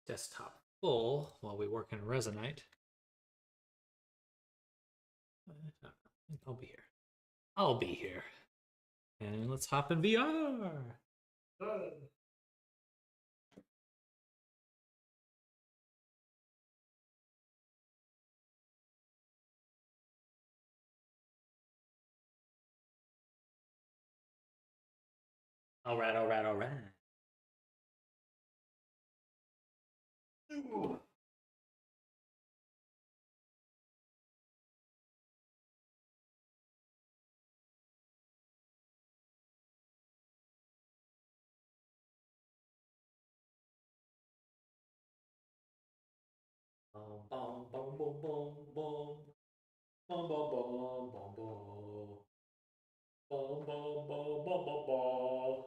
desktop full while we work in Resonite. I'll be here. I'll be here. And let's hop in VR. All right, all right, all right. Ooh. Boom, boom, boom, boom, boom, boom. Boom, boom, boom, boom, boom. Boom, boom, boom, boom, boom, boom.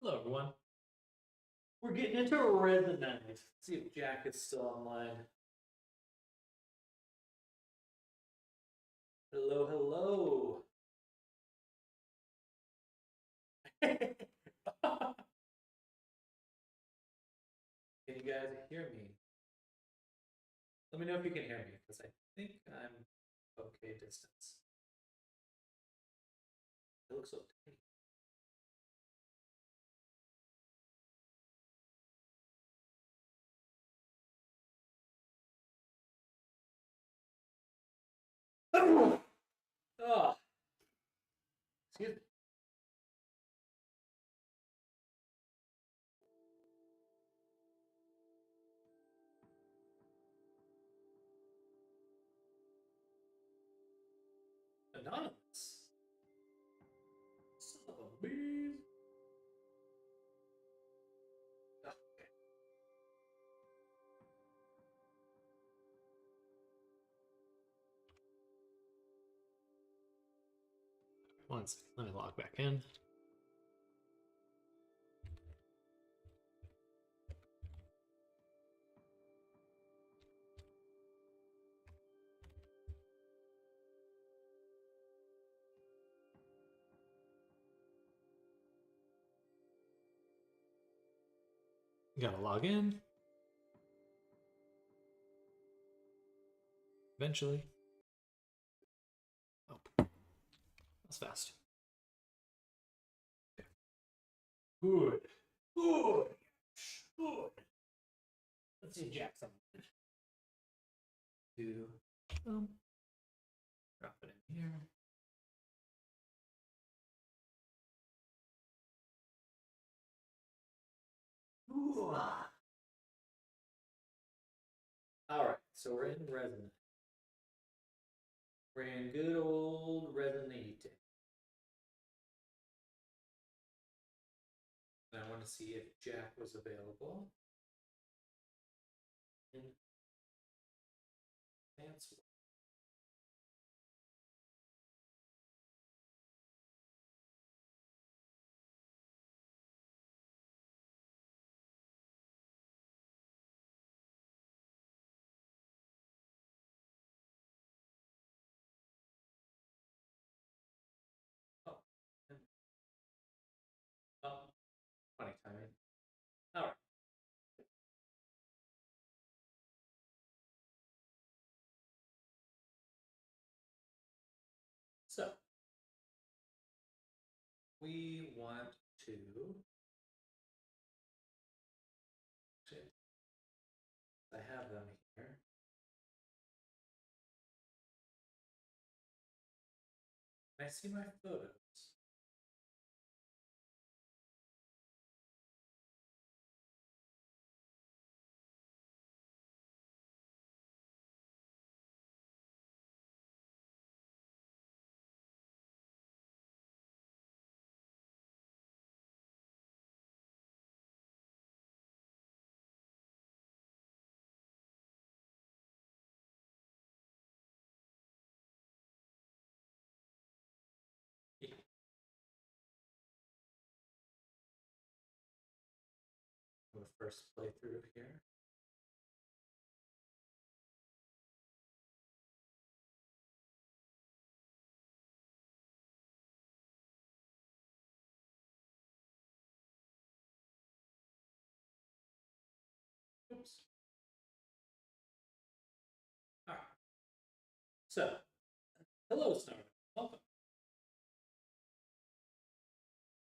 Hello, everyone. We're getting into Resonite. Let's see if Jack is still online. Hello, hello. Can you guys hear me? Let me know if you can hear me, because I think I'm okay distance. It looks so tiny. Oh, excuse me. Anonymous. Son of a bees. Okay. 1 second. Let me log back in. Gotta log in. Eventually. Oh, that's fast. Okay. Good. Good. Good. Let's see Jackson. Do drop it in here. Ooh. All right, so we're in Resonate. We're in good old Resonate. And I want to see if Jack was available. Dance. Oh, oh, funny timing. All right. So we want to. I have them here. I see my photos. for the first playthrough here. Oops. All right. So, hello, Snark. Welcome.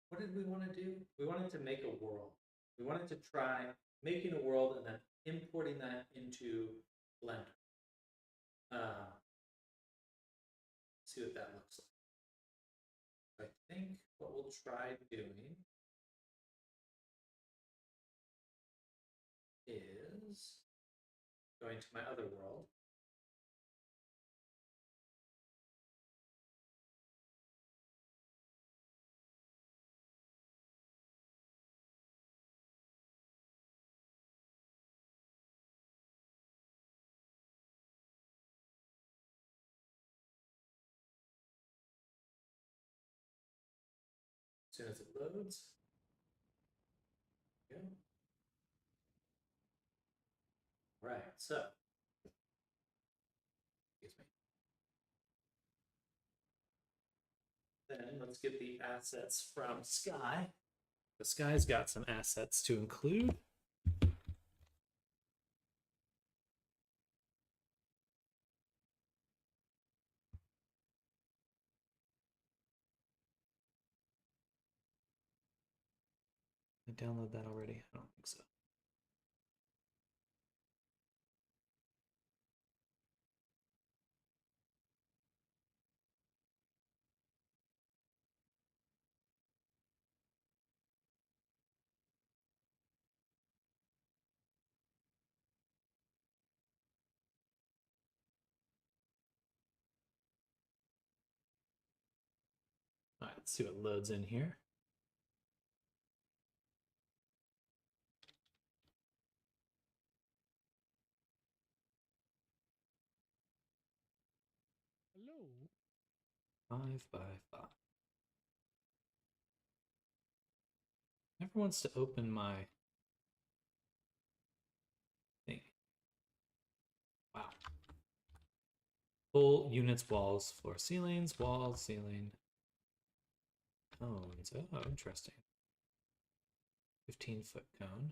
What did we want to do? We wanted to make a world. We wanted to try making a world and then importing that into Blender. See what that looks like. I think what we'll try doing is going to my other world. As soon as it loads, go. Right, so, excuse me. Then let's get the assets from Sky. The Sky's got some assets to include. Did I download that already? I don't think so. All right, let's see what loads in here. Hello. 5x5. Never wants to open my thing. Wow. Full units, walls, floor, ceilings, walls, ceiling, cones. Oh, interesting. 15-foot cone.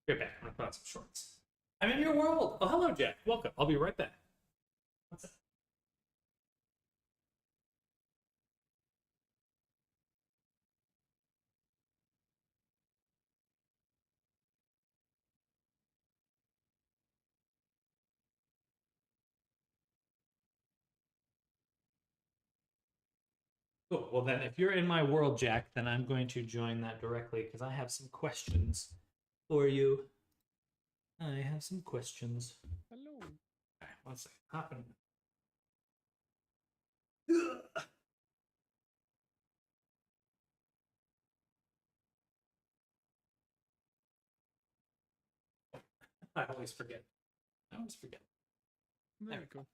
Get back. I'm gonna put on some shorts. I'm in your world. Oh, hello, Jack. Welcome. I'll be right back. What's that? Cool. Well, then, if you're in my world, Jack, then I'm going to join that directly because I have some questions for you. I have some questions. Hello. All right, one second. Hopping. I always forget. I always forget. There you go.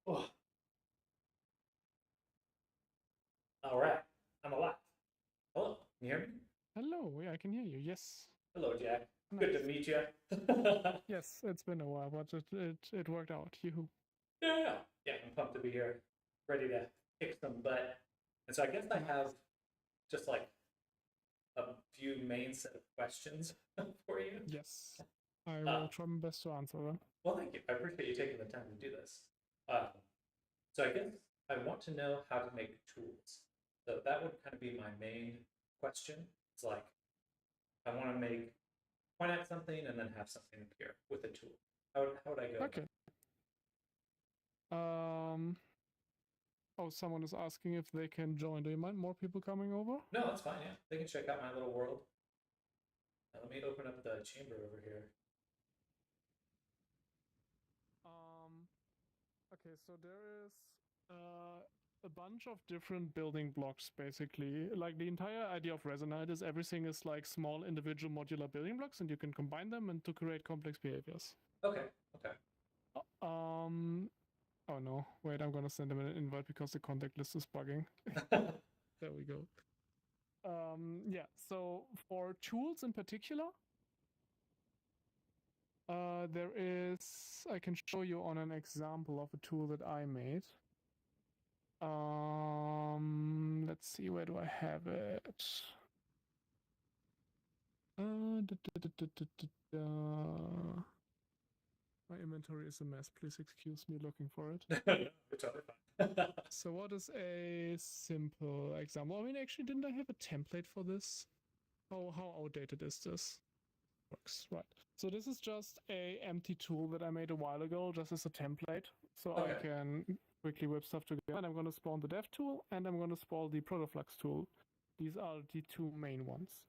Oh. All right. I'm alive. Hello. Can you hear me? Hello. Yeah, I can hear you. Yes. Hello, Jack. Nice. Good to meet you. Yes, it's been a while, but it worked out. Yoo-hoo. Yeah, I'm pumped to be here, ready to kick some butt. And so I guess I have just like a few main set of questions for you. Yes. I will try my best to answer them. Well, thank you. I appreciate you taking the time to do this. So I guess I want to know how to make tools. So that would kind of be my main question. It's like I want to point at something and then have something appear with a tool. How would I go? Okay. Oh, someone is asking if they can join. Do you mind more people coming over? No, that's fine. Yeah, they can check out my little world. Now, let me open up the chamber over here. Okay, so there is a bunch of different building blocks, basically. Like the entire idea of Resonite is everything is like small individual modular building blocks, and you can combine them and to create complex behaviors. Okay. Okay. Oh no, wait, I'm gonna send them an invite because the contact list is bugging. There we go. Yeah, so for tools in particular, there is, I can show you on an example of a tool that I made. Let's see, where do I have it? My inventory is a mess. Please excuse me looking for it. You're totally fine. So what is a simple example? I mean, actually, didn't I have a template for this? How outdated is this? Works, right. So this is just a empty tool that I made a while ago, just as a template. So Okay. I can quickly whip stuff together. And I'm going to spawn the dev tool, and I'm going to spawn the protoflux tool. These are the two main ones.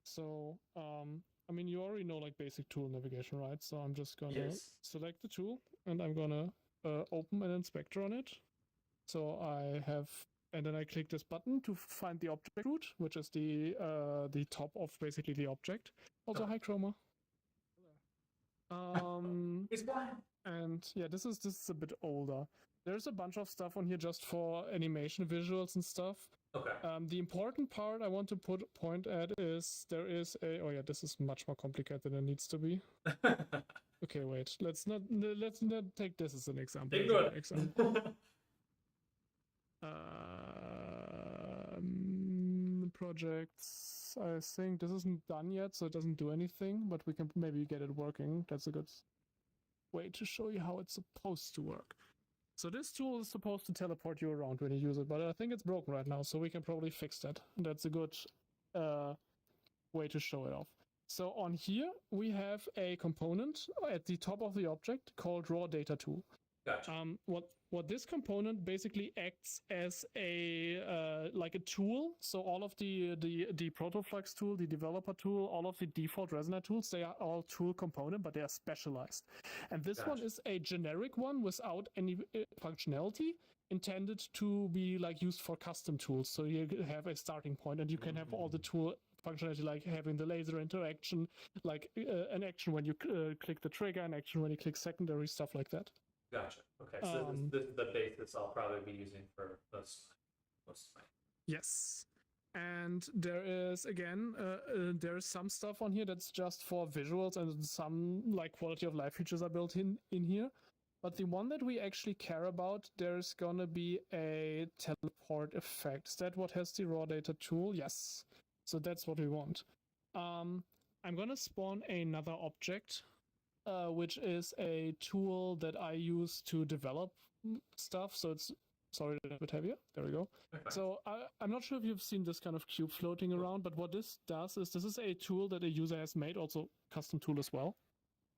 So, I mean, you already know like basic tool navigation, right? So I'm just going to select the tool, and I'm going to open an inspector on it. So I have, and then I click this button to find the object root, which is the top of basically the object. Also, hi Chroma. It's blind. And yeah, this is a bit older. There's a bunch of stuff on here just for animation visuals and stuff. Okay. The important part I want to point at is there is a, oh yeah, this is much more complicated than it needs to be. Okay, wait. Let's not take this as an example. Ignore it. Projects. I think this isn't done yet, so it doesn't do anything, but we can maybe get it working. That's a good way to show you how it's supposed to work. So this tool is supposed to teleport you around when you use it, but I think it's broken right now, so we can probably fix that. That's a good way to show it off. So on here, we have a component at the top of the object called raw data tool. Gotcha. What this component basically acts as a like a tool. So all of the protoflux tool, the developer tool, all of the default Resonite tools, they are all tool component, but they are specialized. And this one is a generic one without any functionality, intended to be like used for custom tools. So you have a starting point, and you can have all the tool functionality, like having the laser interaction, like an action when you click the trigger, an action when you click secondary, stuff like that. Gotcha. Okay, so this is the basis I'll probably be using for most of my. Yes. And there is, again, there is some stuff on here that's just for visuals, and some like quality of life features are built in here. But the one that we actually care about, there's gonna be a teleport effect. Is that what has the raw data tool? Yes. So that's what we want. I'm gonna spawn another object, which is a tool that I use to develop stuff. So it's, sorry, a bit heavier. There we go. Okay. So I'm not sure if you've seen this kind of cube floating around, but what this does is this is a tool that a user has made, also custom tool as well.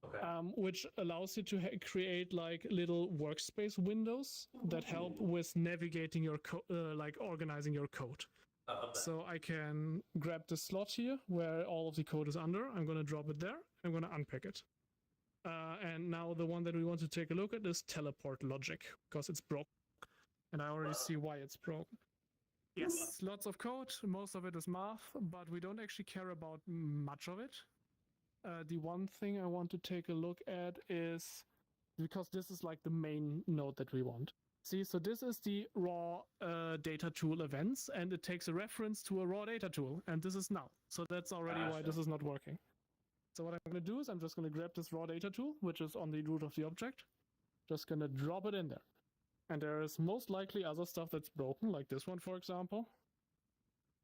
Okay. Which allows you to create like little workspace windows that help with navigating your like organizing your code. So I can grab the slot here where all of the code is under. I'm going to drop it there. I'm going to unpack it. And now the one that we want to take a look at is teleport logic, because it's broke. And I already see why it's broken. Yes, lots of code. Most of it is math, but we don't actually care about much of it. The one thing I want to take a look at is, because this is like the main node that we want. See, so this is the raw data tool events, and it takes a reference to a raw data tool, and this is null. So that's already why this is not working. So what I'm going to do is I'm just going to grab this raw data tool, which is on the root of the object, just going to drop it in there. And there is most likely other stuff that's broken, like this one, for example.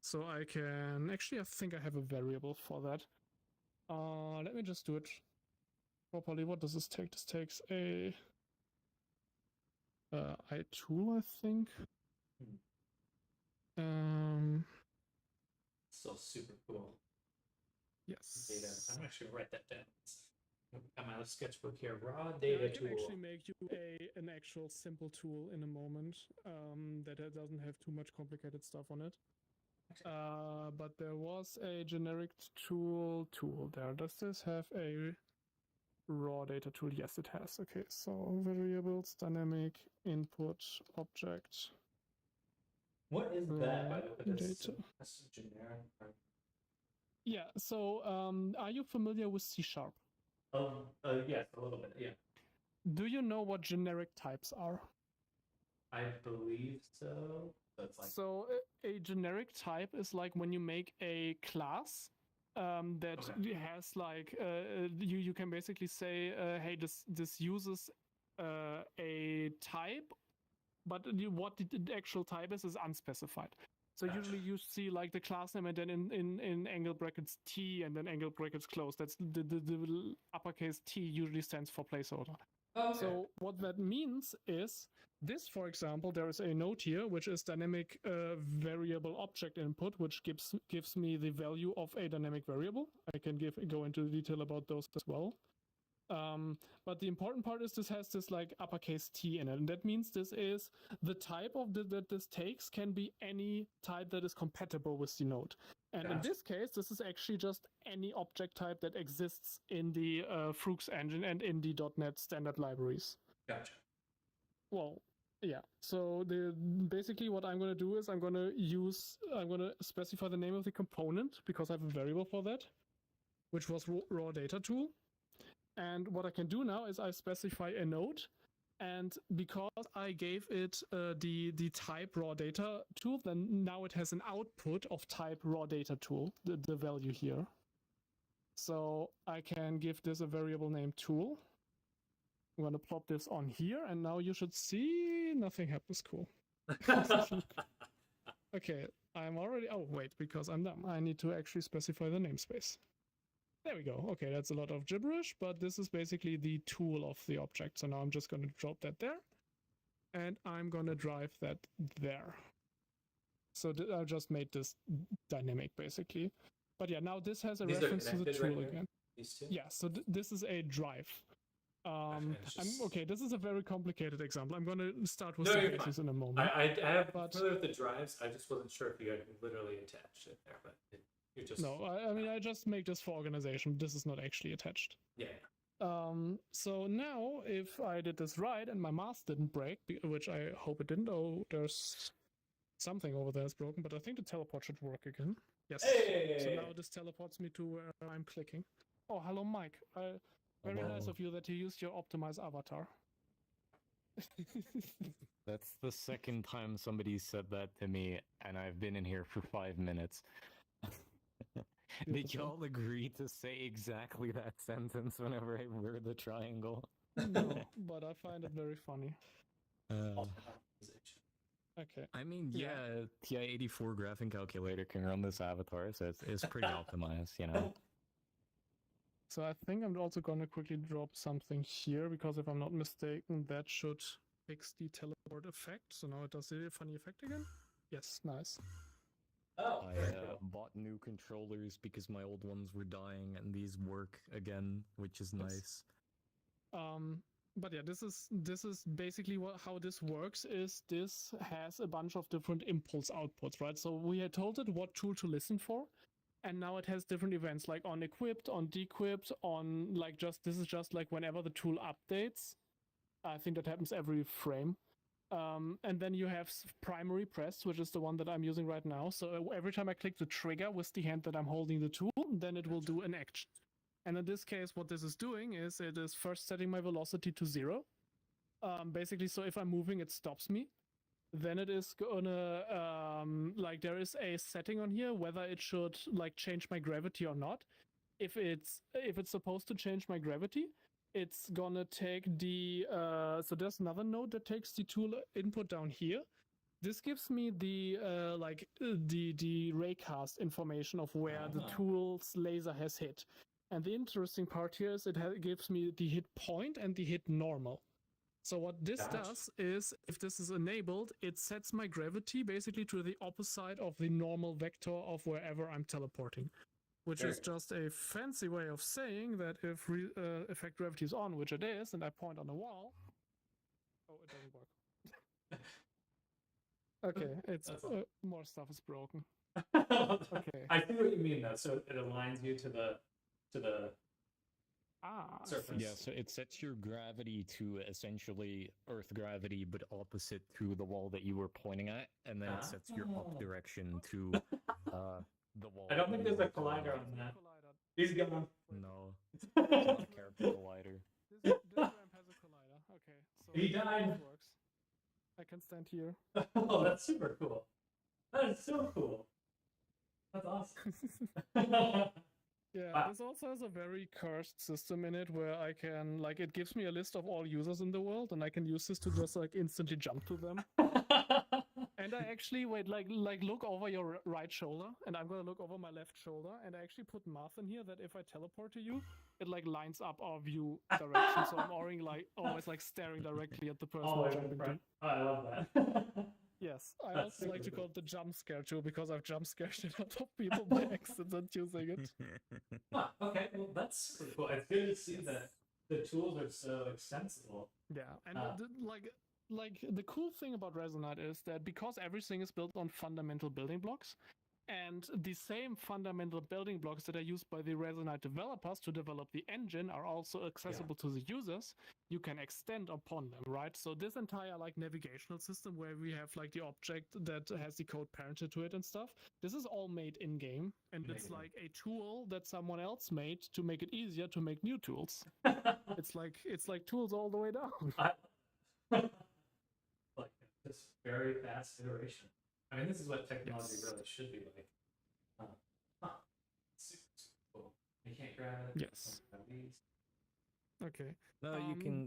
So I can, actually, I think I have a variable for that. Let me just do it properly. What does this take? This takes a iTool, I think. So super cool. Yes. Data. I'm actually gonna write that down. I'm out of sketchbook here. Raw data tool. I can actually make you an actual simple tool in a moment. that doesn't have too much complicated stuff on it. But there was a generic tool there. Does this have a raw data tool? Yes, it has. Okay, so variables, dynamic, input, object. What is that, by the way? Data. That's generic. Yeah, so are you familiar with C#? Yes, a little bit, yeah. Do you know what generic types are? I believe so. That's like... So a generic type is like when you make a class that has like you can basically say, hey, this uses a type, but what the actual type is unspecified. So usually you see like the class name and then in angle brackets T and then angle brackets closed. That's the uppercase T usually stands for placeholder. Okay. So what that means is this, for example, there is a node here, which is dynamic variable object input, which gives me the value of a dynamic variable. I can go into detail about those as well. But the important part is this has this like uppercase T in it. And that means this is the type of that this takes can be any type that is compatible with the node. And in this case, this is actually just any object type that exists in the Froox engine and in the .NET standard libraries. Gotcha. Well, yeah. So basically what I'm going to do is I'm going to specify the name of the component because I have a variable for that, which was raw data tool. And what I can do now is I specify a node, and because I gave it the type raw data tool, then now it has an output of type raw data tool, the value here. So I can give this a variable name tool. I'm going to plop this on here, and now you should see nothing happens. Cool. Okay, I'm already... Oh, wait, because I'm dumb. I need to actually specify the namespace. There we go. Okay, that's a lot of gibberish, but this is basically the tool of the object. So now I'm just going to drop that there, and I'm going to drive that there. So I just made this dynamic, basically. But yeah, now this has a reference to the tool again. These two? Yeah, so this is a drive. Okay, this is a very complicated example. I'm going to start with the basics in a moment. I have familiar with the drives. I just wasn't sure if you had literally attached it there, but you just... No, I mean, I just make this for organization. This is not actually attached. Yeah. So now, if I did this right and my mask didn't break, which I hope it didn't. Oh, there's something over there is broken, but I think the teleport should work again. Yes. Hey! So now this teleports me to where I'm clicking. Oh, hello, Mike. Very nice of you that you used your optimized avatar. That's the second time somebody said that to me, and I've been in here for 5 minutes. Did y'all agree to say exactly that sentence whenever I wear the triangle? No, but I find it very funny. Okay. I mean, yeah, TI-84 graphing calculator can run this avatar, so it's pretty optimized, you know. So I think I'm also going to quickly drop something here, because if I'm not mistaken, that should fix the teleport effect. So now it does the funny effect again. Yes, nice. Oh, I bought new controllers because my old ones were dying, and these work again, which is nice. But yeah, this is basically how this works. Is this has a bunch of different impulse outputs, right? So we had told it what tool to listen for, and now it has different events like on equipped, on dequipped, on like this is just like whenever the tool updates. I think that happens every frame. And then you have primary press, which is the one that I'm using right now. So every time I click the trigger with the hand that I'm holding the tool, then it will do an action. And in this case, what this is doing is it is first setting my velocity to 0. Basically, so if I'm moving, it stops me. Then it is gonna, like there is a setting on here, whether it should like change my gravity or not. If it's supposed to change my gravity, it's gonna take the, so there's another node that takes the tool input down here. This gives me the, the raycast information of where the tool's laser has hit. And the interesting part here is it gives me the hit point and the hit normal. So what this does is, if this is enabled, it sets my gravity basically to the opposite of the normal vector of wherever I'm teleporting. Which is just a fancy way of saying that if effect gravity is on, which it is, and I point on the wall... Oh, it doesn't work. Okay, it's That's all. more stuff is broken. Okay. I see what you mean though. So it aligns you to the I surface. Yeah, so it sets your gravity to essentially Earth gravity, but opposite to the wall that you were pointing at, and then it sets your up direction to the wall. I don't think that you there's a were pointing collider at. on that. Collider. He's gone. No, it's not a character collider. This ramp has a collider. Okay, so He died. this works. I can stand here. Oh, that's super cool. That is so cool. That's awesome. Yeah, Wow. this also has a very cursed system in it where I can, like, it gives me a list of all users in the world, and I can use this to just, like, instantly jump to them. And I actually, wait, like look over your right shoulder, and I'm gonna look over my left shoulder, and I actually put math in here that if I teleport to you, it, like, lines up our view direction, so I'm always, like, staring directly at the person I'm Always in jumping to. front. Oh, I love that. Yes, I That's also like super to call cool. it the jump scare tool because I've jump scared a lot of people by accident using it. Huh, okay, well that's super cool. It's good to see that the tools are so extensible. Yeah, and Ah. like the cool thing about Resonite is that because everything is built on fundamental building blocks, and the same fundamental building blocks that are used by the Resonite developers to develop the engine are also accessible to the users, you can extend upon them, right? So this entire like navigational system where we have like the object that has the code parented to it and stuff, this is all made in game, and it's Amazing. like a tool that someone else made to make it easier to make new tools. It's like tools all the way down. Like this very fast iteration. I mean, this is what technology Yes. really should be like. Super, super cool. You can't grab it. Yes. Can't grab these. Okay. No,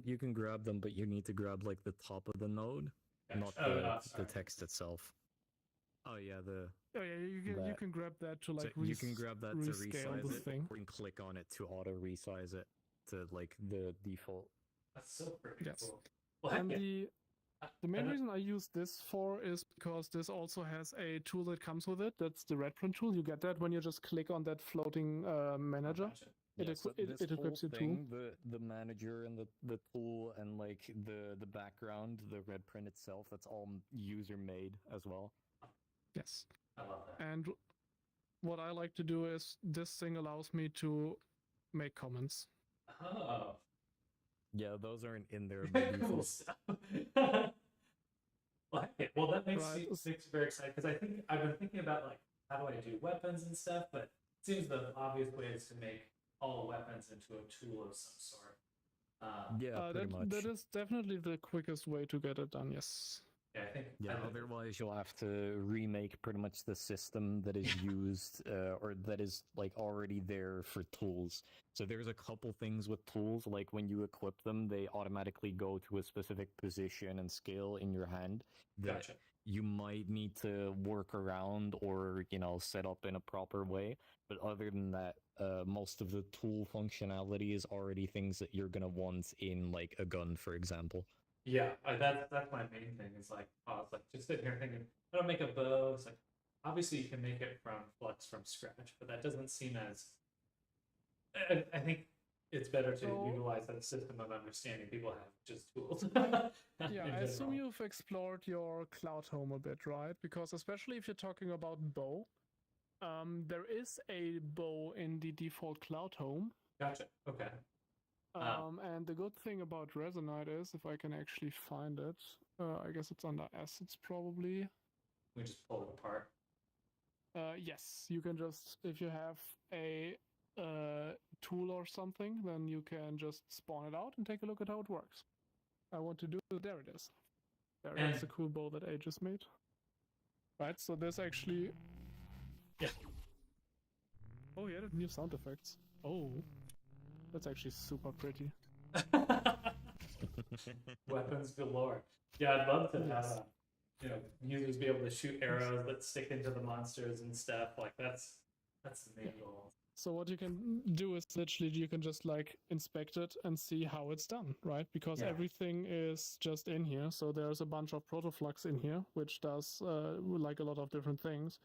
you can grab them, but you need to grab like the top of the node, Gotcha. not Oh, the sorry. text itself. Oh yeah, the Oh yeah, you that. can grab that to like so you can grab that to rescale resize the it, thing. or you can click on it to auto resize it to like the default. That's so freaking Yes. cool. Well, heck And yeah. the main I know- reason I use this for is because this also has a tool that comes with it. That's the red print tool. You get that when you just click on that floating manager. Gotcha. It Yeah, equi- so it- this it whole equips you too. thing, the manager and the tool and like the background, the red print itself, that's all user made as well. Yes. I love that. And what I like to do is this thing allows me to make comments. Oh. Yeah, those aren't in there by cool default. stuff. Well, heck yeah. Well, that makes Right. me very excited because I think I've been thinking about like how do I do weapons and stuff, but it seems the obvious way is to make all weapons into a tool of some sort. Yeah, pretty much. That is definitely the quickest way to get it done. Yes. Yeah, I think. Yeah, I think- otherwise you'll have to remake pretty much the system that is used or that is like already there for tools. So there's a couple things with tools, like when you equip them, they automatically go to a specific position and scale in your hand that Gotcha. you might need to work around or, you know, set up in a proper way. But other than that, most of the tool functionality is already things that you're gonna want in like a gun, for example. Yeah, that's my main thing. Is like, I was like just sitting here thinking, I don't make a bow. It's like, obviously you can make it from flux from scratch, but that doesn't seem as. I think it's better to So- utilize that system of understanding people have just tools. Yeah, in I assume general. you've explored your cloud home a bit, right? Because especially if you're talking about bow, there is a bow in the default cloud home. Gotcha. Okay. And the good thing about Resonite is, if I can actually find it, I guess it's under assets probably. We just pull it apart. Yes, you can just, if you have a tool or something, then you can just spawn it out and take a look at how it works. I want to do, there it is. There it is, And- the cool bow that I just made. Right, so this actually... Yeah. Oh, yeah, new sound effects. Oh, that's actually super pretty. Weapons galore. Yeah, I'd love to Yes. have users be able to shoot arrows that stick into the monsters and stuff. Like that's the main goal. So what you can do is literally you can just like inspect it and see how it's done, right? Because Yeah. everything is just in here. So there's a bunch of protoflux in here, which does like a lot of different things.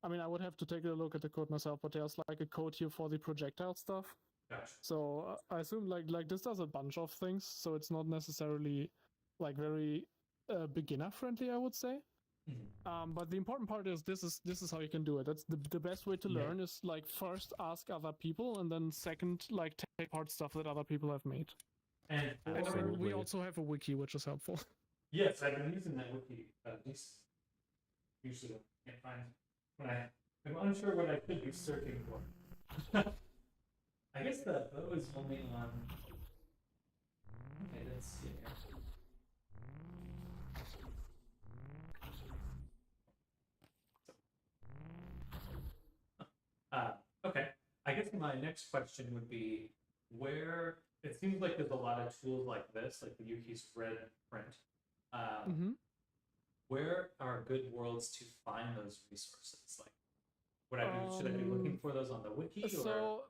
I mean, I would have to take a look at the code myself, but there's like a code here for the projectile stuff. Gotcha. So I assume like this does a bunch of things. So it's not necessarily like very beginner friendly, I would say. But the important part is this is how you can do it. That's the best way to Yeah. learn is like first ask other people, and then second like take apart stuff that other people have made. And And Absolutely. we also have a wiki, which is helpful. yes, I've been using that wiki at least. Usually, I can't find when I'm unsure what I should be searching for. I guess the bow is only on. Okay, let's see here. Okay. I guess my next question would be where it seems like there's a lot of tools like this, like the Yuki's red print. Where are good worlds to find those resources? Like, should I be looking for those on the wiki? Or? So,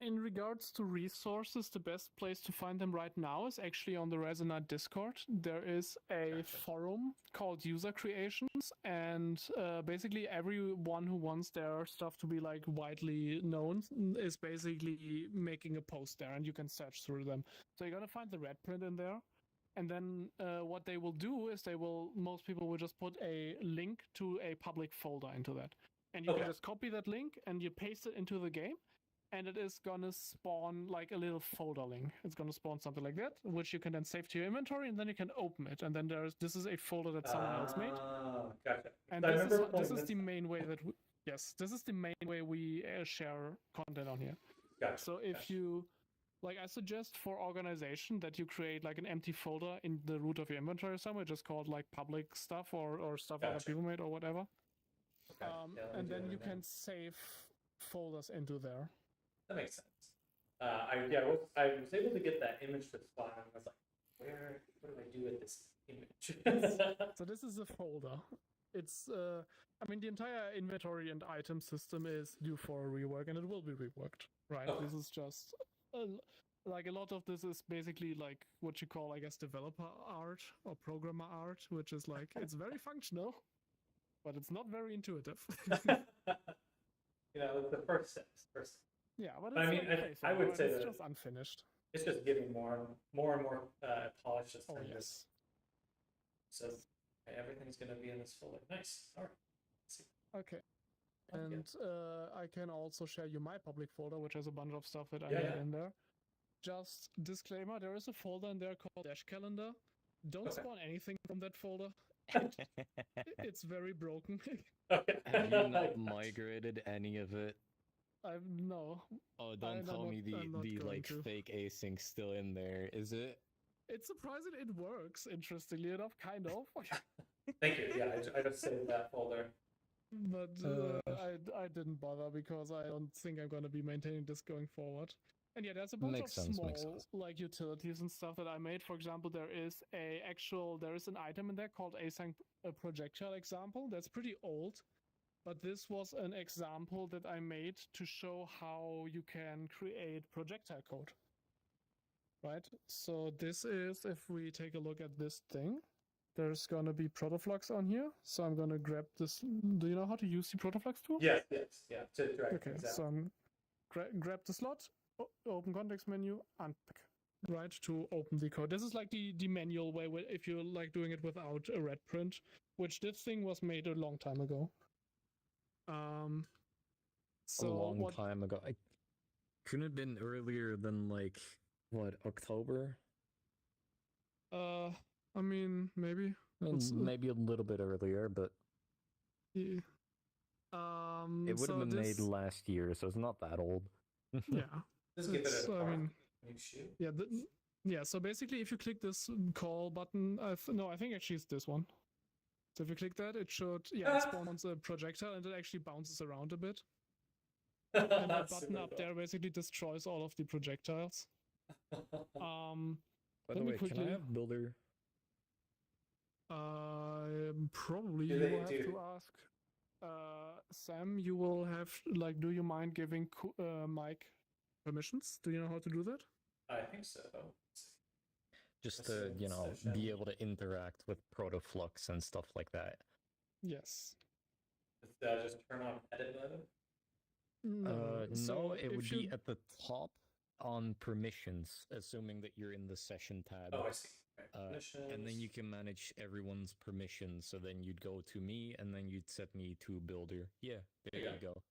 in regards to resources, the best place to find them right now is actually on the Resonant Discord. There is a forum called User Creations, and basically everyone who wants their stuff to be like widely known is basically making a post there, and you can search through them. So you're gonna find the red print in there. And then what they will do is most people will just put a link to a public folder into that. And you can just copy that link and you paste it into the game. And it is going to spawn like a little folder link. It's going to spawn something like that, which you can then save to your inventory, and then you can open it. And then this is a folder that someone else made. Gotcha. And this is the main way that this is the main way we share content on here. Gotcha. So if you... Like, I suggest for organization that you create like an empty folder in the root of your inventory somewhere, just called like public stuff or stuff other people made or whatever. Okay. And then you can save folders into there. That makes sense. I was able to get that image to spawn, and I was like, what do I do with this image? So this is a folder. It's I mean, the entire inventory and item system is due for a rework, and it will be reworked, right? This is just like a lot of this is basically like what you call, I guess, developer art or programmer art, which is like it's very functional, but it's not very intuitive. It's the first steps. Yeah, but I mean, I would say it's that just unfinished. It's just getting more and more polished as time yes. So everything's going to be in this folder. Nice. All right. Let's see. Okay. And I can also share you my public folder, which has a bunch of stuff that I made in there. Just disclaimer, there is a folder in there called Dash Calendar. Don't spawn anything from that folder. It's very broken. Have you not migrated any of it? No. Oh, don't tell me the like fake async still in there, is it? It's surprising it works, interestingly enough, kind of. Thank you. Yeah, I just saved that folder. But I didn't bother because I don't think I'm going to be maintaining this going forward. And yeah, there's a bunch of small like utilities and stuff that I made. For example, there is an item in there called async projectile example. That's pretty old, but this was an example that I made to show how you can create projectile code. Right? So this is, if we take a look at this thing, there's going to be protoflux on here. So I'm going to grab this. Do you know how to use the protoflux tool? Yes. Yeah. Okay, so I'm grab the slot, open context menu, unpick, right, to open the code. This is like the manual way if you're like doing it without a red print, which this thing was made a long time ago. So a long time ago. I couldn't have been earlier than like what, October? I mean, maybe. Maybe a little bit earlier, but yeah. It would have been made last year, so it's not that old. Yeah. Just give it a new shoot. Yeah. Yeah. So basically, if you click this call button, I think actually it's this one. So if you click that, it should it spawns a projectile and it actually bounces around a bit. And the button up there basically destroys all of the projectiles. By the way, can I have builder? Probably you will have to ask. Sam, you will have, like, do you mind giving Mike permissions? Do you know how to do that? I think so. Just to, be able to interact with protoflux and stuff like that. Yes. Just turn on edit mode? No, it would be at the top on permissions, assuming that you're in the session tab. Oh, I see. And then you can manage everyone's permissions. So then you'd go to me, and then you'd set me to builder. Yeah, there you go.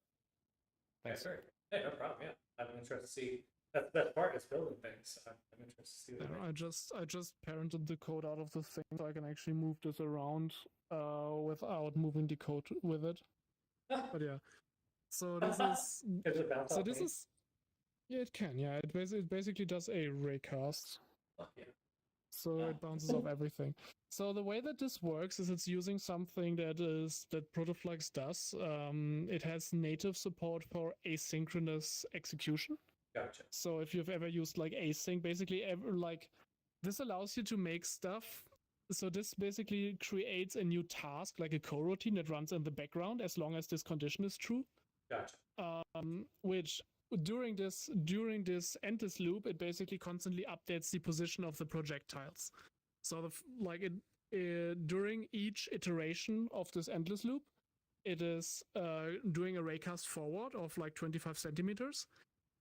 Thanks. Okay, hey, no problem. Yeah, I'm interested to see. That part is building things. I'm interested to see. I just parented the code out of the thing, so I can actually move this around without moving the code with it. But yeah, so this is yeah, it can. Yeah, it basically does a raycast. Yeah. So it bounces off everything. So the way that this works is it's using something that Protoflux does. It has native support for asynchronous execution. Gotcha. So if you've ever used like async, basically this allows you to make stuff. So this basically creates a new task, like a coroutine that runs in the background as long as this condition is true. Gotcha. Which during this endless loop, it basically constantly updates the position of the projectiles. So during each iteration of this endless loop, it is doing a raycast forward of like 25 centimeters.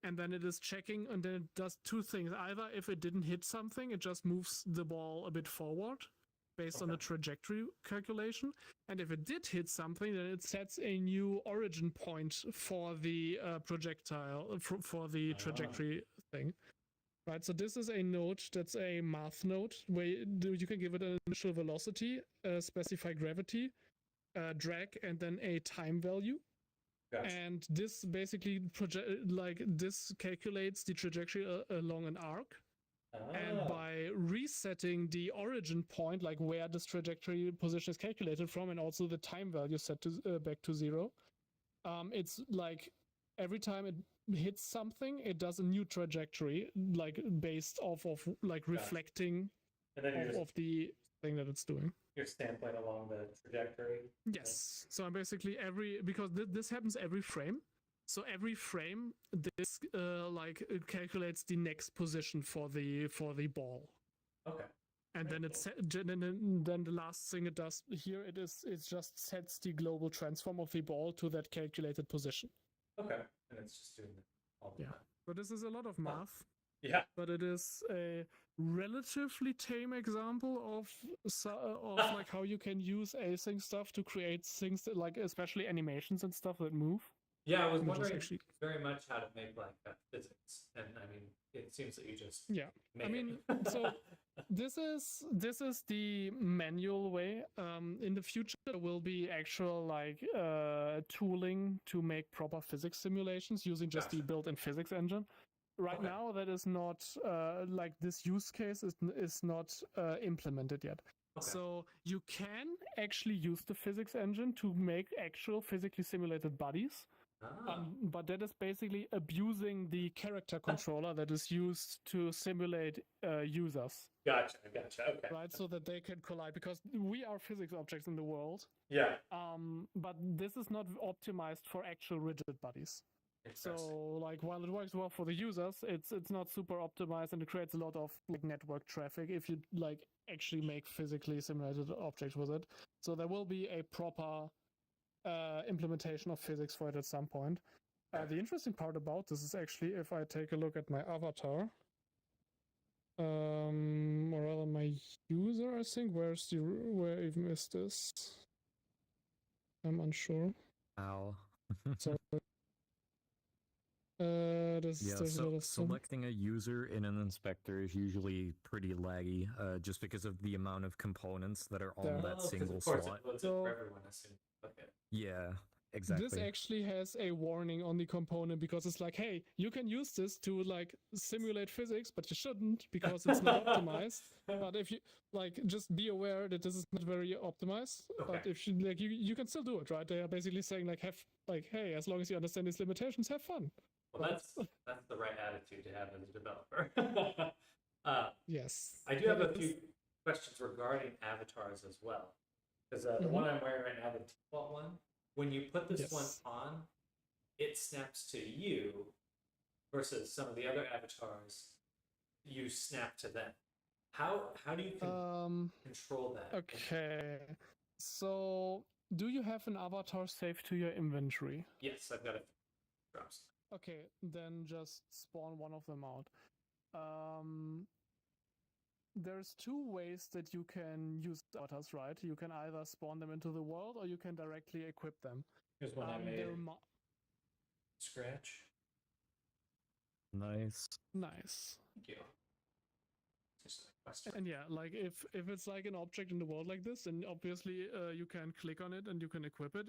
And then it is checking, and then it does two things. Either if it didn't hit something, it just moves the ball a bit forward based on the trajectory calculation. And if it did hit something, then it sets a new origin point for the projectile, for the trajectory thing. Right, so this is a node that's a math node where you can give it an initial velocity, specify gravity, drag, and then a time value. Gotcha. And this basically this calculates the trajectory along an arc. And by resetting the origin point, like where this trajectory position is calculated from, and also the time value set to back to 0, it's like every time it hits something, it does a new trajectory, like based off of like reflecting of the thing that it's doing. You're sampling along the trajectory. Yes. So I'm basically because this happens every frame. So every frame, this calculates the next position for the ball. Okay. And then then the last thing it does here it just sets the global transform of the ball to that calculated position. Okay. And it's just doing all the time. So this is a lot of math. Yeah. But it is a relatively tame example of like how you can use async stuff to create things that, like especially animations and stuff that move. Yeah, I was wondering very much how to make like physics, and I mean, it seems that you just so this is the manual way. In the future, there will be actual like tooling to make proper physics simulations using just the built-in physics engine. Right now, that is not like this use case is not implemented yet. Okay. So you can actually use the physics engine to make actual physically simulated bodies. But that is basically abusing the character controller that is used to simulate users. Gotcha. Okay. Right, so that they can collide, because we are physics objects in the world. Yeah. But this is not optimized for actual rigid bodies. So, like, while it works well for the users, it's not super optimized, and it creates a lot of like network traffic if you like actually make physically simulated objects with it. So there will be a proper implementation of physics for it at some point. The interesting part about this is actually if I take a look at my avatar, or rather my user, I think. Where even is this? I'm unsure. Ow. So selecting a user in an inspector is usually pretty laggy, just because of the amount of components that are on that single slot. For everyone, okay. Yeah, exactly. This actually has a warning on the component, because it's like, hey, you can use this to like simulate physics, but you shouldn't, because it's not optimized. But if you like, just be aware that this is not very optimized. Okay. But if you like, you can still do it, right? They are basically saying like, hey, as long as you understand these limitations, have fun. Well, that's the right attitude to have as a developer. Yes. I do have a few questions regarding avatars as well. Because the one I'm wearing right now, the default one, when you put this one on, it snaps to you, versus some of the other avatars, you snap to them. How do you control that? Okay. So, do you have an avatar saved to your inventory? Yes, I've got a drops. Okay, then just spawn one of them out. there's two ways that you can use avatars, right? You can either spawn them into the world or you can directly equip them. Here's one I made. They're Scratch. Nice. nice. Thank you. Just a question. And yeah, like if it's like an object in the world like this, then obviously you can click on it and you can equip it.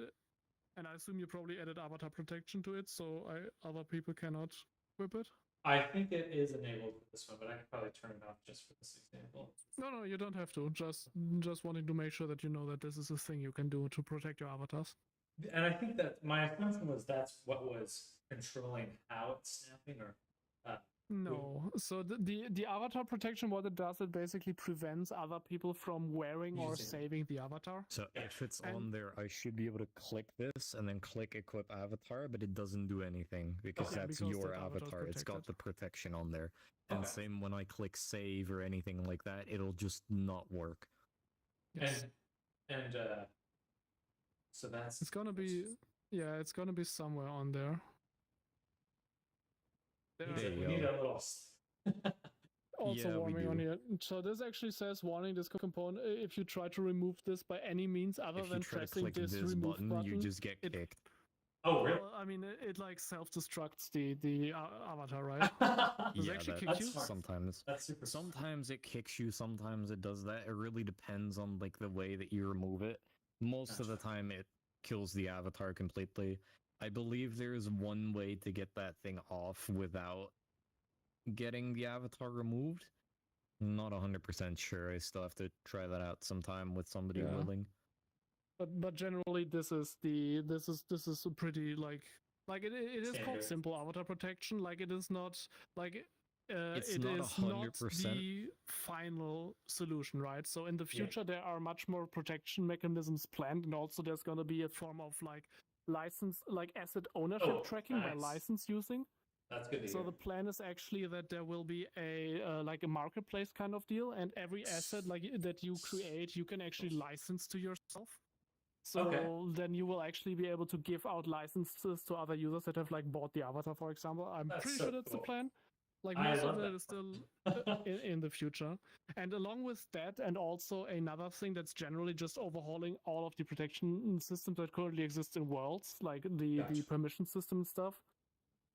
And I assume you probably added avatar protection to it, so other people cannot equip it. I think it is enabled for this one, but I could probably turn it off just for this example. No, you don't have to. Just wanting to make sure that you know that this is a thing you can do to protect your avatars. And I think that my assumption was that's what was controlling how it's snapping, or No. So the avatar protection, what it does, it basically prevents other people from wearing or Using it. saving the avatar. So if it's And- on there, I should be able to click this and then click equip avatar, but it doesn't do anything because Yeah, that's because your that avatar's avatar. It's got protected. the protection on there. And Okay. same when I click save or anything like that, it'll just not work. Yes. and so that's It's gonna be it's gonna be somewhere on there. There we you need go. a little. Also Yeah, we warning on do. here. So this actually says warning this component if you try to remove this by any means other If you than try to pressing click this this remove button, you just get it- kicked. Oh, really? Well, I mean, it like self-destructs the avatar, right? Does it Yeah, actually kick that's you? smart. sometimes. That's super. Sometimes it kicks you, sometimes it does that. It really depends on like the way that you remove it. Most of the Gotcha. time it kills the avatar completely. I believe there's one way to get that thing off without getting the avatar removed. Not 100% sure. I still have to try that out sometime with somebody Yeah. willing. But generally, this is a pretty like it is called Standard. simple avatar protection. Like it is not like It's it not is 100%. not the final solution, right? So in the Yeah. future, there are much more protection mechanisms planned, and also there's going to be a form of like license, like asset ownership Oh, tracking by nice. license using. That's good to So hear. the plan is actually that there will be a like a marketplace kind of deal, and every asset like that you create, you can actually license to yourself. So Okay. then you will actually be able to give out licenses to other users that have like bought the avatar, for example. I'm That's pretty so sure that's the cool. plan. Like I most of love it that is still part. in the future. And along with that, and also another thing that's generally just overhauling all of the protection systems that currently exist in worlds, like the Gotcha. permission system and stuff.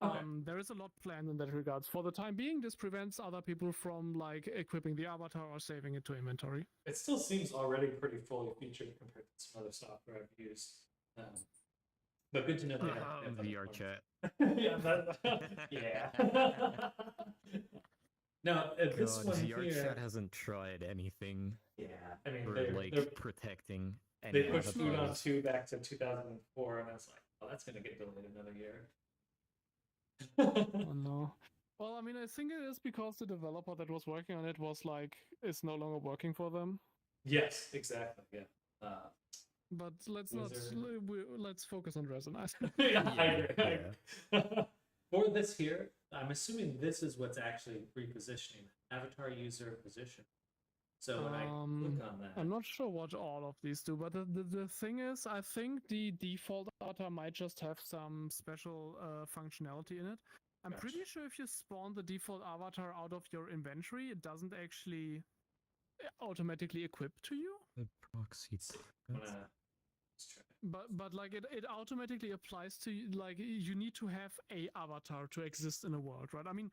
Okay. There is a lot planned in that regards. For the time being, this prevents other people from like equipping the avatar or saving it to inventory. It still seems already pretty fully featured compared to some other software I've used. But good to know they have other VR ones. chat. Yeah, yeah. Now, this God, one VR here. chat hasn't tried anything Yeah, I mean, for they're, like protecting any they pushed Food on avatars. 2 back to 2004, and I was like, oh, that's going to get delayed another year. Oh no. Well, I mean, I think it is because the developer that was working on it was like, is no longer working for them. Yes, exactly. Yeah. But let's not. Wizard. Let's focus on Resonance. Yeah, I Yeah, agree. For this here, I'm assuming this is what's actually repositioning avatar user position. So when I click on that, I'm not sure what all of these do, but the thing is, I think the default avatar might just have some special functionality in it. I'm Gotcha. pretty sure if you spawn the default avatar out of your inventory, it doesn't actually automatically equip to you. The proxy. I'm gonna let's try it. But like it automatically applies to you, like you need to have a avatar to exist in a world, right? I mean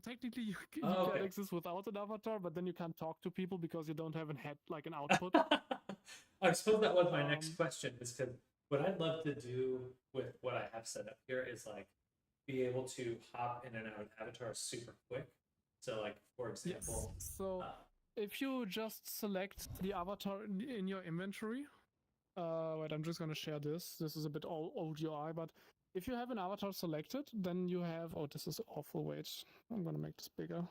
technically you Oh, can okay. exist without an avatar, but then you can't talk to people because you don't have an head like an output. I suppose that was my next question, is because what I'd love to do with what I have set up here is like be able to hop in and out of avatars super quick. So like, for example, So if you just select the avatar in your inventory, wait, I'm just gonna share this. This is a bit old UI, but if you have an avatar selected, then you have. Oh, this is awful. Wait, I'm gonna make this bigger.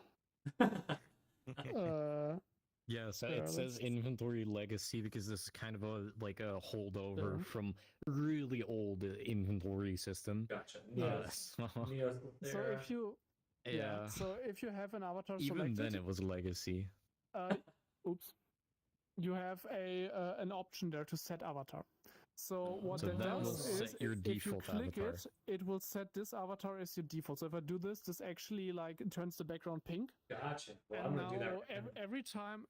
Yeah, so Yeah, it says that's- inventory legacy because this is kind of a like a holdover Yeah. from really old inventory system. gotcha. Yes. Neo's So there. if you Yeah. so if you have an avatar Even selected, then, it was legacy. oops, you have an option there to set avatar. So what So that that will does is, set your if you default click avatar. it will set this avatar as your default. So if I do this, this actually like turns the background pink. Gotcha. Well, I'm And gonna do that. now Right now.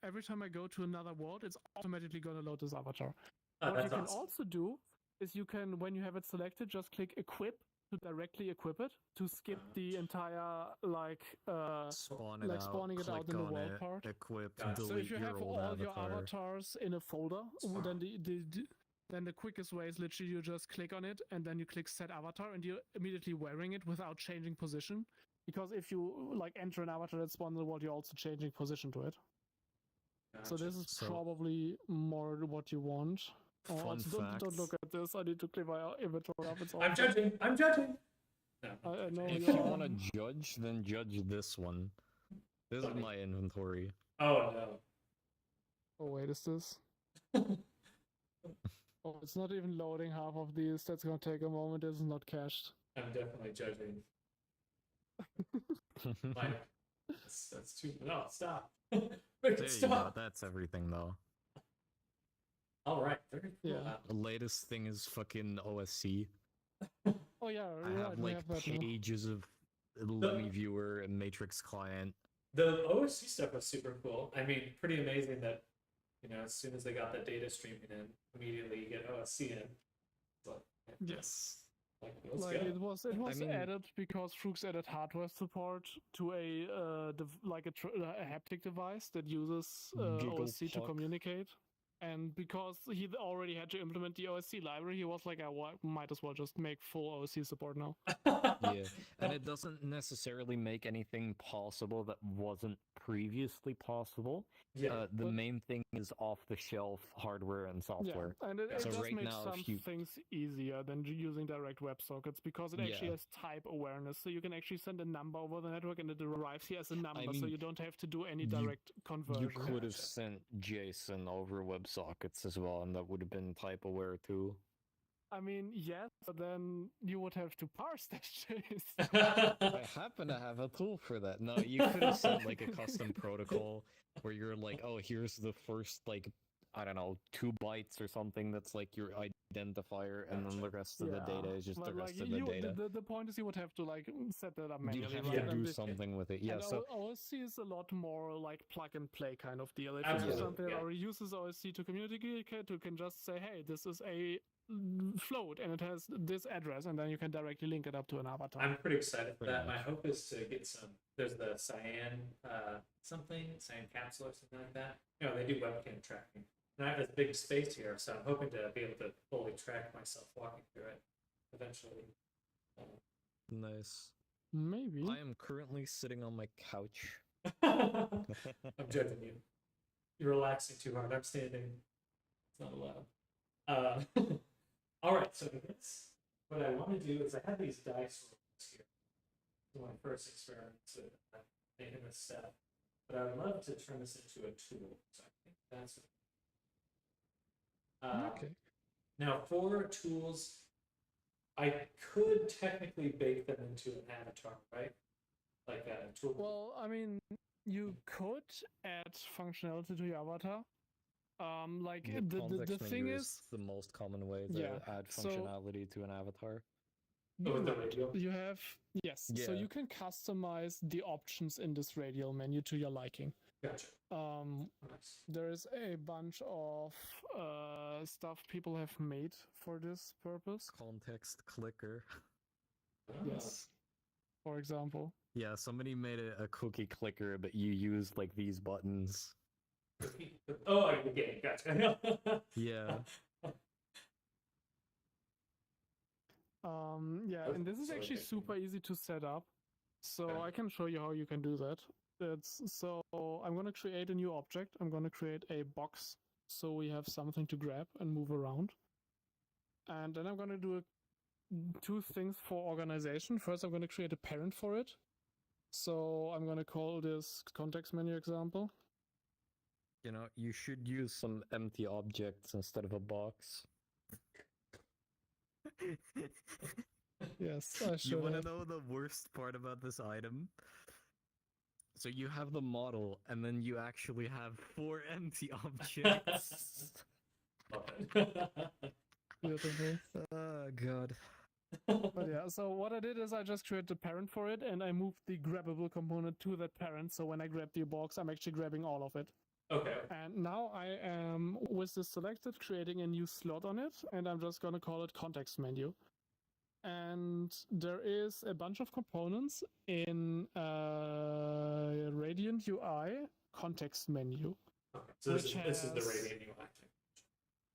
every time I go to another world, it's automatically gonna load this avatar. Oh, What that's you can awesome. also do is you can, when you have it selected, just click equip to directly equip it to skip the entire like Spawn it like out, spawning it out click in the on world it, part. equip, Gotcha. So delete if you your have old all your avatar. avatars in a folder, Smart. then the quickest way is literally you just click on it and then you click set avatar and you're immediately wearing it without changing position. Because if you like enter an avatar that spawns in the world, you're also changing position to it. So Gotcha. this is So- probably more what you want. Oh, Fun also don't facts. look at this. I need to clear my inventory up. It's I'm awful. judging. I'm judging. No. I know If you you are. want to judge, then judge this one. This is Okay. my inventory. Oh no. Oh wait, is this? Oh, it's not even loading half of these. That's gonna take a moment. This is not cached. I'm definitely judging. Mike, that's too. No, stop. Make There it you go. stop. That's everything though. All right. Very cool. Yeah. The latest thing is fucking OSC. Oh yeah, I right. have we like have that now. pages of Lummi Viewer and Matrix client. The OSC stuff was super cool. I mean, pretty amazing that, you know, as soon as they got the data streaming in, immediately you get OSC in. But, Yes. like, let's Like go. it was mean- added because Frooks added hardware support to a a haptic device that uses OSC to Gigglepuck. communicate. And because he already had to implement the OSC library, he was like, I might as well just make full OSC support now. Yeah, and it doesn't necessarily make anything possible that wasn't previously possible. Yeah. The but- main thing is off-the-shelf hardware and software. Yeah, and it So just right makes now, some if you- things easier than using direct WebSockets because it actually Yeah. has type awareness. So you can actually send a number over the network and it arrives here as a number, so mean, you don't have to do any you- direct conversion. You could have Gotcha. sent JSON over WebSockets as well, and that would have been type aware too. I mean, yes, but then you would have to parse that JSON. I happen to have a tool for that. No, you could have sent like a custom protocol where you're like, oh, here's the first like, I don't know, 2 bytes or something that's like your identifier, and then the rest of the data is just the But, like, rest of the data. The point is you would have to like set that up You manually, have right? to And do the- something with it. Yeah, and so OSC is a lot more like plug and play kind of deal. If you have Absolutely, something that yeah. already uses OSC to communicate, you can just say, hey, this is a float and it has this address, and then you can directly link it up to an avatar. I'm pretty excited for Pretty that. My much. hope is to get some. There's the cyan cyan capsule or something like that. You know, they do webcam tracking. And I have this big space here, so I'm hoping to be able to fully track myself walking through it eventually. nice. Maybe. I am currently sitting on my couch. I'm judging you. You're relaxing too hard. I'm standing. It's not allowed. All right, so I guess what I want to do is I have these dice rolls here. So my first experiments with making this stuff. But I would love to turn this into a tool. So I think that's Okay. Now, for tools, I could technically bake them into an avatar, right? Like a tool. Well, I mean, you could add functionality to your avatar. Like the context thing menu is, the most common way to Yeah, add so- functionality to an avatar. Oh, with the right, radial? you have yes. So Yeah. you can customize the options in this radial menu to your liking. Gotcha. Nice. There is a bunch of stuff people have made for this purpose. Context clicker. Yes, for example. Yeah, somebody made a cookie clicker, but you use like these buttons. Oh, I get it. Gotcha. Yeah. Yeah, Oh, and this is so actually okay. super easy to set up. So Okay. I can show you how you can do that. So I'm going to create a new object. I'm going to create a box so we have something to grab and move around. And then I'm going to do 2 things for organization. First, I'm going to create a parent for it. So I'm going to call this context menu example. You know, you should use some empty objects instead of a box. Yes, I You should want to have. know the worst part about this item? So you have the model, and then you actually have 4 empty objects. Love it. Beautiful. Oh god. But yeah, so what I did is I just created a parent for it and I moved the grabbable component to that parent. So when I grab the box, I'm actually grabbing all of it. Okay. And now I am, with this selected, creating a new slot on it, and I'm just going to call it context menu. And there is a bunch of components in Radiant UI context menu. Okay. So this is the has- Radiant UI thing.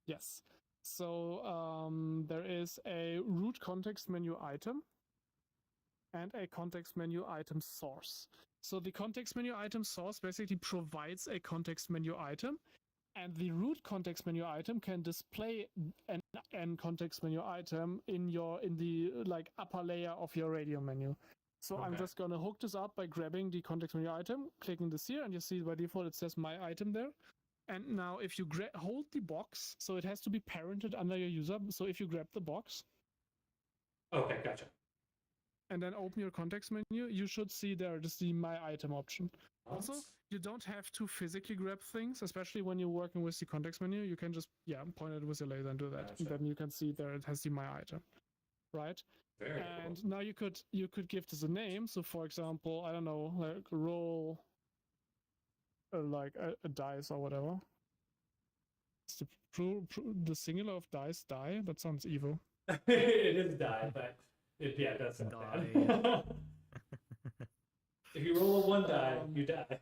Yes. So there is a root context menu item and a context menu item source. So the context menu item source basically provides a context menu item, and the root context menu item can display an context menu item in the like upper layer of your radio menu. So I'm Okay. just gonna hook this up by grabbing the context menu item, clicking this here, and you see by default it says my item there. And now if you hold the box, so it has to be parented under your user. So if you grab the box Okay, gotcha. and then open your context menu, you should see there is the my item option. Also, you don't have to physically grab things, especially when you're working with the context menu. You can just point it with your laser and do that. Gotcha. And then you can see there it has the my item, right? Very And cool. now you could give this a name. So for example, I don't know, like roll like a dice or whatever. It's the singular of dice die. That sounds evil. It is die, but it does sound bad. If you roll a 1 die, you die.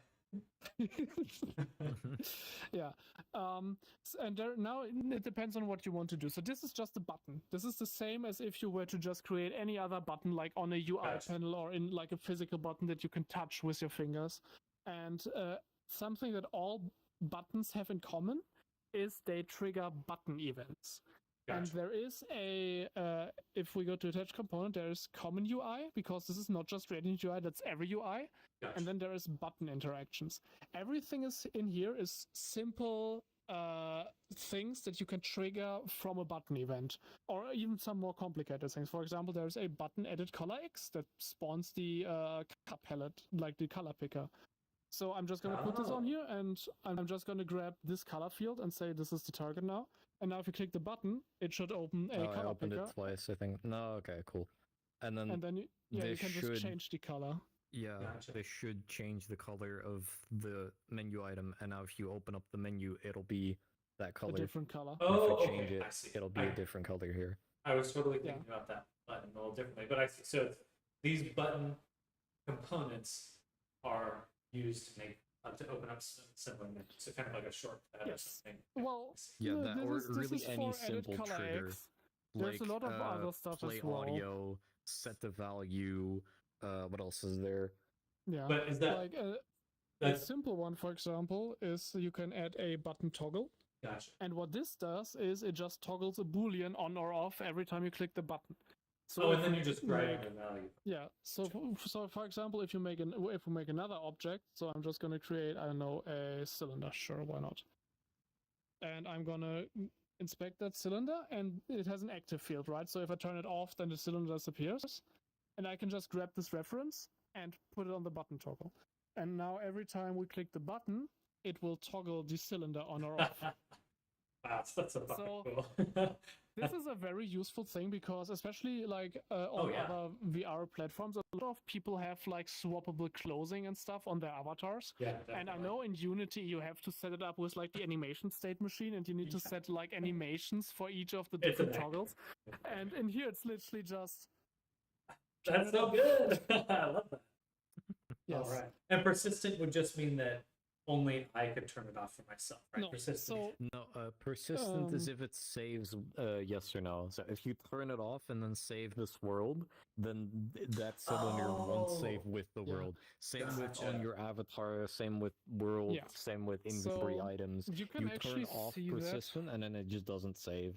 Yeah. And there, now it depends on what you want to do. So this is just a button. This is the same as if you were to just create any other button, like on a UI Gotcha. panel or in like a physical button that you can touch with your fingers. And something that all buttons have in common is they trigger button events. And Gotcha. there is a, if we go to attach component, there is common UI, because this is not just Radiant UI, that's every UI. Gotcha. And then there is button interactions. Everything is in here is simple things that you can trigger from a button event, or even some more complicated things. For example, there's a button edit color X that spawns the color palette, like the color picker. So I'm just going to put this on here, and I'm just going to grab this color field and say this is the target now. And now if you click the button, it should open a color I opened picker. it twice, I think. No, okay, cool. And then you they can just change the color. Yeah, Gotcha. they should change the color of the menu item, and now if you open up the menu, it'll be that color. A different color. Oh, if you change okay, it, I see. it'll be a different color here. I was totally Yeah. thinking about that button a little differently, but I see. So these button components are used to make to open up similar menus, so kind of like a shortcut or Yes. something. Well, Yeah, no, that this or is really for any edit simple color trigger. X. There's a lot of other stuff play as well. audio, set the value. What else is there? Yeah. But is that Like a that's simple one, for example, is you can add a button toggle. gotcha? And what this does is it just toggles a boolean on or off every time you click the button. So Oh, if and then we you're just make- grabbing the value. Yeah. So for example, if we make another object, so I'm just going to create, I don't know, a cylinder. Sure, why not? And I'm going to inspect that cylinder, and it has an active field, right? So if I turn it off, then the cylinder disappears, and I can just grab this reference and put it on the button toggle. And now every time we click the button, it will toggle the cylinder on or off. Wow, that's so fucking So- cool. This is a very useful thing because, especially like on yeah. other VR platforms, a lot of people have like swappable clothing and stuff on their avatars. Yeah, And I definitely. know in Unity you have to set it up with like the animation state machine, and you need to Yeah. set like animations for each of the It's different an toggles. And in here it's literally just That's so good. I love that. yes. All right. And persistent would just mean that only I could turn it off for myself, right? No, Persistent. so No, persistent is if it saves yes or no. So if you turn it off and then save this world, then that cylinder won't save with the Yeah. world. Same with Gotcha. on your avatar, same with world, Yeah. same with inventory So items. you can You actually turn off see that. persistent and then it just doesn't save.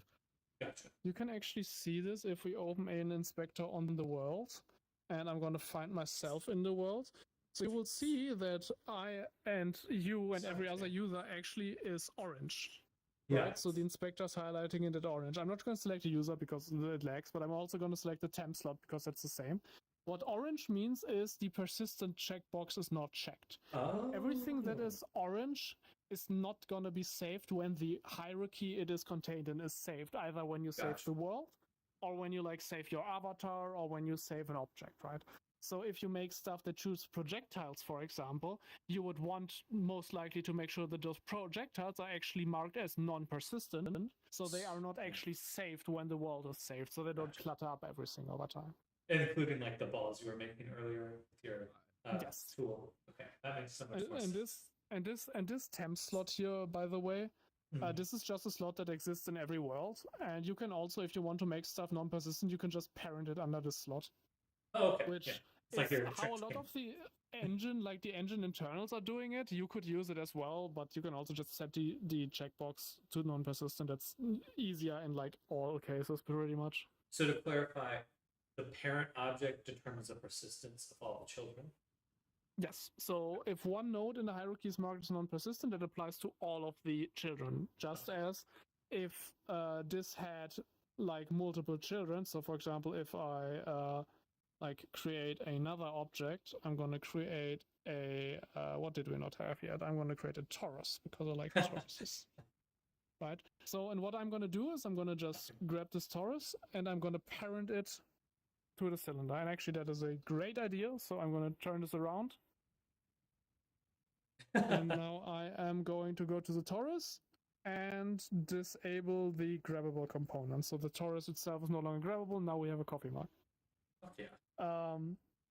Gotcha. You can actually see this if we open an inspector on the world, and I'm going to find myself in the world. So you will see that I and you and every other user actually is orange. Yeah. Right? So the inspector's highlighting it at orange. I'm not going to select a user because it lags, but I'm also going to select the temp slot because that's the same. What orange means is the persistent checkbox is not checked. Oh. Everything that is orange is not gonna be saved when the hierarchy it is contained in is saved, either when you save Gotcha. the world, or when you like save your avatar, or when you save an object, right? So if you make stuff that shoots projectiles, for example, you would want most likely to make sure that those projectiles are actually marked as non-persistent, so they are not actually saved when the world is saved, so they don't Gotcha. clutter up everything over time. Including like the balls you were making earlier with your Yes. tool. Okay, that makes so much more sense. And this temp slot here, by the way, Mhm. this is just a slot that exists in every world, and you can also, if you want to make stuff non-persistent, you can just parent it under this slot. Oh, okay. Which yeah. is Like your how a lot of the engine, like the engine internals, are doing it. You could use it as well, but you can also just set the checkbox to non-persistent. That's easier in like all cases, pretty much. So to clarify, the parent object determines the persistence of all the children. Yes. So if one node in the hierarchy is marked as non-persistent, it applies to all of the children. Just as if this had like multiple children. So for example, if I like create another object, I'm going to create a what did we not have yet? I'm going to create a torus because I like toruses. Right. So and what I'm going to do is I'm going to just grab this torus and I'm going to parent it to the cylinder. And actually that is a great idea. So I'm going to turn this around. And now I am going to go to the torus and disable the grabbable component. So the torus itself is no longer grabbable. Now we have a coffee mug. Fuck yeah.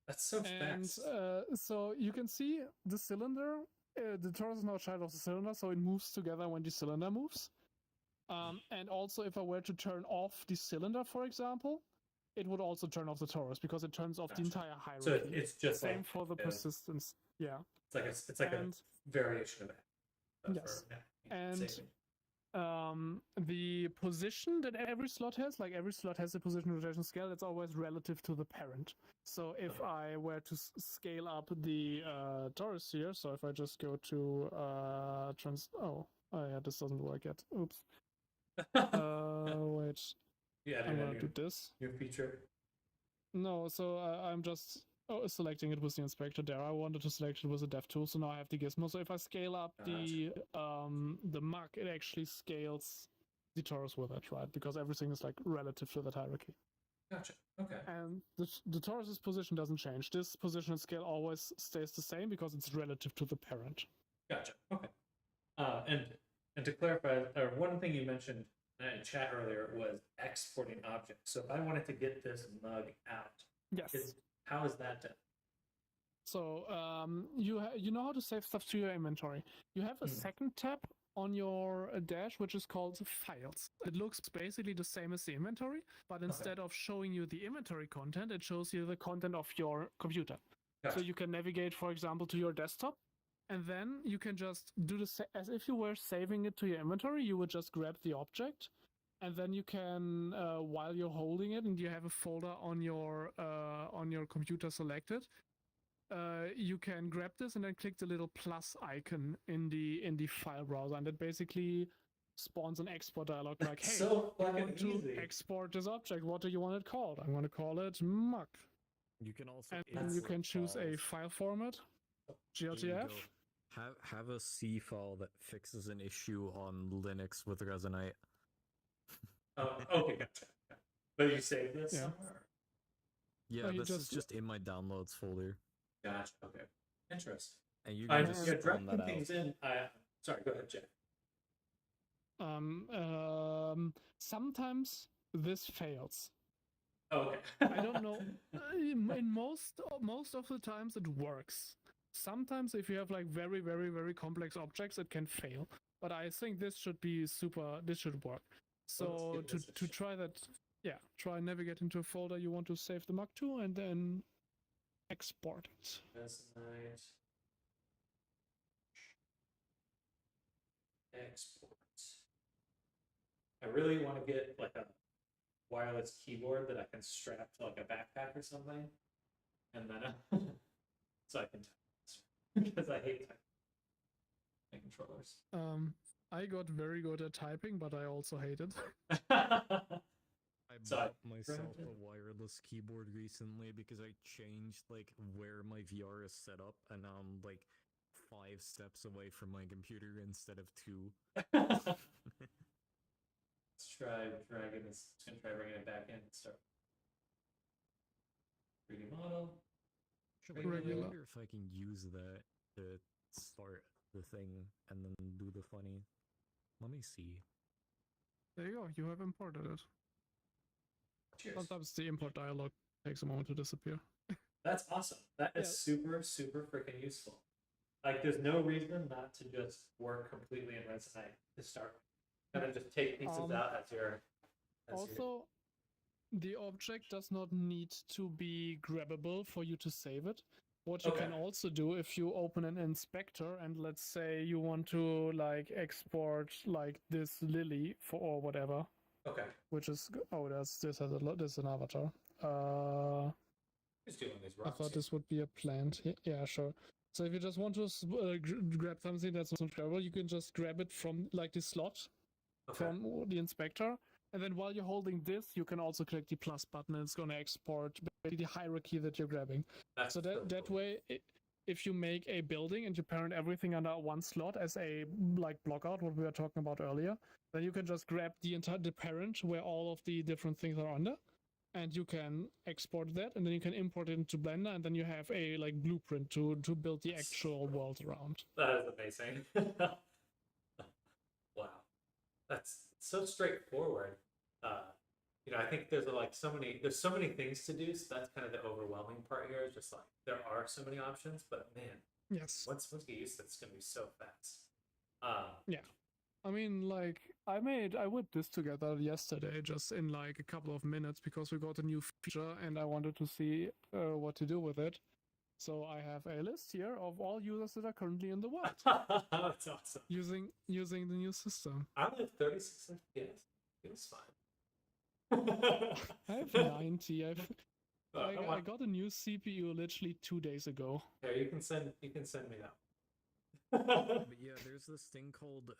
That's so fast. So you can see the cylinder. The torus is now a child of the cylinder, so it moves together when the cylinder moves. And also, if I were to turn off the cylinder, for example, it would also turn off the torus because it turns off the entire hierarchy. So it's just same like, for the persistence. Yeah. It's like a variation of it. Yes. And the position that every slot has, like every slot has a position rotation scale, that's always relative to the parent. So if I were to scale up the torus here, so if I just go to oh yeah, this doesn't work yet. Oops. Wait. Yeah, I'm gonna do this. New feature. No, so I'm just selecting it with the inspector there. I wanted to select it with the dev tool, so now I have the gizmo. So if I scale up the mug, it actually scales the torus with it, right? Because everything is like relative to that hierarchy. Gotcha. Okay. And the torus's position doesn't change. This position and scale always stays the same because it's relative to the parent. Gotcha. Okay. And to clarify, one thing you mentioned in chat earlier was exporting objects. So if I wanted to get this mug out, yes, how is that done? So you know how to save stuff to your inventory. You have a second tab on your dash, which is called Files. It looks basically the same as the inventory, but instead of showing you the inventory content, it shows you the content of your computer. Gotcha. So you can navigate, for example, to your desktop, and then you can just do this as if you were saving it to your inventory. You would just grab the object, and then you can, while you're holding it, and you have a folder on your computer selected, you can grab this and then click the little plus icon in the file browser, and it basically spawns an export dialog like, hey, so I want to export this object. What do you want it called? I'm going to call it mug. You can also and you can choose a file format, GLTF. Have a C file that fixes an issue on Linux with Resonate. Oh, okay, gotcha. But you saved this somewhere? Yeah, this is just in my downloads folder. Gotcha. Okay. Interesting. And you can just dropping things in. Sorry, go ahead, Jeff. Sometimes this fails. Oh, okay. I don't know. In most of the times it works. Sometimes if you have like very, very, very complex objects, it can fail. But I think this should be this should work. So to try that, try navigate into a folder you want to save the mug to, and then export it. That's nice. Export. I really want to get like a wireless keyboard that I can strap to like a backpack or something, and then so I can type because I hate typing controllers. I got very good at typing, but I also hate it. I bought myself a wireless keyboard recently because I changed like where my VR is set up, and now I'm like 5 steps away from my computer instead of 2. Let's try dragging this. Just gonna try bringing it back in and start 3D model. Wait, I Regular. wonder if I can use that to start the thing and then do the funny. Let me see. There you go. You have imported it. Cheers. Sometimes the import dialog takes a moment to disappear. That's awesome. That is Yeah. super, super freaking useful. Like, there's no reason not to just work completely in Resonate to start. Kind of just take pieces out as your. Also, the object does not need to be grabbable for you to save it. What you can Okay. also do if you open an inspector and let's say you want to like export like this lily for or whatever, Okay. which is this has a lot. This is an avatar. Just doing these I rocks. thought here. this would be a plant. Yeah, sure. So if you just want to grab something that's not grabbable, you can just grab it from like this slot Okay. from the inspector. And then while you're holding this, you can also click the plus button and it's going to export the hierarchy that you're grabbing. That's So that cool. way, if you make a building and you parent everything under one slot as a like blockout, what we were talking about earlier, then you can just grab the parent where all of the different things are under, and you can export that, and then you can import it into Blender, and then you have a like blueprint to build the That's actual cool. world around. That is amazing. Wow, that's so straightforward. I think there's there's so many things to do. So that's kind of the overwhelming part here. Is just like there are so many options, but man, Yes. once you get used to it, it's gonna be so fast. I mean, like, I whipped this together yesterday just in like a couple of minutes because we got a new feature and I wanted to see what to do with it. So I have a list here of all users that are currently in the world That's awesome. using the new system. I only have 36 FPS. It's fine. I have 90. Come I on. got a new CPU literally 2 days ago. Here, you can send me that. But yeah, there's this thing called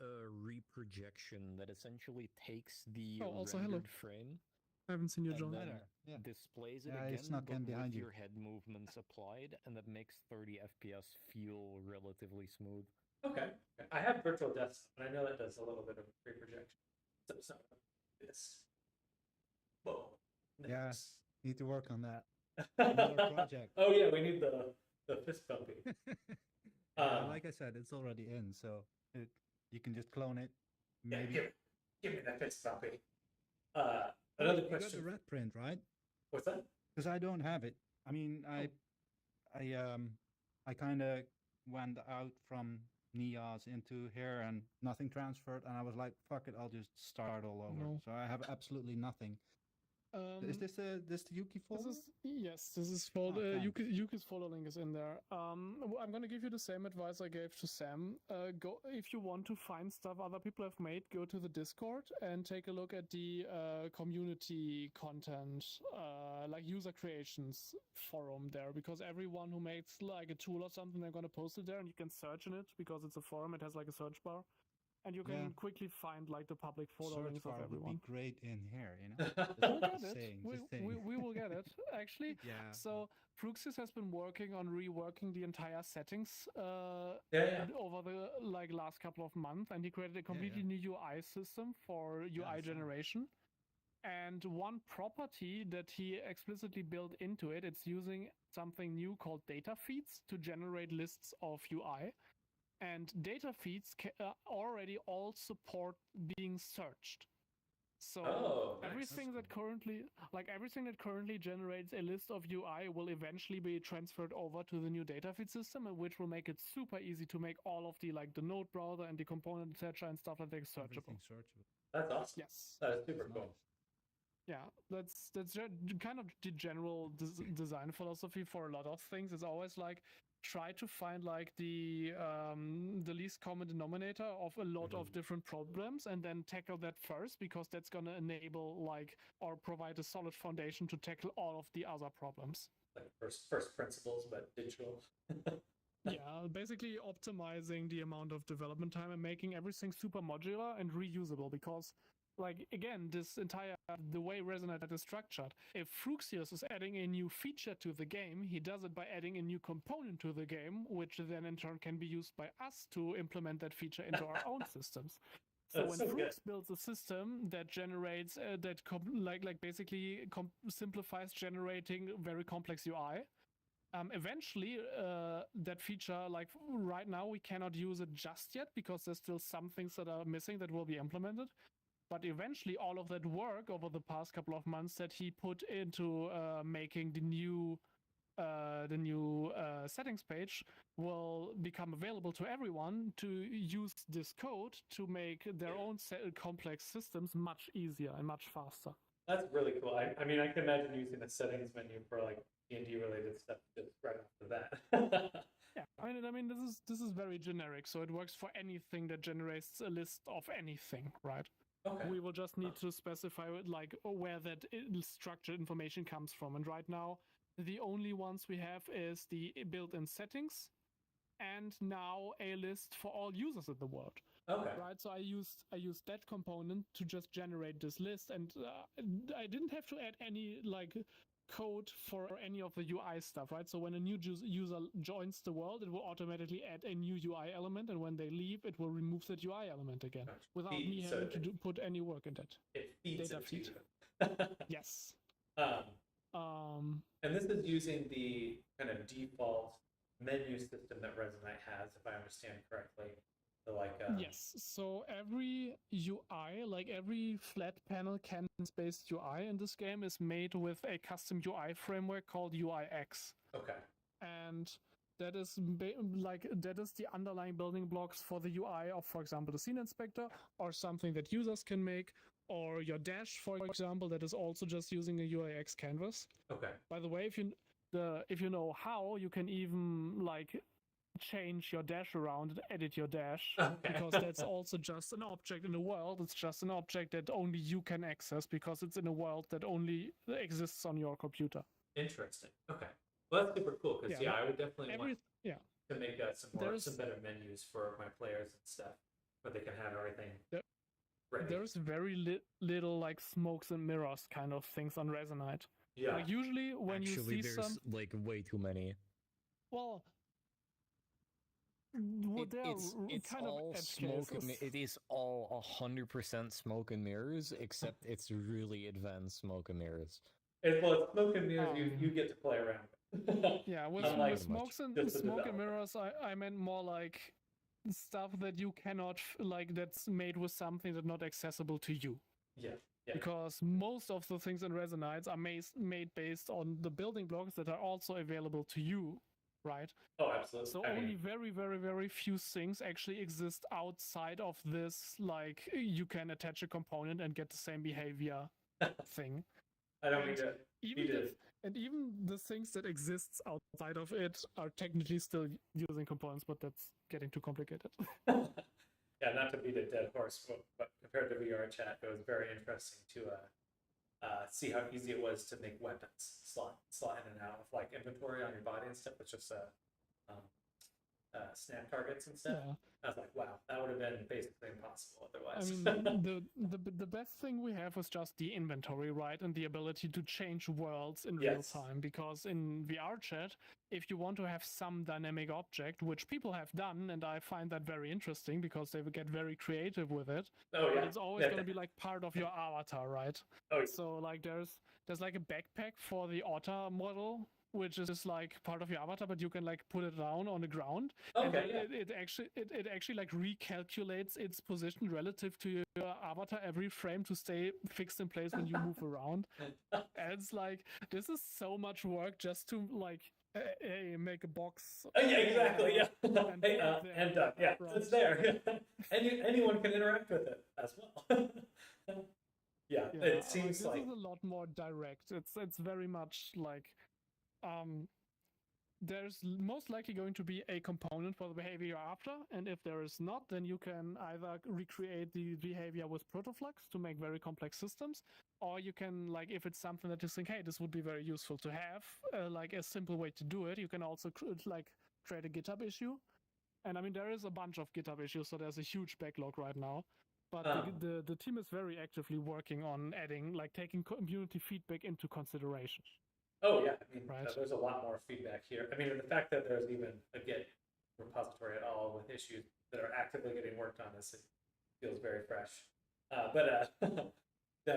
reprojection that essentially takes the Oh, also, rendered hello. frame I haven't seen you, and John. then Yeah. displays it Yeah, again, it's not but again behind with you. your head movements applied, and that makes 30 FPS feel relatively smooth. Okay. I have virtual desktop, and I know that does a little bit of reprojection. So it's not this. Whoa. Yeah. Nice. Need to work on that. Another project. Oh yeah, we need the fist bumping. Like I said, it's already in, so you can just clone it. Yeah, Maybe. give me that fist bumping. Another You got question. the red print, right? What's that? Because I don't have it. I mean, I kind of went out from NIAS into here and nothing transferred, and I was like, fuck it, I'll just start all over. No. So I have absolutely nothing. Is this the Yuki folder? This is for the thanks. Yuki's folder link is in there. I'm gonna give you the same advice I gave to Sam. Go if you want to find stuff other people have made, go to the Discord and take a look at the community content, like user creations forum there, because everyone who makes like a tool or something, they're gonna post it there, and you can search in it because it's a forum. It has like a search bar. And you can Yeah. quickly find like the public folder Search links of bar would everyone. be great in here, you know. We'll get Just it. saying, We, just saying. we will get it. Actually, Yeah. so Fruxis has been working on reworking the entire settings Yeah. over the like last couple of months, and he created a completely new UI system for I UI saw. generation. And one property that he explicitly built into it, it's using something new called data feeds to generate lists of UI. And data feeds already all support being searched. So Nice. everything that currently generates a list of UI will eventually be transferred over to the new data feed system, which will make it super easy to make all of the like the node browser and the component etc. and stuff like that searchable. Everything searchable. That's awesome. Yes. That is super That's cool. nice. Yeah, that's kind of the general design philosophy for a lot of things. It's always like try to find like the least common denominator of a lot of different problems and then tackle that first, because that's going to enable like or provide a solid foundation to tackle all of the other problems. Like first principles, but digital. Yeah, basically optimizing the amount of development time and making everything super modular and reusable, because like again, this entire the way Resonate is structured. If Fruxius is adding a new feature to the game, he does it by adding a new component to the game, which then in turn can be used by us to implement that feature into our own systems. So That's when so good. Frux builds a system that generates basically simplifies generating very complex UI, eventually that feature, like right now we cannot use it just yet because there's still some things that are missing that will be implemented. But eventually all of that work over the past couple of months that he put into making the new settings page will become available to everyone to use this code to make their own complex systems much easier and much faster. That's really cool. I mean, I can imagine using the settings menu for like D&D related stuff just right off the bat. Yeah, I mean, this is very generic, so it works for anything that generates a list of anything, right? Okay. We will just need to specify like where that structured information comes from, and right now the only ones we have is the built-in settings, and now a list for all users in the world. Okay. Right, so I used that component to just generate this list, and I didn't have to add any like code for any of the UI stuff, right? So when a new user joins the world, it will automatically add a new UI element, and when they leave, it will remove that UI element again without me having to put any work in that. It feeds data it feed. Yes. And this is using the kind of default menu system that Resonate has, if I understand correctly. So like yes. So every UI, like every flat panel canvas-based UI in this game, is made with a custom UI framework called UIX. Okay. And that is that is the underlying building blocks for the UI of, for example, the scene inspector, or something that users can make, or your dash, for example, that is also just using a UIX canvas. Okay. By the way, if you know how, you can even like change your dash around and edit your dash, because that's also just an object in the world. It's just an object that only you can access because it's in a world that only exists on your computer. Interesting. Okay. Well, that's super cool because I would definitely want to make some better menus for my players and stuff, where they can have everything. There's very little like smokes and mirrors kind of things on Resonate. Yeah. Like usually when you see there's like way too many. Well, it's kind all of smoke. It is all 100% smoke and mirrors, except it's really advanced smoke and mirrors. Well, it's smoke and mirrors you get to play around with. Yeah, with smoke and mirrors, I meant more like stuff that you cannot like that's made with something that's not accessible to you. Yeah. Because most of the things in Resonate are made based on the building blocks that are also available to you, right? Oh, absolutely. So only very, very, very few things actually exist outside of this, like you can attach a component and get the same behavior thing. I don't mean to. Even the things that exists outside of it are technically still using components, but that's getting too complicated. Yeah, not to beat a dead horse, but compared to VR chat, it was very interesting to see how easy it was to make weapons slot in and out of like inventory on your body and stuff. It's just snap targets and stuff. Yeah. I was like, wow, that would have been basically impossible otherwise. I mean, the best thing we have is just the inventory, right? And the ability to change worlds in real time. Because in VR chat, if you want to have some dynamic object, which people have done, and I find that very interesting because they will get very creative with it. Oh, yeah. But it's always going to be like part of your avatar, right? Oh, yeah. So like there's like a backpack for the otter model, which is like part of your avatar, but you can like put it down on the ground. Okay, and it actually like recalculates its position relative to your avatar every frame to stay fixed in place when you move around. And it's like, this is so much work just to like hey, make a box. Oh, yeah, exactly. Yeah. And done. Yeah, right. It's there. Anyone can interact with it as well. Yeah, it seems this like is a lot more direct. It's very much like there's most likely going to be a component for the behavior you're after, and if there is not, then you can either recreate the behavior with protoflux to make very complex systems, or you can, like, if it's something that you think, hey, this would be very useful to have, like a simple way to do it, you can also create a GitHub issue. And I mean, there is a bunch of GitHub issues, so there's a huge backlog right now. But the team is very actively working on adding, like, taking community feedback into consideration. Oh yeah, I mean, Right. there's a lot more feedback here. I mean, and the fact that there's even a Git repository at all with issues that are actively getting worked on this, it feels very fresh.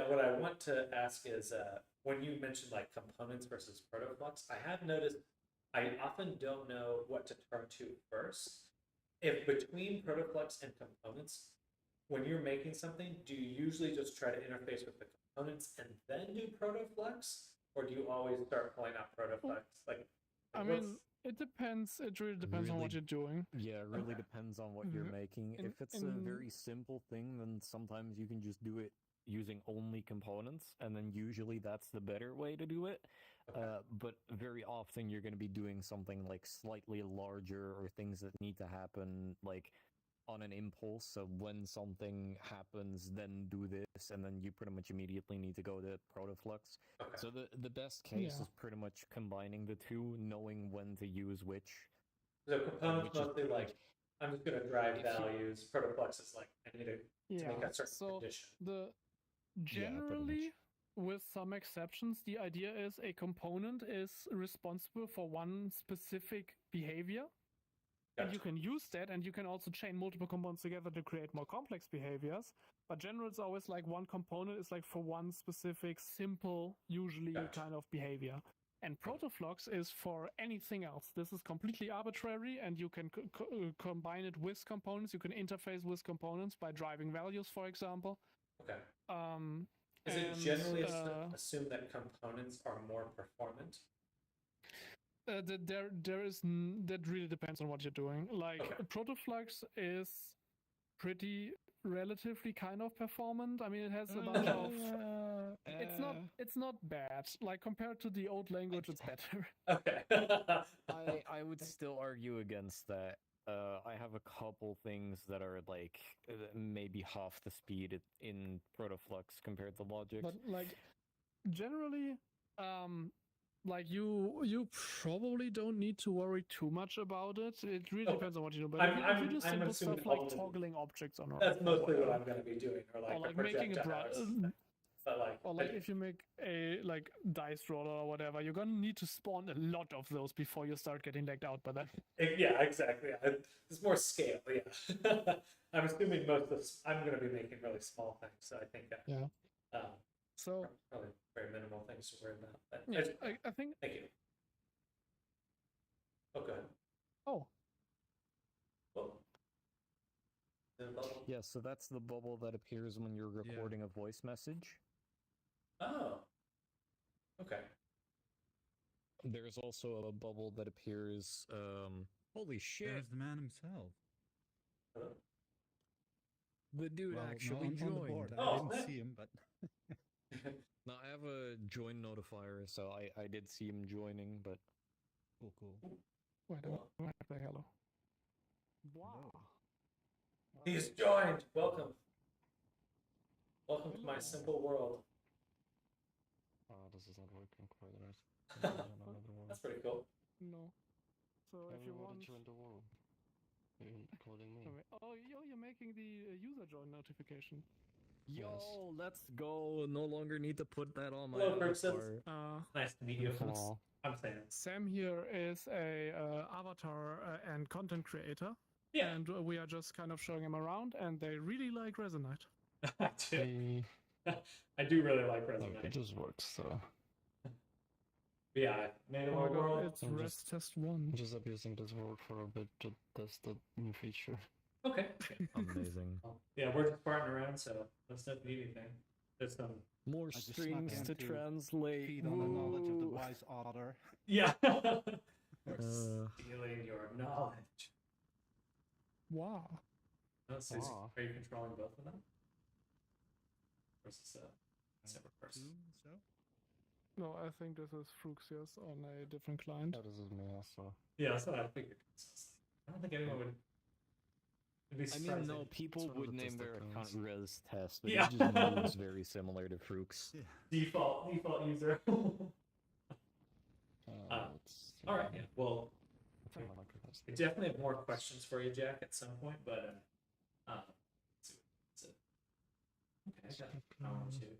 What I want to ask is, when you mentioned like components versus protoflux, I have noticed I often don't know what to turn to first. If between protoflux and components, when you're making something, do you usually just try to interface with the components and then do protoflux, or do you always start pulling out protoflux? Like, I mean, it depends. It really depends on what you're doing. Yeah, it really Okay. depends on what you're making. If it's a very simple thing, then sometimes you can just do it using only components, and then usually that's the better way to do it. Okay. But very often you're going to be doing something like slightly larger or things that need to happen like on an impulse. So when something happens, then do this, and then you pretty much immediately need to go to protoflux. Okay. So the best case Yeah. is pretty much combining the two, knowing when to use which. So components which is mostly pretty like, much- I'm just going to drive If you- values. Protoflux is like, I need to Yeah. make a certain So condition. generally, with some exceptions, the idea is a component is responsible for one specific behavior. And you Gotcha. can use that, and you can also chain multiple components together to create more complex behaviors. But generally, it's always like one component is like for one specific, simple, usually Gotcha. kind of behavior. And protoflux is for anything else. This is completely arbitrary, and you can combine it with components. You can interface with components by driving values, for example. Okay. Um, Is it and, generally assumed that components are more performant? that really depends on what you're doing. Like Okay. protoflux is pretty relatively kind of performant. I mean, it has a bunch of. It's not bad. Like compared to the old language, it's better. Okay. I would still argue against that. I have a couple things that are like maybe half the speed in protoflux compared to logic. But like generally, like you probably don't need to worry too much about it. It really depends on what you do. But if you do simple stuff like toggling objects on, that's mostly what I'm going to be doing, or like making a but like, or like if you make a like dice roller or whatever, you're gonna need to spawn a lot of those before you start getting legged out by that. Yeah, exactly. It's more scale. Yeah, I'm assuming most of I'm going to be making really small things, so I think So probably very minimal things to worry about. But yeah, I think. Thank you. Oh, go ahead. Oh. Well, the bubble. Yeah, so that's the bubble that appears when you're recording a voice message. Oh. Okay. There's also a bubble that appears. Holy shit! There's the man himself. Hello? The dude actually on the joined. board. Oh, I didn't man. see him, but No, I have a join notifier, so I did see him joining, but cool. Wait, I have the hello. Wow. He's joined. Welcome. Welcome to my simple world. this is not working quite right. That's pretty cool. No. So if you want. join the world. You're calling me. Oh, you're making the user join notification. Yo, let's go. No longer need to put that on my Hello, Bergson. Nice to meet you. I'm Sam. Sam here is a avatar and content creator. Yeah. And we are just kind of showing him around, and they really like Resonite. I do. I do really like Resonite. it just works, so. Yeah, I made a Oh my god, world. it's Rest Test 1. Just abusing this world for a bit to test the new feature. Okay. Amazing. Well, yeah, we're just farting around, so let's not need anything. There's some. More just strings snuck to in to translate. feed on the knowledge of the Woo. wise otter. Yeah. We're stealing your knowledge. Wow. Let's see, Ah. are you controlling both of them? Versus a separate person. So No, I think this is Fruxius on a different client. That is me also. Yeah, that's what I figured. I don't think anyone would. It'd be I surprising. mean, no, people Sort of would the name test their accounts. account Res Test, but Yeah. it just moves very similar to Frooks. yeah. Default user. All right. Yeah. Well, I definitely have more questions for you, Jack, at some point. But let's see. I got an hour or two.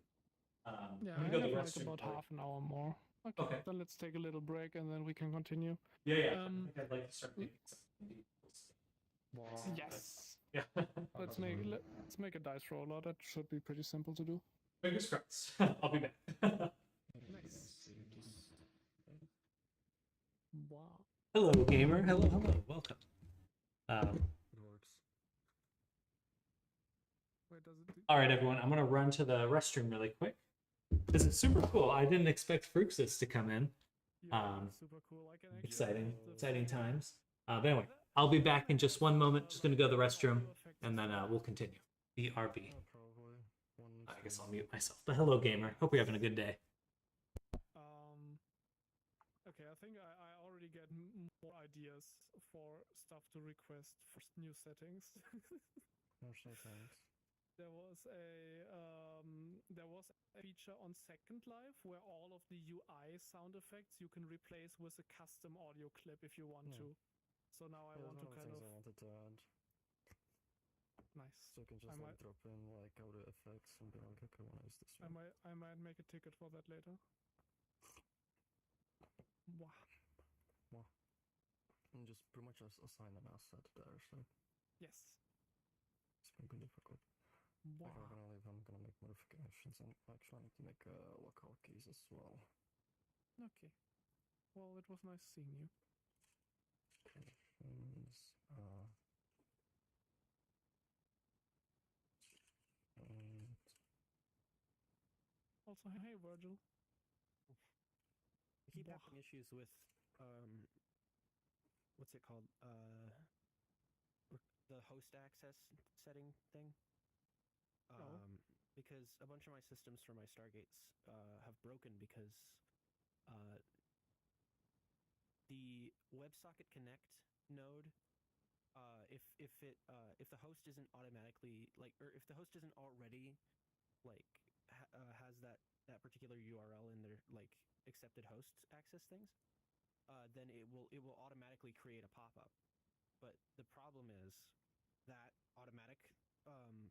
Yeah, I'm I gonna go to have the like restroom. about half an hour more. Okay, Okay. then let's take a little break and then we can continue. Yeah. I Um, think I'd like to start making some Yes. Yeah. Let's make a dice roller. That should be pretty simple to do. Fingers crossed. I'll be back. Nice. Wow. Hello, gamer. Hello. Welcome. Wait, does it? All right, everyone. I'm gonna run to the restroom really quick. This is super cool. I didn't expect Fruxus to come in. Yeah, super cool. I can actually Exciting times. But anyway, I'll be back in just one moment. Just gonna go to the restroom, and then we'll continue. BRB. I guess I'll mute myself. But hello, gamer. Hope you're having a good day. Okay, I think I already get more ideas for stuff to request for new settings. There was a feature on Second Life where all of the UI sound effects you can replace with a custom audio clip if you want to. So now I want to kind of. I wanted to add. Nice. So you can just like drop in like audio effects and be like, okay, I want to use this one. I might make a ticket for that later. Wow. And just pretty much just assign an asset there, so Yes. it's going to be difficult. Wow. Like, I'm gonna make modifications and actually I need to make local keys as well. Okay. Well, it was nice seeing you. Also, hey Virgil. I keep having issues with what's it called? The host access setting thing. Because a bunch of my systems for my Stargates have broken because the WebSocket Connect node, if the host isn't automatically or if the host isn't already has that particular URL in their accepted host access things, then it will automatically create a pop-up. But the problem is that automatic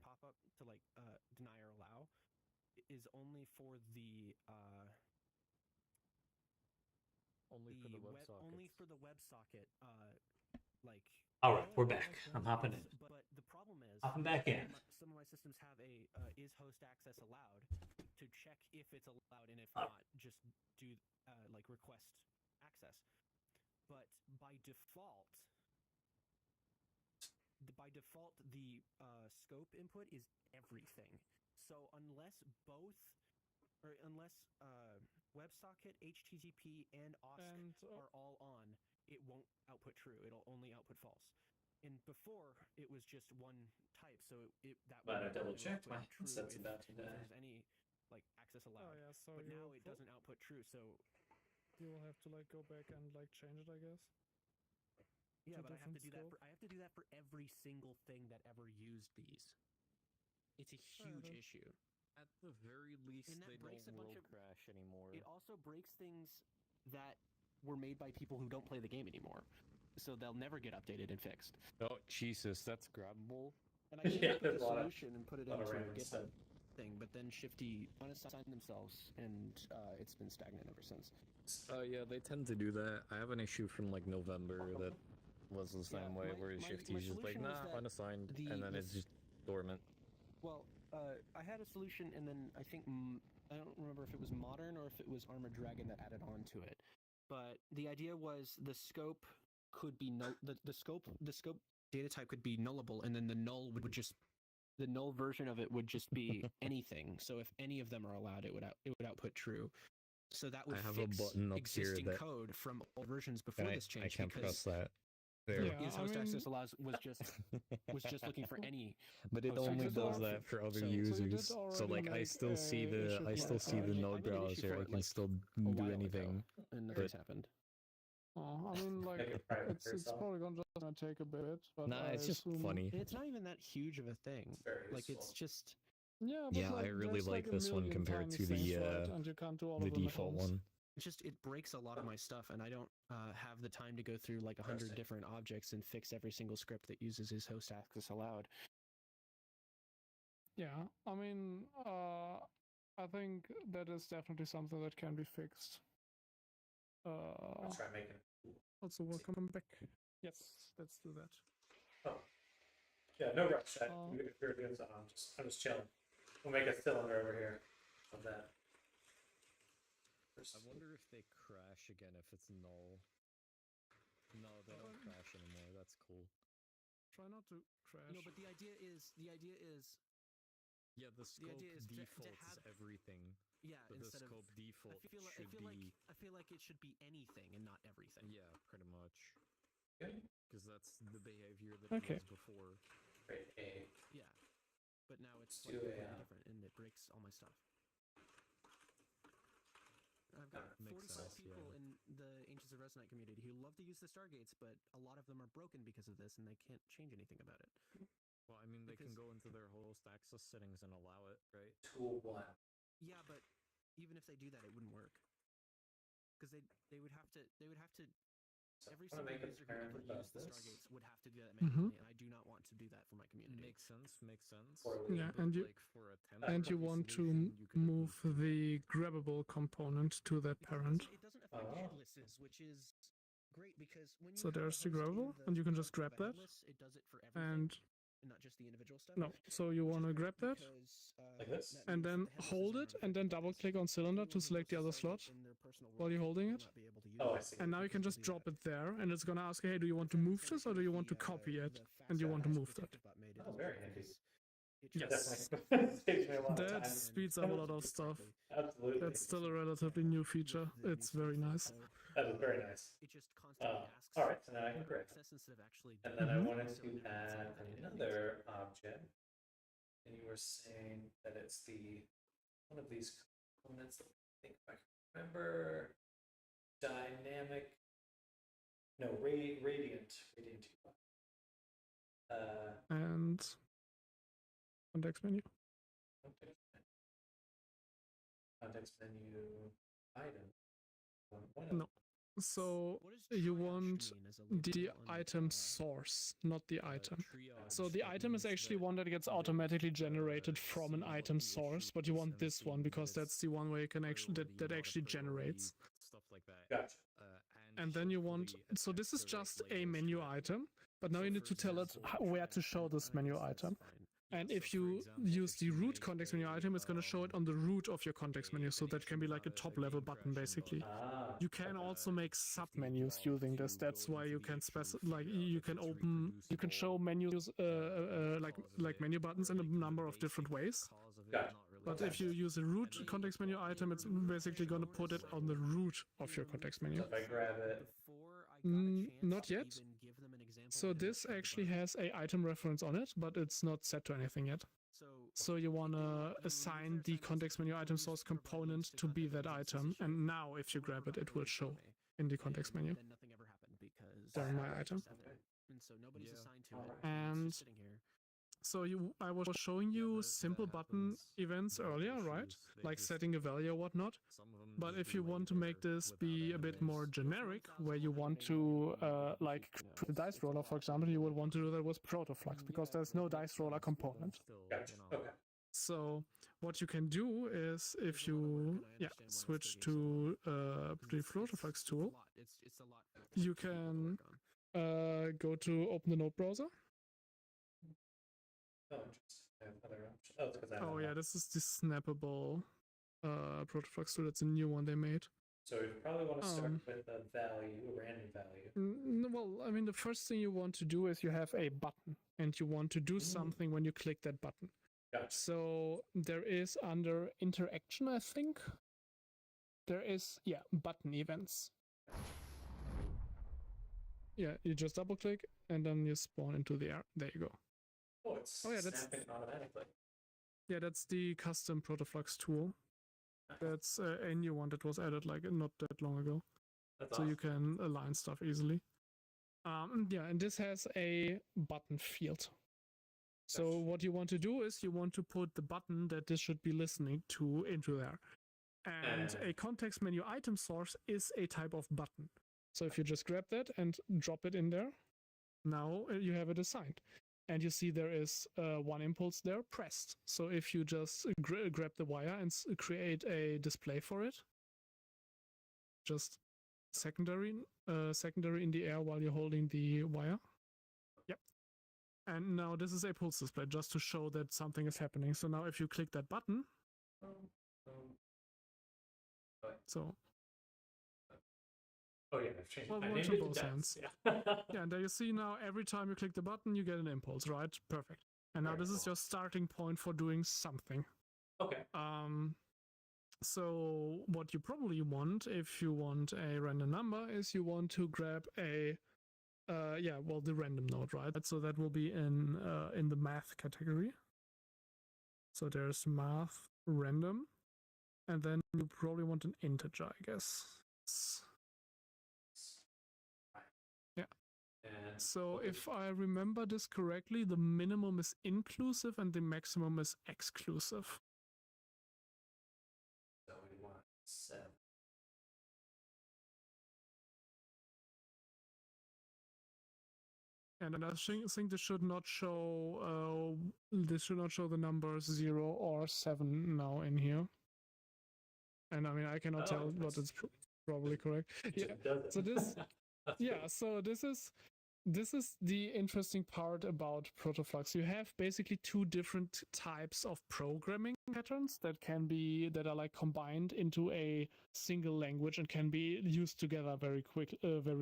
pop-up to deny or allow is only for the WebSocket. All right, we're back. I'm hopping in. But the problem is Hopping back in. some of my systems have a is host access allowed to check if it's allowed, and if not, just do request access. But by default, the scope input is everything. So unless WebSocket, HTTP, and OSC are all on, it won't output true. It'll only output false. And before, it was just one type, so But I double checked my headset's about to die. If there's any access allowed. Oh yeah, so but now it doesn't output true, so you will have to go back and change it, I guess. Yeah, but I have to do that. I have to do that for every single thing that ever used these. It's a huge issue. At the very least, they don't world crash anymore. It also breaks things that were made by people who don't play the game anymore, so they'll never get updated and fixed. Oh Jesus, that's grabbable. And I came up with a solution and put it into a GitHub thing, but then Shifty unassigned themselves, and it's been stagnant ever since. Yeah, they tend to do that. I have an issue from November that was the same way, where Shifty's just like, nah, unassigned, and then it's just dormant. Well, I had a solution, and then I think I don't remember if it was Modern or if it was Armored Dragon that added on to it. But the idea was the scope could be the scope data type could be nullable, and then the null version of it would just be anything. So if any of them are allowed, it would output true. So that would fix existing code from old versions before this change. I can't press that. There. Is host access allows was just looking for any, but it only does that for other users. So I still see the node browser. I can still do anything. And nothing's happened. I mean, it's probably gonna take a bit. But nah, it's just funny. It's not even that huge of a thing. It's just. Yeah, but I really like this one compared to the default one. It breaks a lot of my stuff, and I don't have the time to go through 100 different objects and fix every single script that uses his host access allowed. Yeah, I mean, I think that is definitely something that can be fixed. I'll try making it. Also, welcome back. Yes, let's do that. Oh. Yeah, no rush. Uh, If you're doing something, I'm just chilling. We'll make a cylinder over here of that. I wonder if they crash again if it's null. No, they don't crash anymore. That's cool. Try not to crash. No, but the idea is Yeah, the scope idea is to default have- is everything. yeah. But the Instead scope of default I feel should be. like it should be anything and not everything. Yeah, pretty much. Okay. Because that's the behavior that Okay. it was before. Great. A. Yeah. But now it's Let's like do a, completely different, and it breaks all my stuff. I've got Makes 45 sense, people yeah. in the Ancients of Resonite community who love to use the Stargates, but a lot of them are broken because of this, and they can't change anything about it. Well, I mean, they can Because- go into their host access settings and allow it, right? Tool 1. Yeah, but even if they do that, it wouldn't work. Because they would have to So every I'm gonna single make a user who parent ever above used the this. Stargates would have to do that Mhm. manually, and I do not want to do that for my community. Makes sense, makes sense. Or Yeah, But, and you- like, for a And you temporary want to solution, you could at move least do that. the grabbable component to that Because parent. It doesn't affect Oh. headlesses, which is great because when you So have a there's the host in grabbable, the and you can just host of grab a that. headless, it does it for everything, And not just the individual stuff. no, so you which is want to great grab that, because, Like this? that and means then the headlesses hold are it, not and then affected by double this. click on cylinder Anyone to who select the puts a other Stargate slot in their personal while you're world holding will it. not be able to use Oh, I it see. And now you can because just they'll do drop it there, and it's gonna ask you, hey, do you want to That's move how this, some or do of you want to the, copy it, the and you fast want to pass move that? detective bot made Oh, as very well, handy. because it Yes. just Definitely saves me a lot of That time. speeds up a lot of stuff. Absolutely. That's still a relatively new feature. with the new It's very solution, nice. so, That is very nice. it just constantly asks All right, so now I for can grab it. access instead of actually And then I Mhm. wanted So to now it's add like that, it another object. And you were saying that it's the one of these components that I think if I can remember dynamic. No, radiant. And context menu. Context menu item. One of No. So What does you triage want mean as a the label on, item source, not the item. Triage, So the that item is means actually that one that gets they, automatically generated from an see what item the issue source, but you is want and this one seeing that because that's it's the one where you can actually that priority, not a actually priority, generates. stuff like that. Gotcha. And then you want, hopefully so this attach is the right just a labels menu to it. item, but now So you need for to tell it example, where to show this I menu guess that's item. fine. And so if for you example, use if the you root make context menu a, item, it's going to show it on the root of your context menu, so that can be like a top level button basically. You can also make submenus using this. That's why you can you can open, you can show menus like menu buttons in a number of different ways. Gotcha. But if you use a root context menu item, it's basically going to put it on the root of your context menu. So if I grab it, Before I got a chance Not to yet. even give them an example, So it this showed the actually button. has a item reference on it, but it's not set to anything yet. So you want to assign the context menu item source component to be that item, and now if you grab it, it will show in the context menu. Then nothing ever happened because During my I item. just have it. And so nobody's Yeah. assigned to it. And it's just sitting here. so I was showing you simple button events earlier, right? Like setting a value or whatnot. But if you want to make this be a bit more generic, where you want to like the dice roller, for example, you would want to do that with protoflux because there's no dice roller component. gotcha. Okay. So what you can do is if you switch to the protoflux tool, It's a lot for you people to can work on. go to open the node browser. Oh, interesting. I have other options. Oh, it's because I have Oh one yeah, more. this is the snappable protoflux tool. That's a new one they made. So you probably want to start Um, with a value, a random value. Well, I mean, the first thing you want to do is you have a button, and you want to do something when you click that button. Gotcha. So there is under interaction, I think, there is, button events. Yeah, you just double click and then you spawn into the air. There you go. Oh, it's Oh, yeah, that's- snapping automatically. Yeah, that's the custom protoflux tool. That's a new one that was added like not that long ago. That's So awesome. you can align stuff easily. And this has a button field. So Gotcha. what you want to do is you want to put the button that this should be listening to into there. And a context menu item source is a type of button. So if you just grab that and drop it in there, now you have it assigned. and you see there is one impulse there pressed. So if you just grab the wire and create a display for it, just secondary in the air while you're holding the wire. Yep. And now this is a pulse display just to show that something is happening. So now if you click that button, so Oh yeah, I've changed. well, I works named on it both Dex. hands. Yeah. Yeah, and there you see now every time you click the button, you get an impulse, right? Perfect. And now Very this is cool. your starting point for doing something. Okay. So what you probably want, if you want a random number, is you want to grab a the random node, right? So that will be in the math category. So there's math random, and then you probably want an integer, I guess. Yeah. And So if I remember this correctly, the minimum is inclusive and the maximum is exclusive. so we want 7. And I think this should not show the numbers 0 or 7 now in here. And I mean, I cannot tell, but it's probably correct. Yeah. So this, yeah. So this is the interesting part about Protoflux. You have basically two different types of programming patterns that are like combined into a single language and can be used together very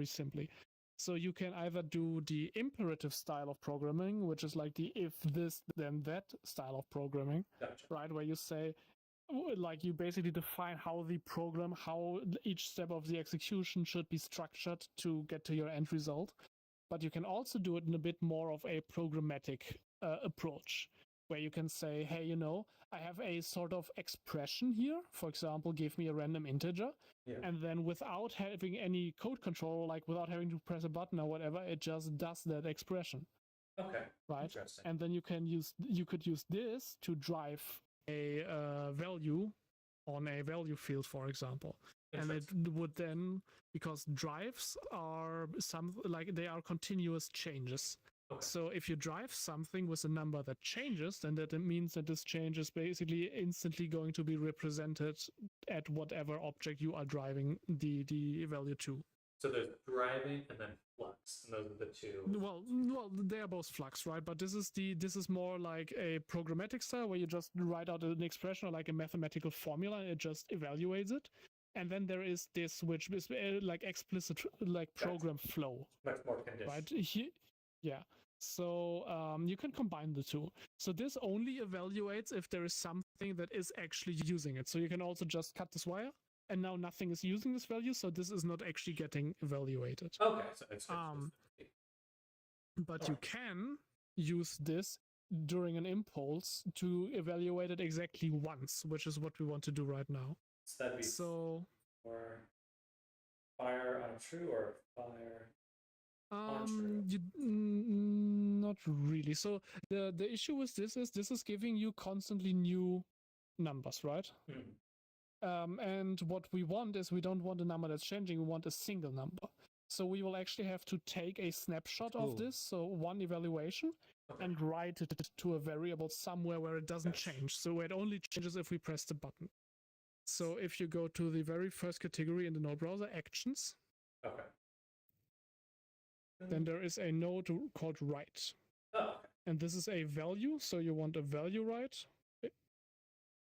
simply. So you can either do the imperative style of programming, which is like the if this then that style of programming, Gotcha. right? Where you say, like, you basically define how each step of the execution should be structured to get to your end result. But you can also do it in a bit more of a programmatic approach, where you can say, hey, I have a sort of expression here. For example, give me a random integer. Yeah. And then without having any code control, like without having to press a button or whatever, it just does that expression. Okay. Right. Interesting. And then you could use this to drive a value on a value field, for example. And it would then, because drives are they are continuous changes. Okay. So if you drive something with a number that changes, then that means that this change is basically instantly going to be represented at whatever object you are driving the value to. So there's driving and then flux, and those are the two. Well, they are both flux, right? But this is more like a programmatic style where you just write out an expression or like a mathematical formula, and it just evaluates it. And then there is this, which is like explicit, like program flow. Much more conditional. Right? Yeah. So you can combine the two. So this only evaluates if there is something that is actually using it. So you can also just cut this wire, and now nothing is using this value, so this is not actually getting evaluated. Okay, so it's but you can use this during an impulse to evaluate it exactly once, which is what we want to do right now. So that'd be or fire on true or fire on true? Not really. So the issue with this is giving you constantly new numbers, right? And what we want is, we don't want a number that's changing, we want a single number. So we will actually have to take a snapshot of this, so one evaluation, and write it to a variable somewhere where it doesn't change. So it only changes if we press the button. So if you go to the very first category in the node browser, actions, then there is a node called write. And this is a value, so you want a value write.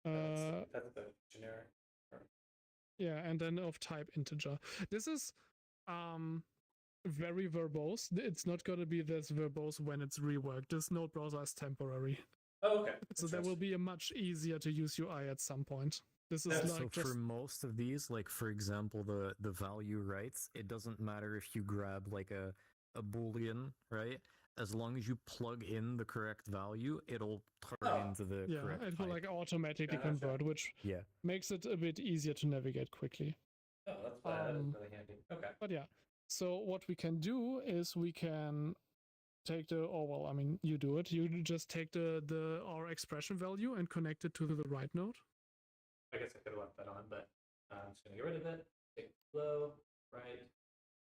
That's the generic. Yeah, and then of type integer. This is very verbose. It's not going to be this verbose when it's reworked. This node browser is temporary. Oh, okay. So there will be a much easier to use UI at some point. This is so for most of these, like for example, the value writes, it doesn't matter if you grab like a boolean, right? As long as you plug in the correct value, it'll turn into the correct it will type. like automatically convert, which makes it a bit easier to navigate quickly. Oh, that's really handy. Okay. But yeah, so what we can do is we can take you do it. You just take our expression value and connect it to the right node. I guess I could have left that on, but I'm just going to get rid of it. Take flow, write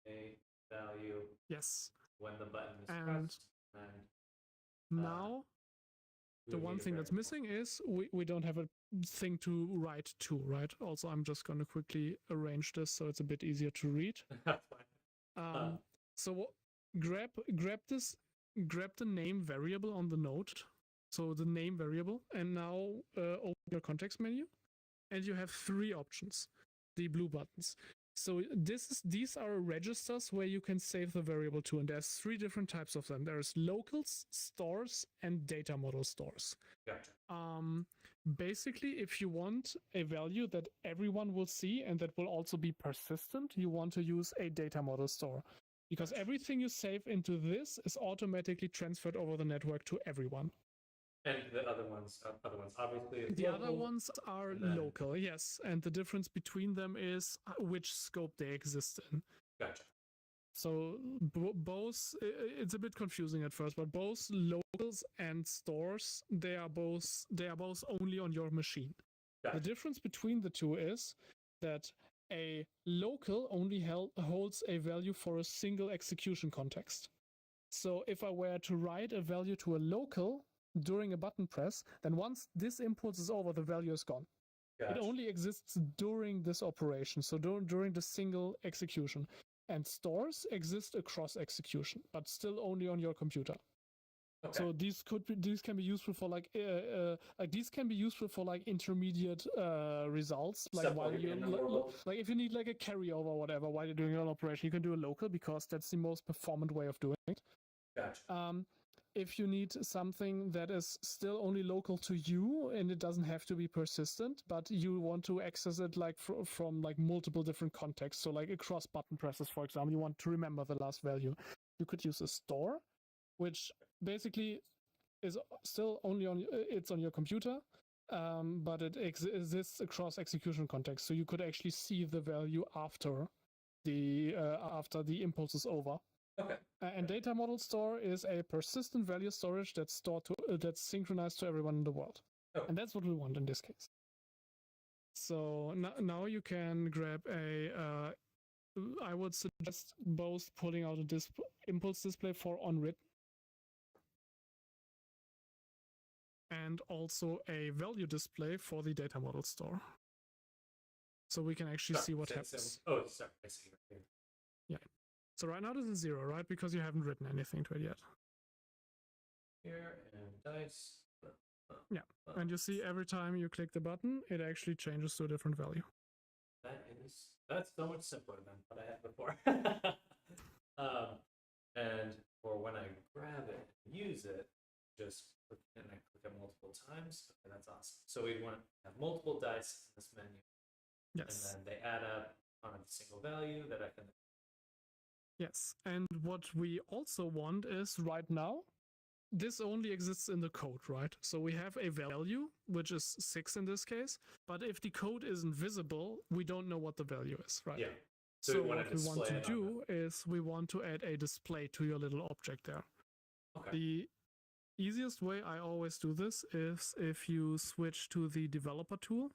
a value. Yes. When the button is pressed, and Now, we the would one need a thing that's variable. missing is we don't have a thing to write to, right? Also, I'm just going to quickly arrange this so it's a bit easier to read. That's fine. So grab the name variable on the node. So the name variable, and now open your context menu, and you have 3 options, the blue buttons. So these are registers where you can save the variable to, and there's 3 different types of them. There's locals, stores, and data model stores. Gotcha. Basically, if you want a value that everyone will see and that will also be persistent, you want to use a data model store, because everything you save into this is automatically transferred over the network to everyone. And the other ones obviously. Is The local, other ones are and then- local, yes, and the difference between them is which scope they exist in. Gotcha. So both, it's a bit confusing at first, but both locals and stores, they are both only on your machine. Gotcha. The difference between the two is that a local only holds a value for a single execution context. So if I were to write a value to a local during a button press, then once this impulse is over, the value is gone. Gotcha. It only exists during this operation, so during the single execution. And stores exist across execution, but still only on your computer. Okay. So these can be useful for intermediate results, like Stuff while like you in the world. like if you need like a carryover or whatever while you're doing an operation, you can do a local because that's the most performant way of doing it. Gotcha. If you need something that is still only local to you and it doesn't have to be persistent, but you want to access it like from like multiple different contexts, so like across button presses, for example, you want to remember the last value, you could use a store, which basically is still only on your computer, but it exists across execution contexts, so you could actually see the value after the impulse is over. Okay. And data model store is a persistent value storage that's that's synchronized to everyone in the world. Oh. And that's what we want in this case. So now you can grab I would suggest both pulling out a impulse display for onWritten and also a value display for the data model store. So we can actually see what happens. Oh, sorry, I see right here. Yeah. So right now this is 0, right? Because you haven't written anything to it yet. Here and dice. Yeah, and you see every time you click the button, it actually changes to a different value. That's so much simpler than what I had before. And for when I grab it and use it, just click and I click it multiple times. Okay, that's awesome. So we want to have multiple dice in this menu. Yes. And then they add up on a single value that I can. Yes, and what we also want is right now, this only exists in the code, right? So we have a value, which is 6 in this case, but if the code isn't visible, we don't know what the value is, right? Yeah. So we what we want to do is we want to add a display to your little object there. Okay. The easiest way I always do this is if you switch to the developer tool.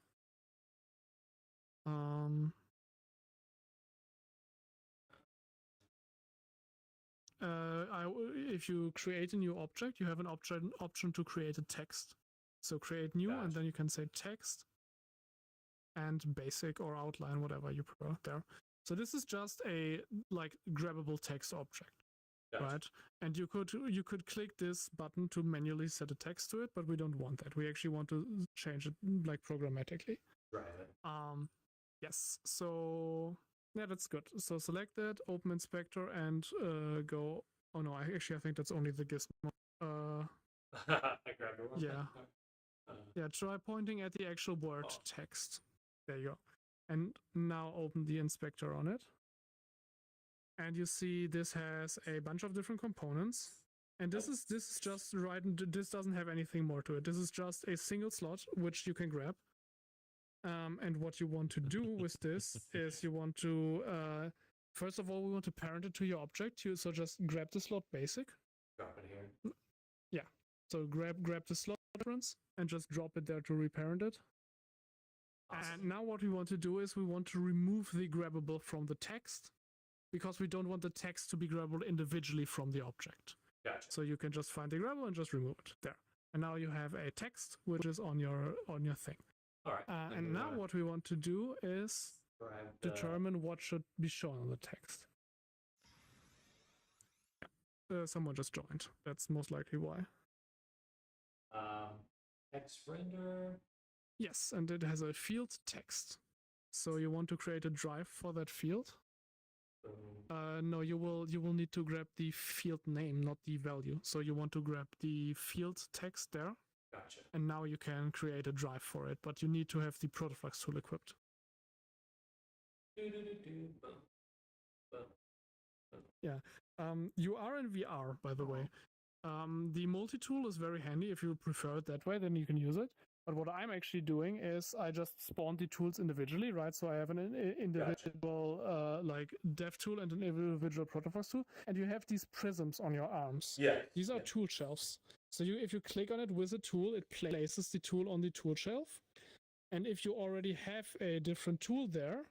If you create a new object, you have an option to create a text. So create new, and then you can say text and basic or outline, whatever you prefer there. So this is just a like grabbable text object, right? And you could click this button to manually set a text to it, but we don't want that. We actually want to change it like programmatically. Right. Yes. So yeah, that's good. So select that, open inspector, and go. Oh no, I think that's only the gizmo. I grabbed it. Yeah. Yeah, try pointing at the actual word text. There you go. And now open the inspector on it. And you see this has a bunch of different components. And this is just right. This doesn't have anything more to it. This is just a single slot which you can grab. And what you want to do with this is you want to first of all, we want to parent it to your object. So just grab the slot basic. Drop it here. Yeah. So grab the slot reference and just drop it there to reparent it. Awesome. And now what we want to do is we want to remove the grabbable from the text because we don't want the text to be grabbable individually from the object. Gotcha. So you can just find the gravel and just remove it there. And now you have a text which is on your thing. All right. And now what we want to do is determine what should be shown on the text. Someone just joined. That's most likely why. Text render. Yes, and it has a field text. So you want to create a drive for that field. No, you will need to grab the field name, not the value. So you want to grab the field text there. Gotcha. And now you can create a drive for it, but you need to have the protoflux tool equipped. Yeah. You are in VR, by the way. The multi-tool is very handy. If you prefer it that way, then you can use it. But what I'm actually doing is I just spawn the tools individually, right? So I have an individual like dev tool and an individual protoflux tool, and you have these prisms on your arms. Yeah. These are tool shelves. So if you click on it with a tool, it places the tool on the tool shelf. And if you already have a different tool there,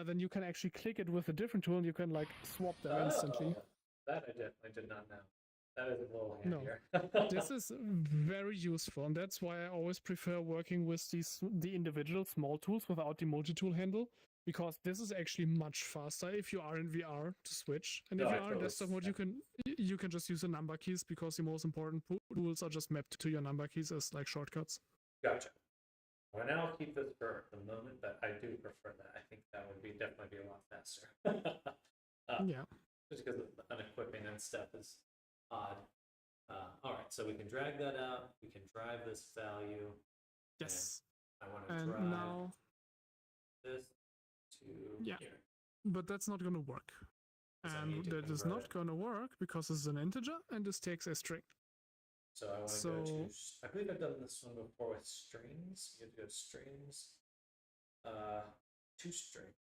then you can actually click it with a different tool and you can like swap them instantly. That I definitely did not know. That is a little handier. No, this is very useful, and that's why I always prefer working with the individual small tools without the multi-tool handle, because this is actually much faster if you are in VR to switch. And if you are in desktop mode, you can just use the number keys, because the most important tools are just mapped to your number keys as like shortcuts. Gotcha. Well, now I'll keep this for the moment, but I do prefer that. I think that would definitely be a lot faster. Yeah. Just because the unequipping and stuff is odd. All right, so we can drag that out. We can drive this value. Yes. I want to And drive now this to here. But that's not going to work. And that is not going to work because this is an integer and this takes a string. So I want to go to, I believe I've done this one before with strings. You have to go to strings, to string.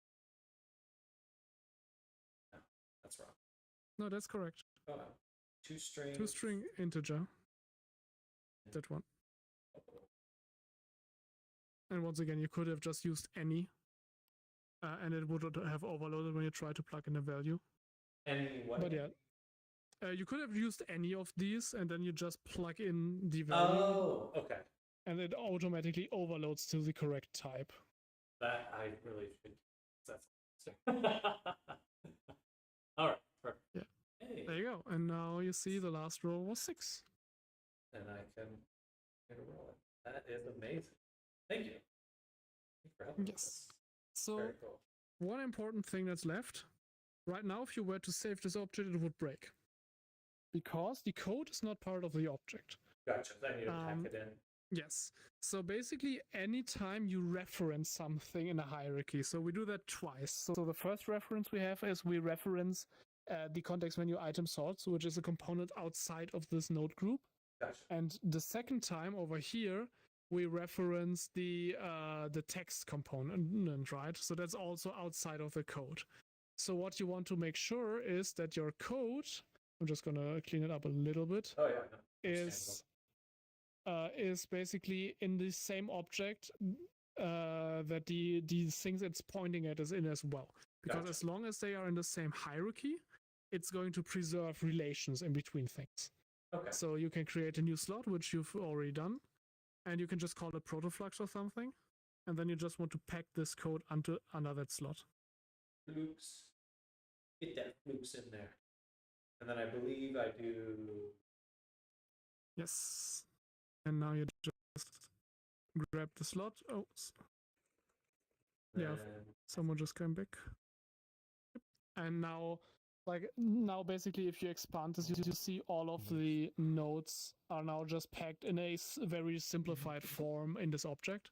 No, that's wrong. No, that's correct. Oh, no. To string. To string integer. That one. And once again, you could have just used any, and it would have overloaded when you try to plug in a value. Any what? But yeah. You could have used any of these, and then you just plug in the value. Oh, okay. And it automatically overloads to the correct type. That I really should. That's all right. Perfect. Yeah. Hey. There you go. And now you see the last row was 6. And I can get a roll. That is amazing. Thank you. Thank you for helping. Yes. So very cool. One important thing that's left. Right now, if you were to save this object, it would break. Because the code is not part of the object. Gotcha. Then you pack it in. Yes. So basically, anytime you reference something in a hierarchy, so we do that twice. So the first reference we have is we reference the context menu item sorts, which is a component outside of this node group. Gotcha. And the second time over here, we reference the text component, right? So that's also outside of the code. So what you want to make sure is that your code, I'm just going to clean it up a little bit, Oh, yeah. No. is basically in the same object that the things it's pointing at is in as well. Because Gotcha. as long as they are in the same hierarchy, it's going to preserve relations in between things. Okay. So you can create a new slot, which you've already done, and you can just call it protoflux or something, and then you just want to pack this code under that slot. Flukes. Get that flukes in there. And then I believe I do. Yes. And now you just grab the slot. Oh, yeah. Someone just came back. And now, basically, if you expand this, you see all of the nodes are now just packed in a very simplified form in this object.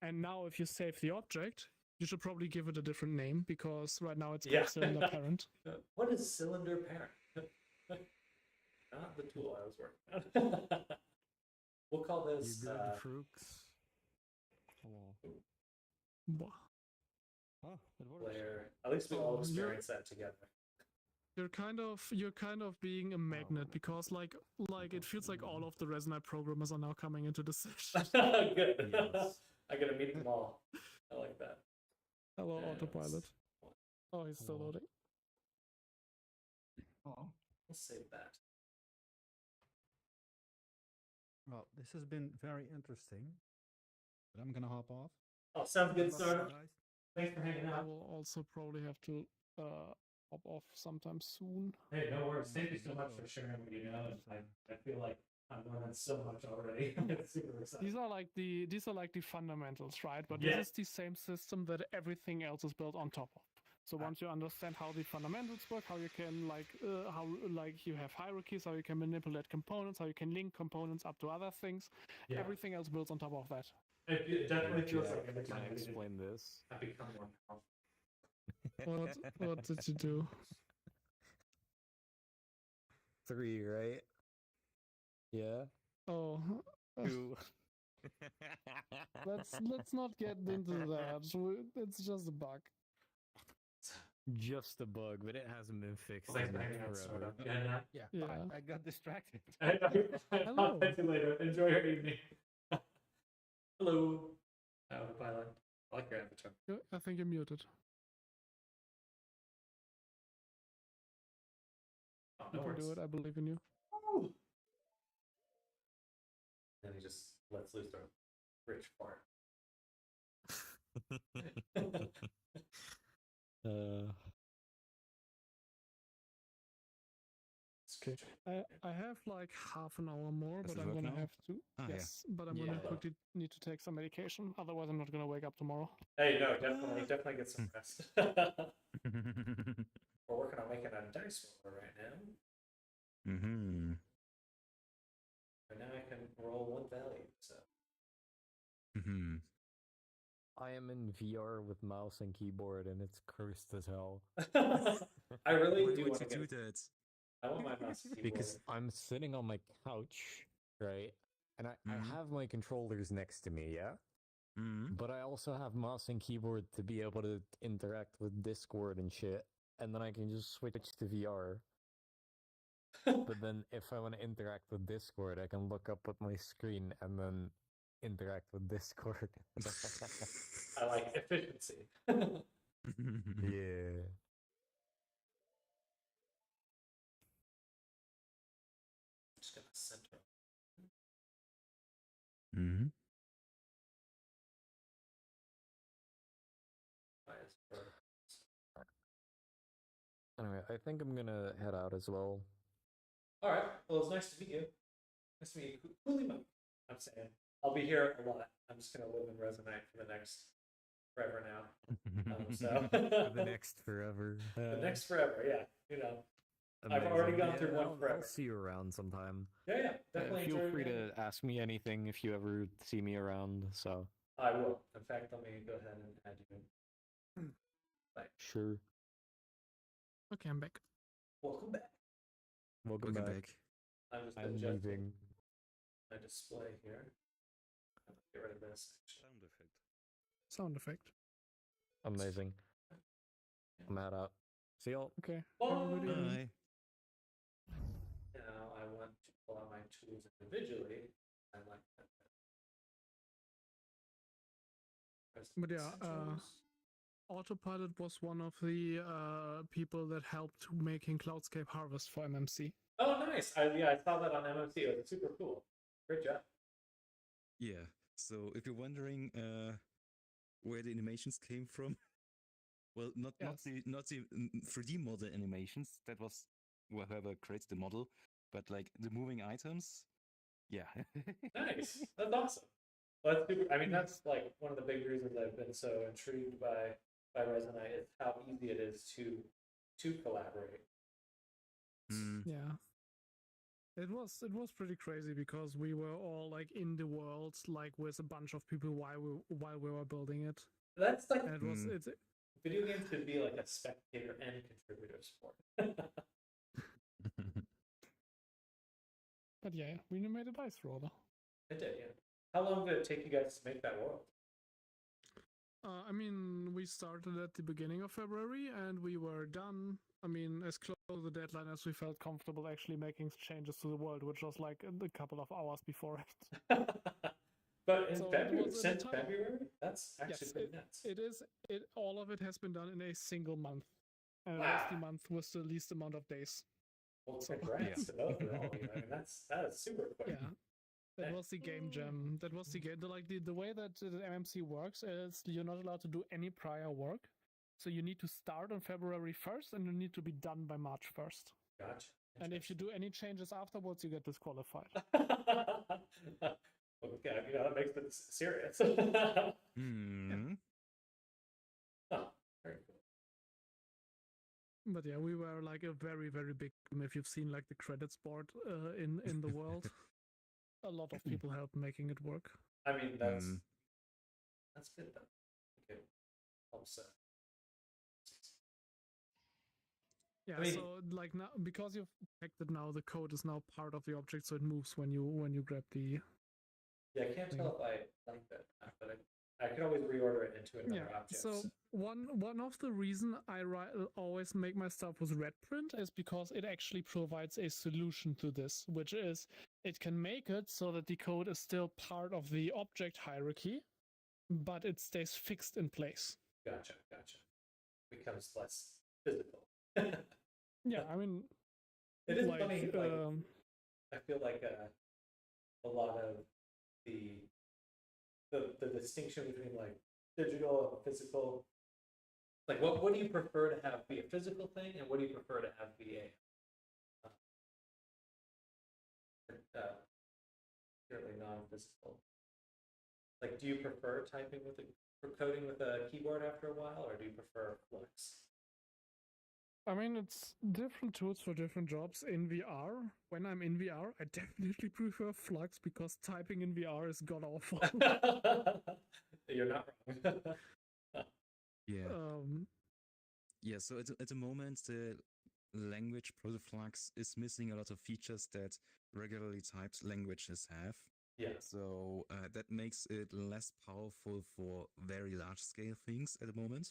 And now, if you save the object, you should probably give it a different name, because right now it's called cylinder parent. What is cylinder parent? Not the tool I was working on. We'll call this. You good, Frooks? Wow. Oh, it works. Player. At least we all experience that together. You're kind of being a magnet, because like it feels like all of the Resonite programmers are now coming into the session. Good. Yes. I gotta meet them all. I like that. Hello, Yeah, autopilot. Oh, he's still loading. Oh. We'll save that. Well, this has been very interesting, but I'm gonna hop off. Oh, sounds good, Love you sir. guys. Thanks for hanging I out. will also probably have to hop off sometime soon. Hey, no worries. Yeah, Thank you I so guess much so. for sharing what you know. And So, I feel like I'm learning so much already. It's super exciting. These are like the fundamentals, right? But Yeah. this is the same system that everything else is built on top of. So once you understand how the fundamentals work, how you can how you have hierarchies, how you can manipulate components, how you can link components up to other things, Yeah. everything else builds on top of that. It definitely feels Jack, like every can time I we did, explain this? I become more confident. What did you do? 3, right? Yeah. Oh, 2. let's not get into that. It's just a bug. Just a bug, but it hasn't been fixed Thanks in for like hanging out, forever. Soda. Yeah, nah. yeah, Yeah. bye. I got distracted. I'll catch you later. Enjoy your evening. Hello. Pilot. I like your avatar. I think you're muted. Oh, You no can worries. do it. I believe in you. Woo! Then he just lets loose a rich fart. I have like half an hour more, Does but it I'm work gonna now? have to. Ah, yeah. Yes, but I'm gonna Yeah. quickly need to take some medication. Otherwise, I'm not gonna wake up tomorrow. Hey, no, definitely get some rest. We're working on making a dice roller right now. Mm-hmm. And now I can roll one value, so. Mm-hmm. I am in VR with mouse and keyboard, and it's cursed as hell. I really Why do would want you to do get. that? I want my mouse and keyboard. Because I'm sitting on my couch, right? And I have my controllers next to me, yeah? Mm-hmm. But I also have mouse and keyboard to be able to interact with Discord and shit. And then I can just switch to VR. But then if I want to interact with Discord, I can look up at my screen and then interact with Discord. I like efficiency. Yeah. Just gonna center. Mm-hmm. Anyway, I think I'm gonna head out as well. All right. Well, it's nice to meet you. Nice to meet you. Coolly Mo. I'm saying I'll be here a lot. I'm just gonna live in Resonite for the next forever now. So For the next forever. the next forever, yeah. You know, I've already Amazing. gone through one I'll forever. see you around sometime. Yeah, definitely. Feel enjoy free it. to ask me anything if you ever see me around. So I will. In fact, let me go ahead and add you in. sure. Okay, I'm back. Welcome back. Welcome Welcome back. back. I'm just I'm adjusting leaving. my display here. I'm gonna get rid of this. Sound effect. Sound effect. Amazing. I'm out. See y'all. Okay. Bye. Have a good evening. Bye. Now I want to pull out my tools individually. I like that. Press But yeah, essentials. Autopilot was one of the people that helped making Cloudscape Harvest for MMC. Oh, nice. I saw that on MMC. It was super cool. Great job. Yeah. So if you're wondering where the animations came from, well, not Yes. the 3D model animations. That was whoever creates the model, but like the moving items. Yeah. Nice. That's awesome. Well, that's super. I mean, that's like one of the big reasons I've been so intrigued by Resonite is how easy it is to collaborate. Mm. Yeah. It was pretty crazy because we were all like in the world like with a bunch of people while we were building it. That's like And it was it's video games could be like a spectator and contributor sport. but yeah, we made a dice roller. It did, yeah. How long did it take you guys to make that world? I mean, we started at the beginning of February and we were done. I mean, as close to the deadline as we felt comfortable actually making changes to the world, which was like a couple of hours before it. But in So it February, was an since entire- February, that's actually Yes, pretty nuts. all of it has been done in a single month. And it was Wow. the month with the least amount of days. Well, so- congrats to both of all of you. I mean, that is super quick. Yeah. That was the game jam. That was the game. The way that the MMC works is you're not allowed to do any prior work. So you need to start on February 1st and you need to be done by March 1st. Gotcha. And if you do any changes afterwards, you get disqualified. Okay, that makes it serious. Hmm. Oh, very cool. But yeah, we were like a very, very big team. If you've seen like the credits board in the world, a lot of people helped making it work. I mean, that's Mm. good though. Okay, helps. Yeah, I mean- so like now because you've detected now the code is now part of the object, so it moves when you grab the Yeah, I can't tell if I like that, but I could always reorder it into another object. So one of the reason I always make my stuff with red print is because it actually provides a solution to this, which is it can make it so that the code is still part of the object hierarchy, but it stays fixed in place. Gotcha. Becomes less physical. Yeah, I mean, It is like, funny. Like, I feel like a lot of the distinction between like digital and physical. Like, what do you prefer to have be a physical thing, and what do you prefer to have be a purely non-physical? Like, do you prefer typing with or coding with a keyboard after a while, or do you prefer Flux? I mean, it's different tools for different jobs. In VR, when I'm in VR, I definitely prefer Flux because typing in VR is god awful. You're not wrong. Yeah. um, Yeah, so at the moment, the language Protoflux is missing a lot of features that regularly typed languages have. Yeah. So that makes it less powerful for very large scale things at the moment.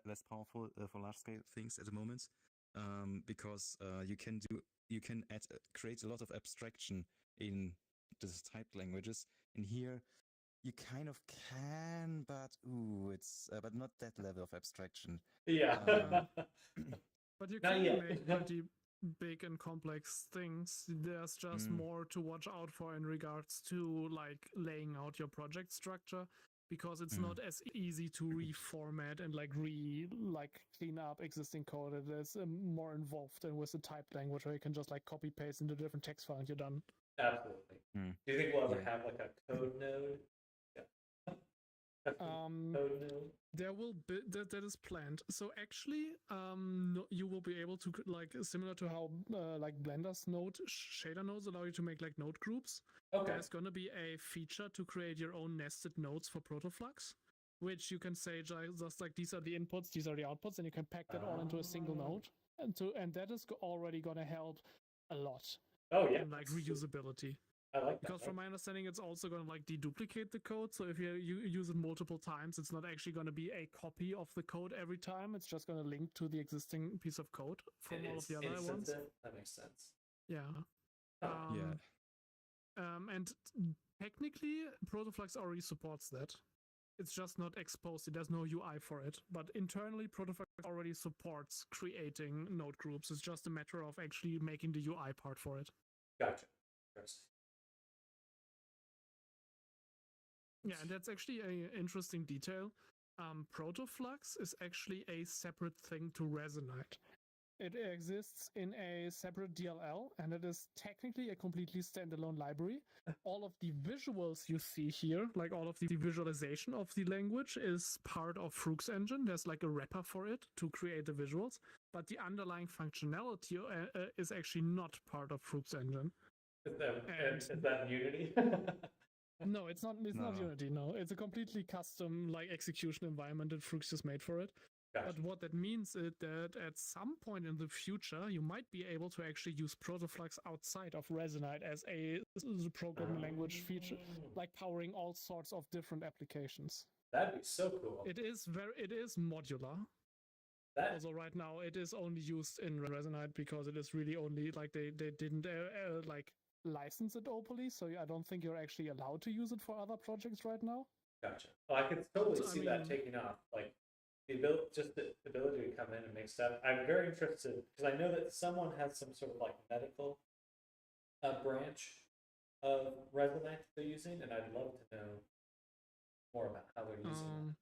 Less powerful for large scale things at the moment, because you can create a lot of abstraction in these typed languages. And here you kind of can, but it's but not that level of abstraction. Yeah. But you Not can yet. make pretty big and complex things. There's just more to watch out for in regards to like laying out your project structure, because it's not as easy to reformat and like clean up existing code. It is more involved than with the typed language where you can just like copy paste into different text file and you're done. Absolutely. Hmm. Do you think we'll ever Yeah. have like a code node? Yeah. Code node. There will be that is planned. So actually, you will be able to like similar to how like Blender's node shader nodes allow you to make like node groups. Okay. There's going to be a feature to create your own nested nodes for Protoflux, which you can say just like these are the inputs, these are the outputs, and you can pack that all into a single node, and that is already going to help a lot Oh yeah. in like reusability. I like that. Because from my understanding, it's also going to like deduplicate the code. So if you use it multiple times, it's not actually going to be a copy of the code every time. It's just going to link to the existing piece of code from all of the other ones. That makes sense. Yeah. Yeah. And technically, Protoflux already supports that. It's just not exposed. There's no UI for it. But internally, Protoflux already supports creating node groups. It's just a matter of actually making the UI part for it. Gotcha. Interesting. Yeah, and that's actually an interesting detail. Protoflux is actually a separate thing to Resonite. It exists in a separate DLL, and it is technically a completely standalone library. All of the visuals you see here, like all of the visualization of the language, is part of Froox engine. There's like a wrapper for it to create the visuals, but the underlying functionality is actually not part of Froox engine. Is that Unity? No, it's not. It's not No. Unity. No, it's a completely custom like execution environment that Froox just made for it. Gotcha. But what that means is that at some point in the future, you might be able to actually use Protoflux outside of Resonite as a programming language feature, like powering all sorts of different applications. That'd be so cool. It is modular. That Also, right now it is only used in Resonite because it is really only like they didn't like license it openly, so I don't think you're actually allowed to use it for other projects right now. gotcha. Well, I could totally So, I see that mean- taking off. Like the ability to come in and make stuff. I'm very interested because I know that someone has some sort of like medical branch of Resonite they're using, and I'd love to know more about how they're using that.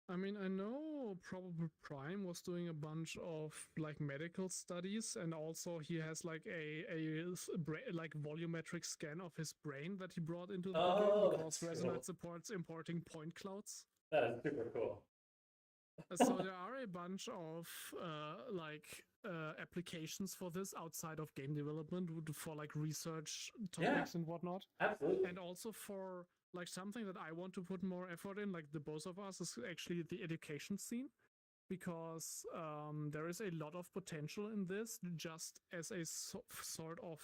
I mean, I know Probable Prime was doing a bunch of like medical studies, and also he has like like volumetric scan of his brain that he brought into the Oh, game because that's Resonite cool. supports importing point clouds. That is super cool. So there are a bunch of applications for this outside of game development for like research topics and whatnot, Absolutely. and also for like something that I want to put more effort in, like the both of us, is actually the education scene, because there is a lot of potential in this just as a sort of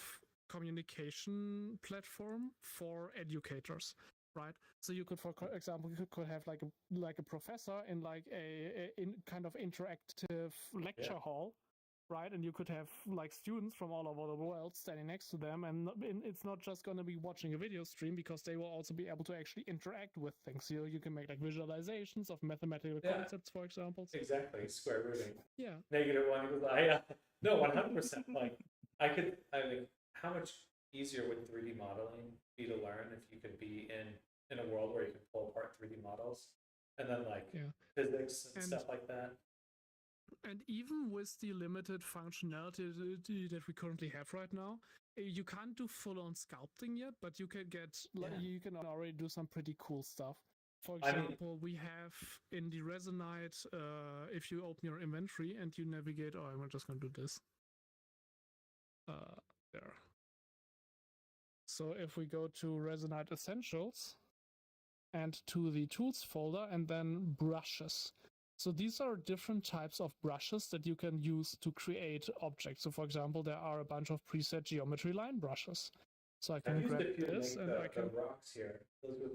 communication platform for educators, right? So you could, for example, you could have like a professor in like a kind of interactive lecture hall, right? And you could have like students from all over the world standing next to them, and it's not just going to be watching a video stream, because they will also be able to actually interact with things. You can make like visualizations of mathematical concepts, for example. Exactly, square rooting. Yeah. -1 equals no, 100%. Like I mean, how much easier would 3D modeling be to learn if you could be in a world where you can pull apart 3D models and then like physics and stuff like that. And even with the limited functionality that we currently have right now, you can't do full-on sculpting yet, but you can you can already do some pretty cool stuff. For example, we have in the Resonite, if you open your inventory and you navigate, I'm just going to do this. There. So if we go to Resonite Essentials and to the Tools folder and then Brushes. So these are different types of brushes that you can use to create objects. So for example, there are a bunch of preset geometry line brushes. So I can grab this and I can... The rocks here, those were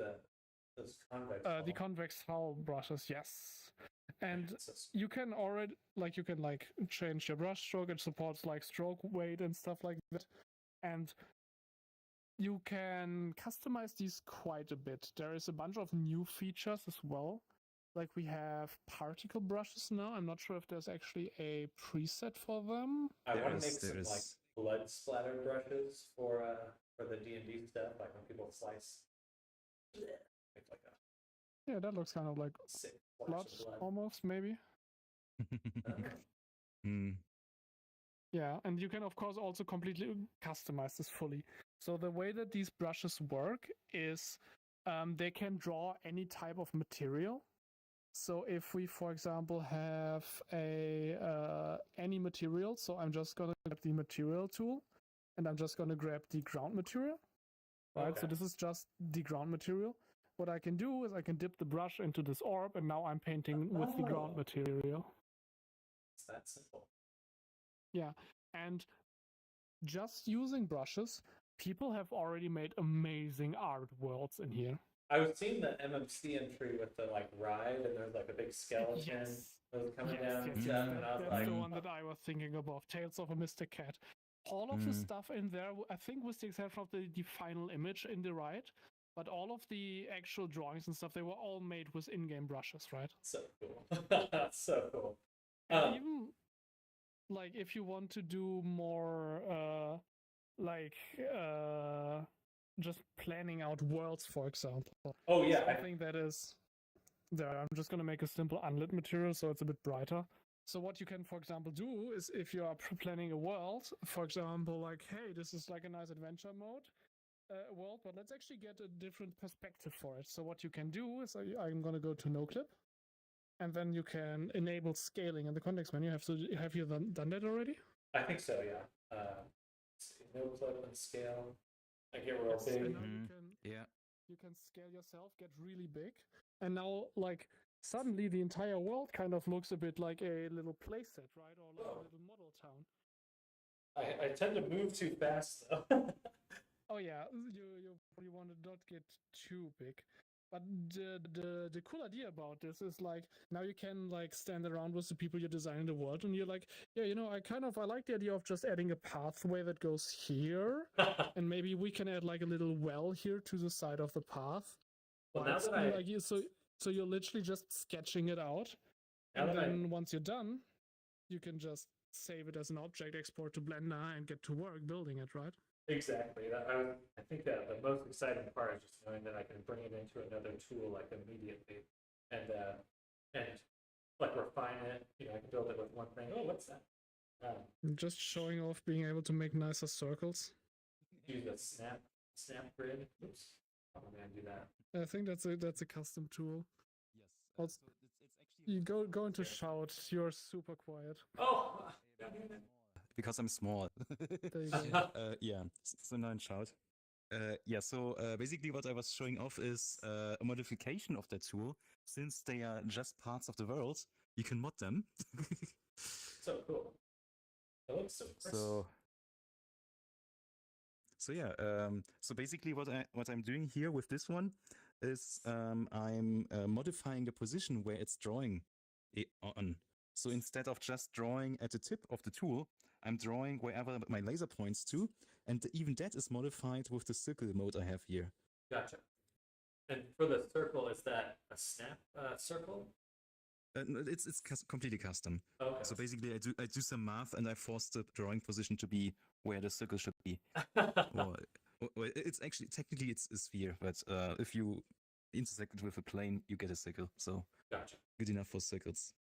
those convex the convex hull brushes, yes. And you can already, you can change your brush stroke. It supports like stroke weight and stuff like that. And you can customize these quite a bit. There is a bunch of new features as well. Like we have particle brushes now. I'm not sure if there's actually a preset for them. I want to make some like blood splatter brushes for the D&D stuff, like when people slice. Like that. Yeah, that looks kind of like blood, almost, maybe. Yeah, and you can of course also completely customize this fully. So the way that these brushes work is they can draw any type of material. So if we, for example, have any material, so I'm just going to grab the material tool and I'm just going to grab the ground material, right? Okay. So this is just the ground material. What I can do is I can dip the brush into this orb and now I'm painting with the ground material. It's that simple. Yeah, and just using brushes, people have already made amazing art worlds in here. I was seeing the MMC entry with the like ride, and there's like a big skeleton that was coming down. And I was that's the one that I was thinking about. Tales of a Mystic Cat. All of the stuff in there, I think, with the exception of the final image in the ride, but all of the actual drawings and stuff, they were all made with in-game brushes, right? So cool. So cool. And even like if you want to do more just planning out worlds, for example. Oh yeah, I think that is there. I'm just going to make a simple unlit material so it's a bit brighter. So what you can, for example, do is if you are planning a world, for example, like, hey, this is like a nice adventure mode world, but let's actually get a different perspective for it. So what you can do is I'm going to go to NoClip, and then you can enable scaling in the context menu. Have you done that already? I think so, yeah. NoClip and scale. I get real big. You can scale yourself, get really big, and now like suddenly the entire world kind of looks a bit like a little playset, right, or like a little model town. I tend to move too fast, though. Oh yeah, you want to not get too big. But the cool idea about this is like now you can like stand around with the people you're designing the world, and you're like, yeah, I like the idea of just adding a pathway that goes here, and maybe we can add like a little well here to the side of the path. Well, now that so you're literally just sketching it out, and then once you're done, you can just save it as an object, export to Blender, and get to work building it, right? Exactly. I think that the most exciting part is just knowing that I can bring it into another tool like immediately, and like refine it. I can build it with one thing. Oh, what's that? Just showing off being able to make nicer circles. Use the snap grid. Oops. How am I gonna do that? I think that's a custom tool. Yes. Also- So it's actually You go into shout. You're super quiet. Oh. because I'm small. There you go. Yeah. So now in shout. Yeah, so basically what I was showing off is a modification of that tool. Since they are just parts of the world, you can mod them. So cool. It looks so crisp. So yeah, so basically what I'm doing here with this one is I'm modifying the position where it's drawing on. So instead of just drawing at the tip of the tool, I'm drawing wherever my laser points to, and even that is modified with the circle mode I have here. Gotcha. And for the circle, is that a snap circle? No, it's completely custom. Okay. So basically, I do some math and I force the drawing position to be where the circle should be. Well, it's actually technically it's a sphere, but if you intersect it with a plane, you get a circle. So Gotcha. good enough for circles.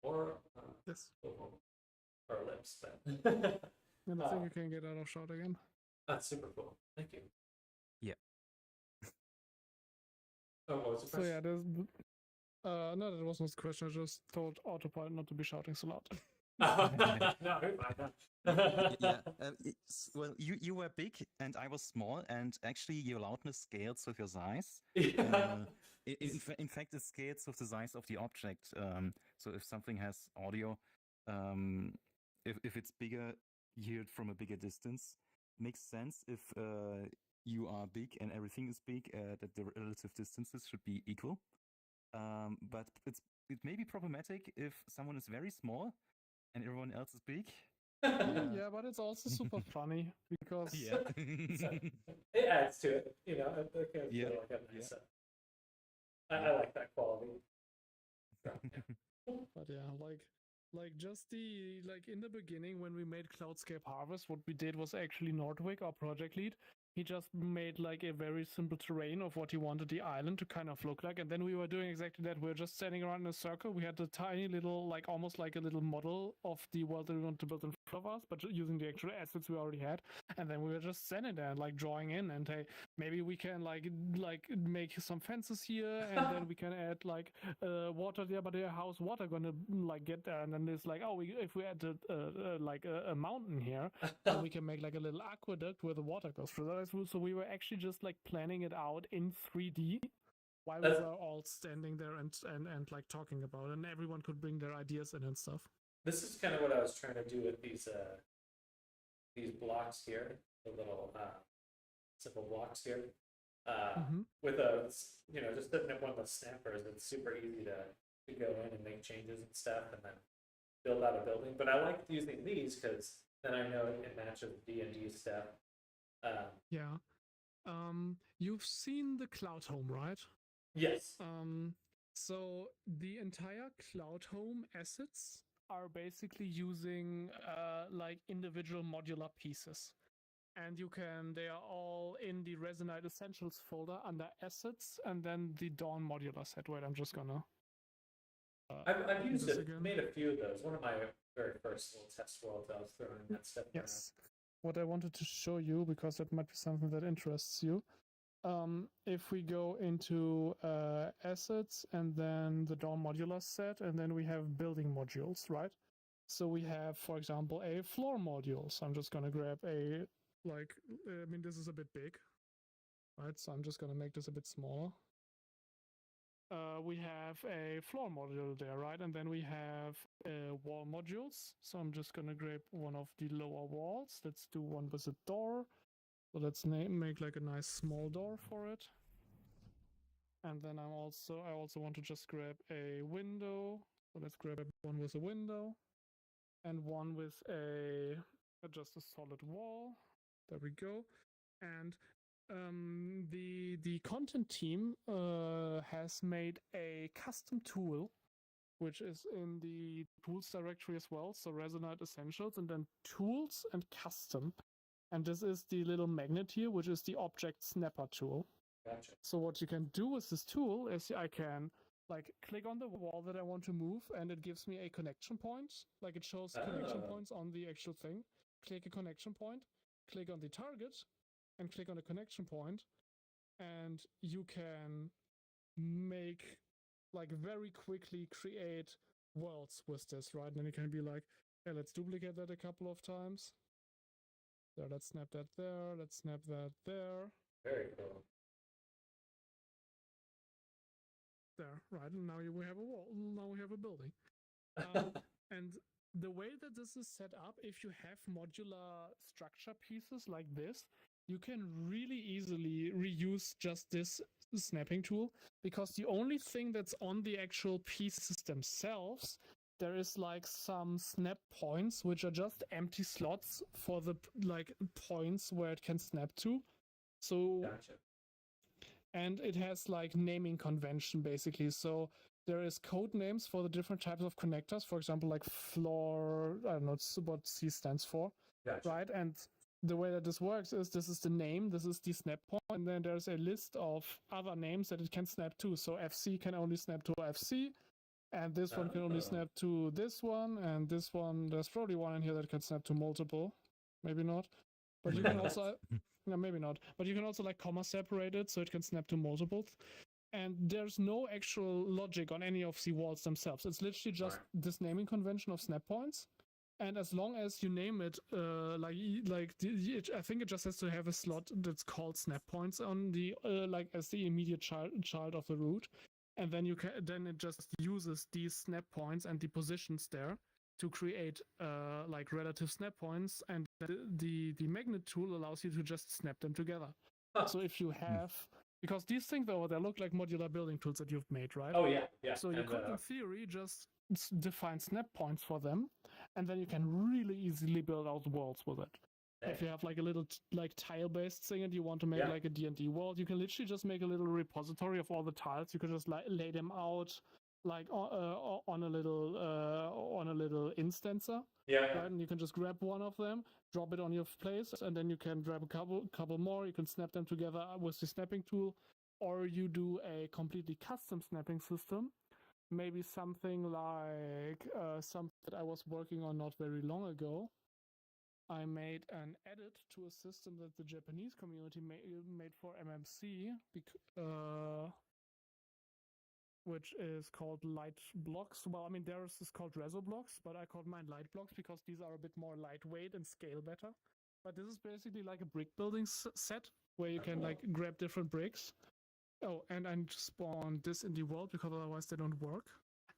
Or Yes. or ellipse, but And I think you can get out of shot again. that's super cool. Thank you. Yeah. Oh, what was the So question? yeah, there's. No, that wasn't the question. I just told Autopilot not to be shouting so loud. No, you're fine. Yeah. Well, you were big and I was small, and actually your loudness scales with your size. Yeah. In fact, it scales with the size of the object. So if something has audio, if it's bigger, you hear it from a bigger distance. Makes sense if you are big and everything is big, that the relative distances should be equal. But it may be problematic if someone is very small and everyone else is big. Yeah, but it's also super funny because Yeah. It adds to it, It can Yeah, feel like a nice. yeah. I like that quality. So, yeah. But yeah, like just the in the beginning when we made Cloudscape Harvest, what we did was actually Nordwick, our project lead. He just made like a very simple terrain of what he wanted the island to kind of look like, and then we were doing exactly that. We were just standing around in a circle. We had a tiny little, almost like a little model of the world that we wanted to build in front of us, but using the actual assets we already had. And then we were just standing there and drawing in, and hey, maybe we can like make some fences here, and then we can add water there. But how's water gonna get there? And then there's if we add a mountain here, then we can make like a little aqueduct where the water goes through. So we were actually just planning it out in 3D while we were all standing there and talking about it, and everyone could bring their ideas in and stuff. This is kind of what I was trying to do with these blocks here, the little simple blocks here. With just setting up one of the snappers, it's super easy to go in and make changes and stuff, and then build out a building. But I like using these because then I know it matches D&D stuff. Yeah. You've seen the Cloud Home, right? Yes. So the entire Cloud Home assets are basically using individual modular pieces. And they are all in the Resonite Essentials folder under assets, and then the Dawn modular set. Wait, I'm just gonna. I've used it, again. made a few of those. One of my very first little test worlds, I was throwing that stuff Yes. What I wanted to show you, because that might be something that interests you. If we go into assets and then the Dawn modular set, and then we have building modules, right? So we have, for example, a floor module. So I'm just going to grab this is a bit big, right? So I'm just going to make this a bit smaller. We have a floor module there, right? And then we have wall modules. So I'm just going to grab one of the lower walls. Let's do one with a door. So let's make like a nice small door for it. And then I also want to just grab a window. So let's grab one with a window and one with just a solid wall. There we go. And the content team has made a custom tool, which is in the tools directory as well. So Resonite Essentials and then tools and custom. And this is the little magnet here, which is the object snapper tool. Gotcha. So what you can do with this tool is I can like click on the wall that I want to move, and it gives me a connection point. Like it shows connection points on the actual thing. Click a connection point, click on the target, and click on the connection point, and you can make like very quickly create worlds with this, right? And then you can be like, hey, let's duplicate that a couple of times. There, let's snap that there, let's snap that there. Very cool. There, right? And now we have a wall. Now we have a building. And the way that this is set up, if you have modular structure pieces like this, you can really easily reuse just this snapping tool, because the only thing that's on the actual pieces themselves, there is like some snap points, which are just empty slots for the like points where it can snap to. So Gotcha. and it has like naming convention basically. So there is code names for the different types of connectors. For example, like floor, I don't know what C stands for, Gotcha. right? And the way that this works is this is the name, this is the snap point, and then there's a list of other names that it can snap to. So FC can only snap to FC, and this one can only snap to this one, and this one, there's probably one in here that can snap to multiple. Maybe not. But you can also, no, maybe not. But you can also like comma separate it so it can snap to multiples. And there's no actual logic on any of the walls themselves. It's literally just this naming convention of snap points. And as long as you name it, I think it just has to have a slot that's called snap points on the like as the immediate child of the root, and then then it just uses these snap points and the positions there to create like relative snap points, and the magnet tool allows you to just snap them together. So if you have, because these things over there look like modular building tools that you've made, right? Oh yeah, yeah. So you could, in theory, just define snap points for them, and then you can really easily build out worlds with it. If you have like a little like tile-based thing and you want to make like a D&D world, you can literally just make a little repository of all the tiles. You can just lay them out like on a little instancer. Yeah. Right? And you can just grab one of them, drop it on your place, and then you can grab a couple more. You can snap them together with the snapping tool, or you do a completely custom snapping system. Maybe something like something that I was working on not very long ago. I made an edit to a system that the Japanese community made for MMC, which is called Light Blocks. Well, I mean, theirs is called Reso Blocks, but I called mine Light Blocks because these are a bit more lightweight and scale better. But this is basically like a brick building set where you can like grab different bricks. Oh, and I spawned this in the world because otherwise they don't work.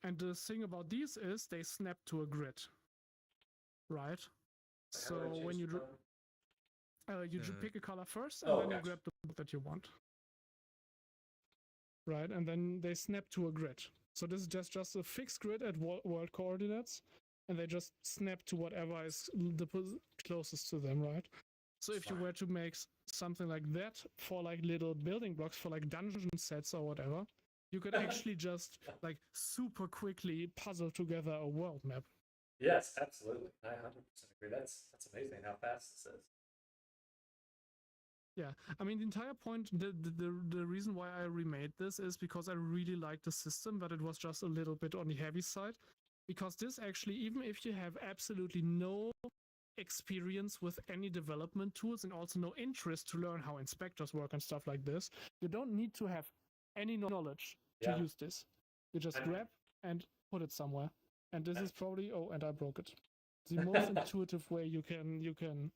And the thing about these is they snap to a grid, right? So when you pick a color first, and then you grab the block that you want, right? And then they snap to a grid. So this is just a fixed grid at world coordinates, and they just snap to whatever is the closest to them, right? So if you were to make something like that for like little building blocks for like dungeon sets or whatever, you could actually just like super quickly puzzle together a world map. Yes, absolutely. I 100% agree. That's amazing how fast this is. Yeah, I mean the entire point, the reason why I remade this is because I really liked the system, but it was just a little bit on the heavy side. Because this actually, even if you have absolutely no experience with any development tools and also no interest to learn how inspectors work and stuff like this, you don't need to have any knowledge to use this. You just grab and put it somewhere. And this is probably, and I broke it, the most intuitive way you can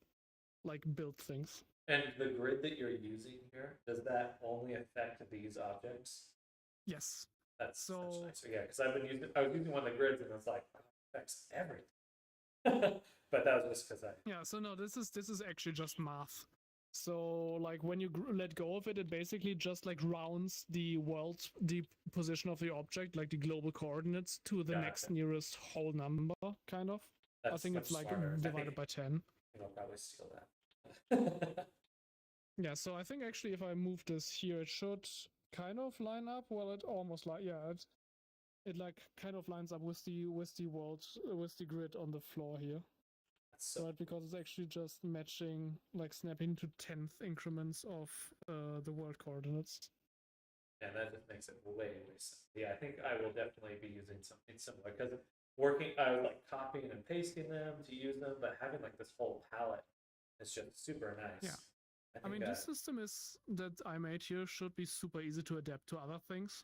like build things. And the grid that you're using here, does that only affect these objects? Yes. That's nice. Yeah, because I was using one of the grids and it's like, it affects everything. But that was just because so no, this is actually just math. So like when you let go of it, it basically just like rounds the position of the object, like the global coordinates, to the next nearest whole number, kind of. I think it's like divided by 10. I'll probably steal that. Yeah, so I think actually if I move this here, it should kind of line up. Well, it almost it like kind of lines up with the grid on the floor here. That's so right? Because it's actually just matching, like snapping to 10th increments of the world coordinates. and that just makes it way simple. Yeah, I think I will definitely be using something similar because working, I was like copying and pasting them to use them, but having like this whole palette is just super nice. Yeah. I think mean, this system is that I made here should be super easy to adapt to other things.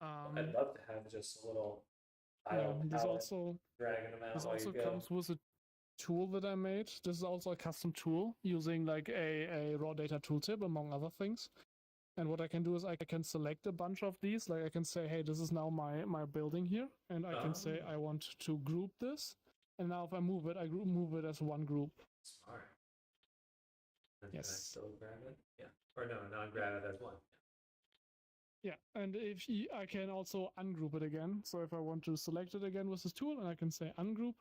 I'd love to have just a little Yeah, tile this palette also dragging them out this while also you go. comes with a tool that I made. This is also a custom tool using like a raw data tooltip, among other things. And what I can do is I can select a bunch of these. Like I can say, hey, this is now my building here. And I can say I want to group this. And now if I move it, I move it as one group. Smart. And Yes. Can I still grab it? Yeah. Or no, not grab it as one. Yeah, and if I can also ungroup it again. So if I want to select it again with this tool, and I can say ungroup,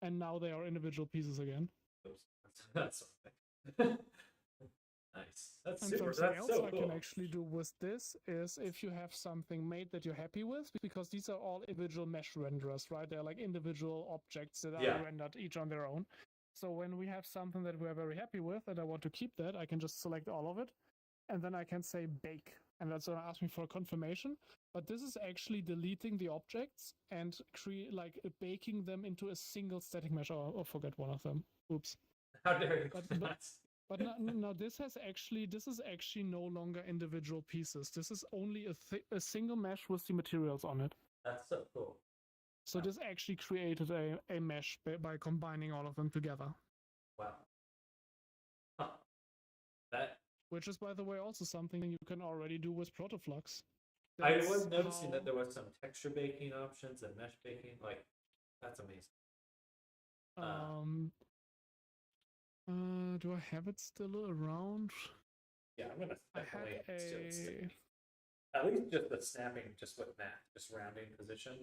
and now they are individual pieces again. Oops. That's something. Nice. That's And super. something That's else so I cool. can actually do with this is if you have something made that you're happy with, because these are all individual mesh renderers, right? They're like individual objects that are rendered each on their own. So when we have something that we're very happy with and I want to keep that, I can just select all of it. And then I can say bake. And that's going to ask me for a confirmation. But this is actually deleting the objects and baking them into a single static mesh. Or forget one of them. Oops. How dare you? But now this is actually no longer individual pieces. This is only a single mesh with the materials on it. That's so cool. So this actually created a mesh by combining all of them together. Wow. Huh. That. Which is, by the way, also something you can already do with Protoflux. I was noticing that there was some texture baking options and mesh baking. Like, that's amazing. Do I have it still around? Yeah, I'm gonna definitely I at least just the snapping, just with math, just rounding position.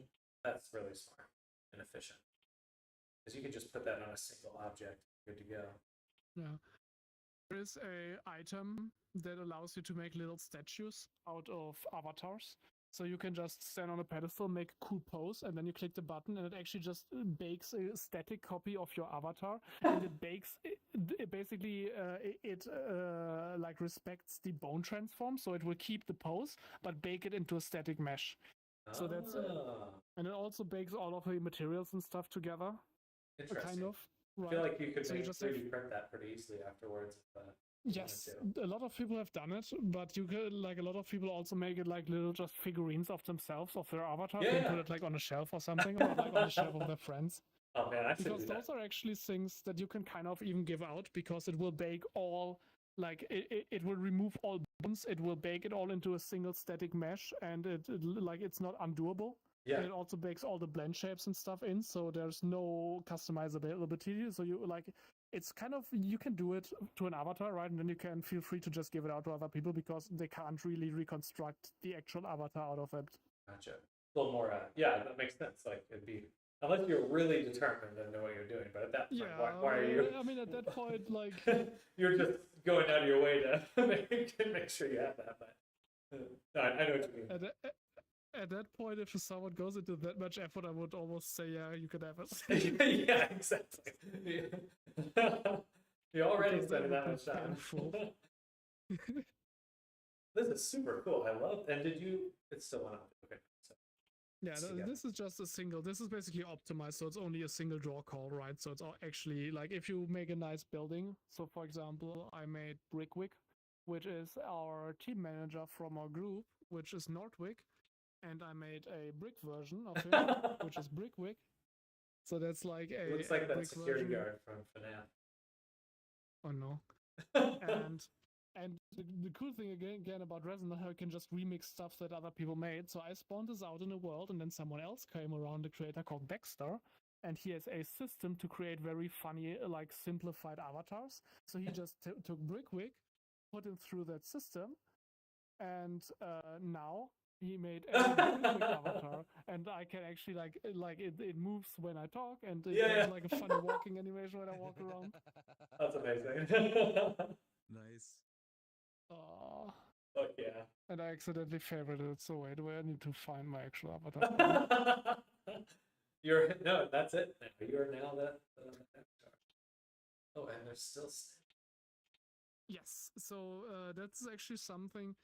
That's really smart and efficient because you can just put that on a single object. Good to go. Yeah. There is a item that allows you to make little statues out of avatars. So you can just stand on a pedestal, make a cool pose, and then you click the button, and it actually just bakes a static copy of your avatar, and it bakes. It basically like respects the bone transform, so it will keep the pose, but bake it into a static mesh. So that's and it also bakes all of the materials and stuff together. Interesting. Kind of. Right. I feel like you could so make you just 3D print that pretty easily afterwards. Yes, a lot of people have done it, but you could a lot of people also make it like little just figurines of themselves, of their avatar, and put it like on a shelf or something, or like on the shelf of their friends. Oh man, I should because do that. Those are actually things that you can kind of even give out, because it will bake all, like it will remove all bones, it will bake it all into a single static mesh, and it's not undoable. Yeah. And it also bakes all the blend shapes and stuff in, so there's no customizability. So you it's kind of, you can do it to an avatar, right? And then you can feel free to just give it out to other people, because they can't really reconstruct the actual avatar out of it. Gotcha. A little more, yeah, that makes sense. Like, it'd be, unless you're really determined and know what you're doing, but at that point, why are you? I mean, at that point, like... you're just going out of your way to make sure you have that, but I know what you mean. At that point, if someone goes into that much effort, I would almost say, yeah, you can have it. Yeah, exactly. You already spent that much time. This is super cool. I love. And did you? It's still one up. Okay. So, yeah, this is just a single. This is basically optimized, so it's only a single draw call, right? So it's actually like if you make a nice building. So, for example, I made Brickwick, which is our team manager from our group, which is Nordwick. And I made a brick version of it, which is Brickwick. So that's like a. It looks like that security version. guard from FNAF. Oh no! and the cool thing again about Resin, how you can just remix stuff that other people made. So I spawned this out in the world, and then someone else came around, a creator called Dexter, and he has a system to create very funny, like simplified avatars. So he just took Brickwick, put it through that system, and now he made a Brickwick avatar, and I can actually like it moves when I talk, and it has like a funny walking animation when I walk around. That's amazing. Nice. Aww. Fuck yeah. And I accidentally favorited it, so wait, do I need to find my actual avatar? No, that's it. You are now that. Oh, and there's still Yes, so that's actually something.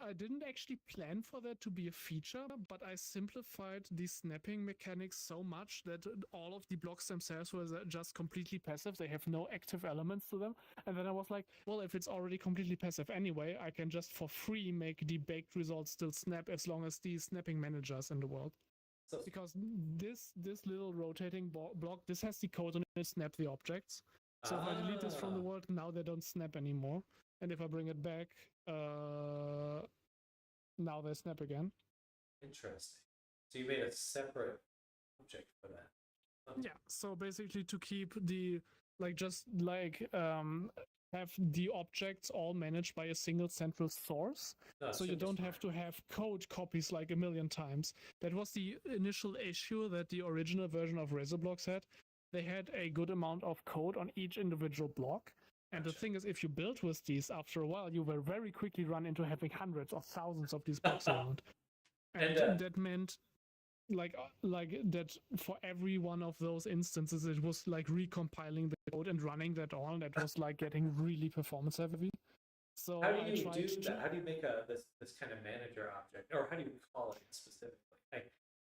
I didn't actually plan for that to be a feature, but I simplified the snapping mechanics so much that all of the blocks themselves were just completely passive. They have no active elements to them. And then I was like, well, if it's already completely passive anyway, I can just for free make the baked results still snap as long as the snapping managers in the world. so Because this little rotating block, this has the code on it, snap the objects. So if I delete this from the world, now they don't snap anymore. And if I bring it back, now they snap again. Interesting. So you made a separate object for that. Yeah. So basically, to keep the have the objects all managed by a single central source, No, so you super don't smart. have to have code copies like a million times. That was the initial issue that the original version of Razorblocks had. They had a good amount of code on each individual block. And the Gotcha. thing is, if you build with these, after a while, you will very quickly run into having hundreds or thousands of these blocks around. And that meant like that for every one of those instances, it was like recompiling the code and running that all. That was like getting really performance heavy. So How do I you tried do to. that? How do you make this kind of manager object, or how do you call it specifically?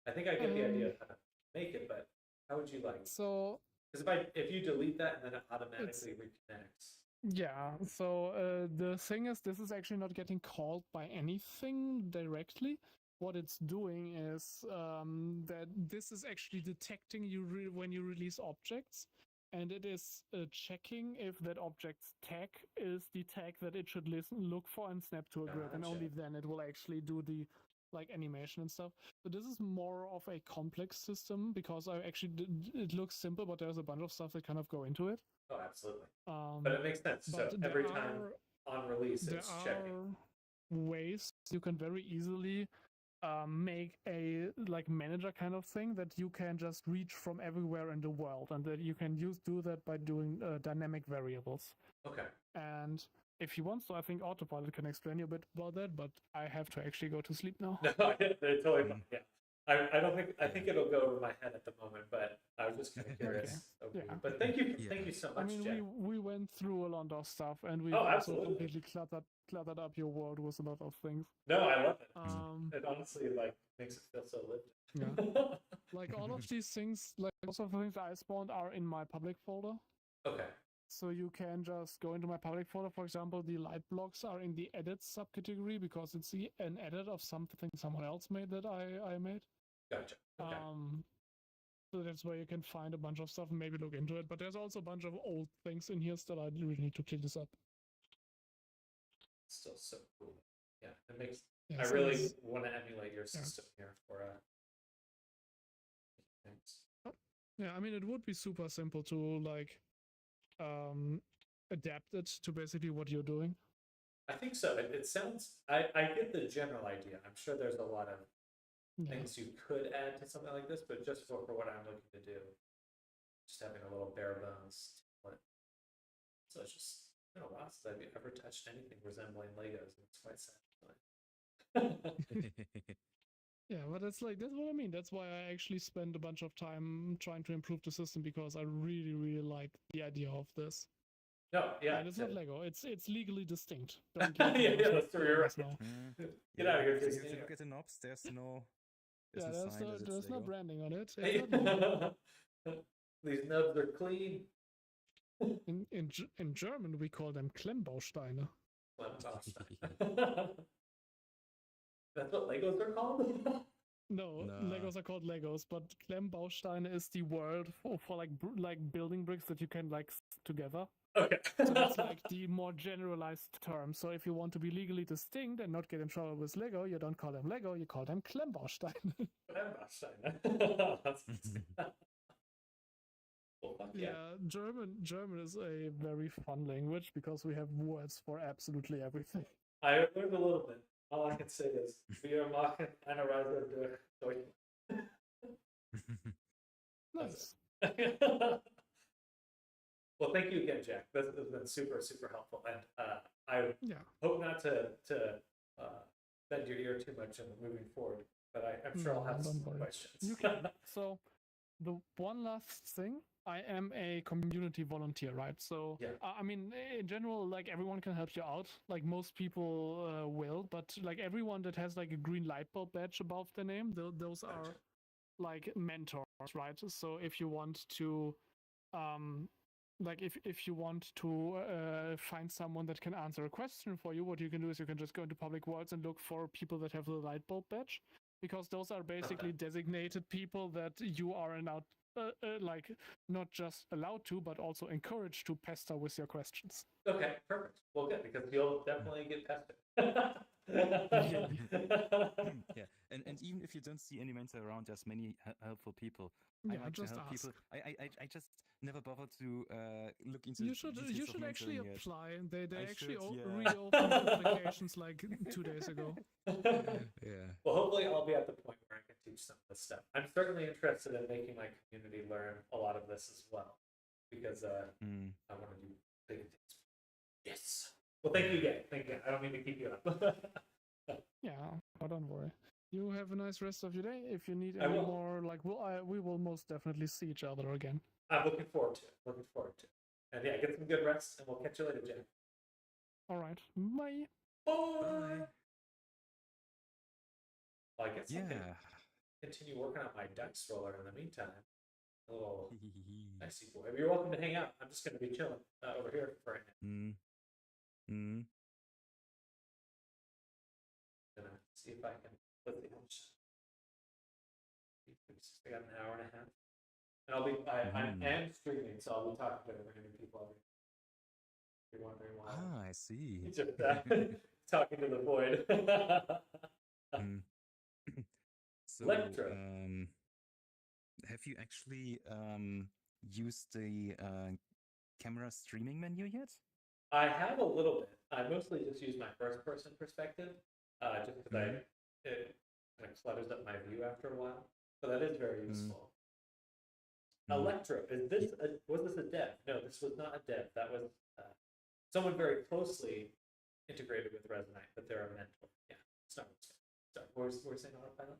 I think I get the idea of how to make it, but how would you like? So Because if you delete that and then it automatically reconnects. yeah, so the thing is, this is actually not getting called by anything directly. What it's doing is that this is actually detecting you when you release objects, and it is checking if that object's tag is the tag that it should look for and snap to a grid, and only Gotcha. then it will actually do the like animation and stuff. So this is more of a complex system because I actually it looks simple, but there's a bunch of stuff that kind of go into it. Oh, absolutely. But it makes sense. So But every time on release, there it's checking. are ways you can very easily make a like manager kind of thing that you can just reach from everywhere in the world, and that you can do that by doing dynamic variables. Okay. And if you want, so I think Autopilot can explain you a bit about that, but I have to actually go to sleep now. No, they're totally fine. Yeah. I don't think I think it'll go over my head at the moment, but I was just kind of curious. Yeah. But thank you so much, I mean, Jack. we went through a lot of stuff, and we Oh, also absolutely. completely cluttered up your world with a lot of things. No, I love it. Um, It honestly like makes it feel so lived. Yeah. Like all of these things, like most of the things I spawned are in my public folder. Okay. So you can just go into my public folder. For example, the light blocks are in the edit subcategory because it's an edit of something someone else made that I made. Gotcha. Okay. So that's where you can find a bunch of stuff and maybe look into it. But there's also a bunch of old things in here still. I really need to clean this up. Still so cool. Yeah, it makes. Yeah, I so really it's- want to emulate your system here for things. Yeah, I mean, it would be super simple to like adapt it to basically what you're doing. I think so. It sounds. I get the general idea. I'm sure there's a lot of things you could add to something like this, but just for what I'm looking to do, just having a little bare bones template. So it's just been a while since I've ever touched anything resembling Legos, and it's quite satisfying. Yeah, but that's what I mean. That's why I actually spend a bunch of time trying to improve the system because I really, really like the idea of this. No, yeah. And it's not Lego. It's legally distinct. Yeah, that's true. You're right. now. Get out of here, If you Disney. look at the knobs, there's no. Yeah, no sign that it's there's no Lego. branding on it. It's not Lego. These nubs are clean. In German, we call them Klemmbausteine. That's what Legos are called? No, Nah. Legos are called Legos, but Klemmbausteine is the word for like building bricks that you can like stick together. Okay. So that's like the more generalized term. So if you want to be legally distinct and not get in trouble with Lego, you don't call them Lego, you call them Klemmbausteine. Well, fuck Yeah, German is a very fun language because we have words for absolutely everything. I learned a little bit. All I can say is, wir machen eine Reise durch Deutschland. Nice. Well, thank you again, Jack. This has been super, super helpful, and I Yeah. hope not to bend your ear too much in moving forward. But I'm sure I'll have No, some don't worry. questions. You can. So the one last thing I am a community volunteer, right? So, Yeah. I mean, in general, like everyone can help you out. Like most people will, but like everyone that has like a green light bulb badge above their name, those are Gotcha. like mentors, right? So if you want to, like if you want to find someone that can answer a question for you, what you can do is you can just go into public worlds and look for people that have the light bulb badge, because those are basically designated people that you are allowed, like not just allowed to, but also encouraged to pester with your questions. Okay, perfect. Well, good, because you'll definitely get tested. Yeah, and even if you don't see any mentor around, there's many helpful people. I Yeah, like to just help ask. people. I just never bothered to look into You should details of actually mentoring yet. apply. They I actually should, yeah. reopened applications like 2 days ago. Yeah. Well, hopefully I'll be at the point where I can teach some of this stuff. I'm certainly interested in making my community learn a lot of this as well, because Mm. I want to do big things. Yes. Well, thank you again. Thank you. I don't mean to keep you up. Yeah, but don't worry. You have a nice rest of your day. If you need I any will. more, like, we will most definitely see each other again. I'm looking forward to it. Looking forward to it. And yeah, get some good rest, and we'll catch you later, Jen. All right, bye. Bye. Bye. Well, I guess I can Yeah. continue working on my dice roller in the meantime. Oh, dicey boy. You're welcome to hang out. I'm just going to be chilling over here for right now. Mm. Mm. Gonna see if I can put the image. I got an hour and a half. And I'll be, I am streaming, so I'll be talking to random people. If you're wondering why. Ah, I see. Just talking to the void. Mm. So, Electro. have you actually used the camera streaming menu yet? I have a little bit. I mostly just use my first person perspective, just because it kind of clutters up my view after a while. So that is very useful. Electro, was this a dev? No, this was not a dev. That was someone very closely integrated with Resonite, but they're a mentor. Yeah, it's not. So we're saying autopilot.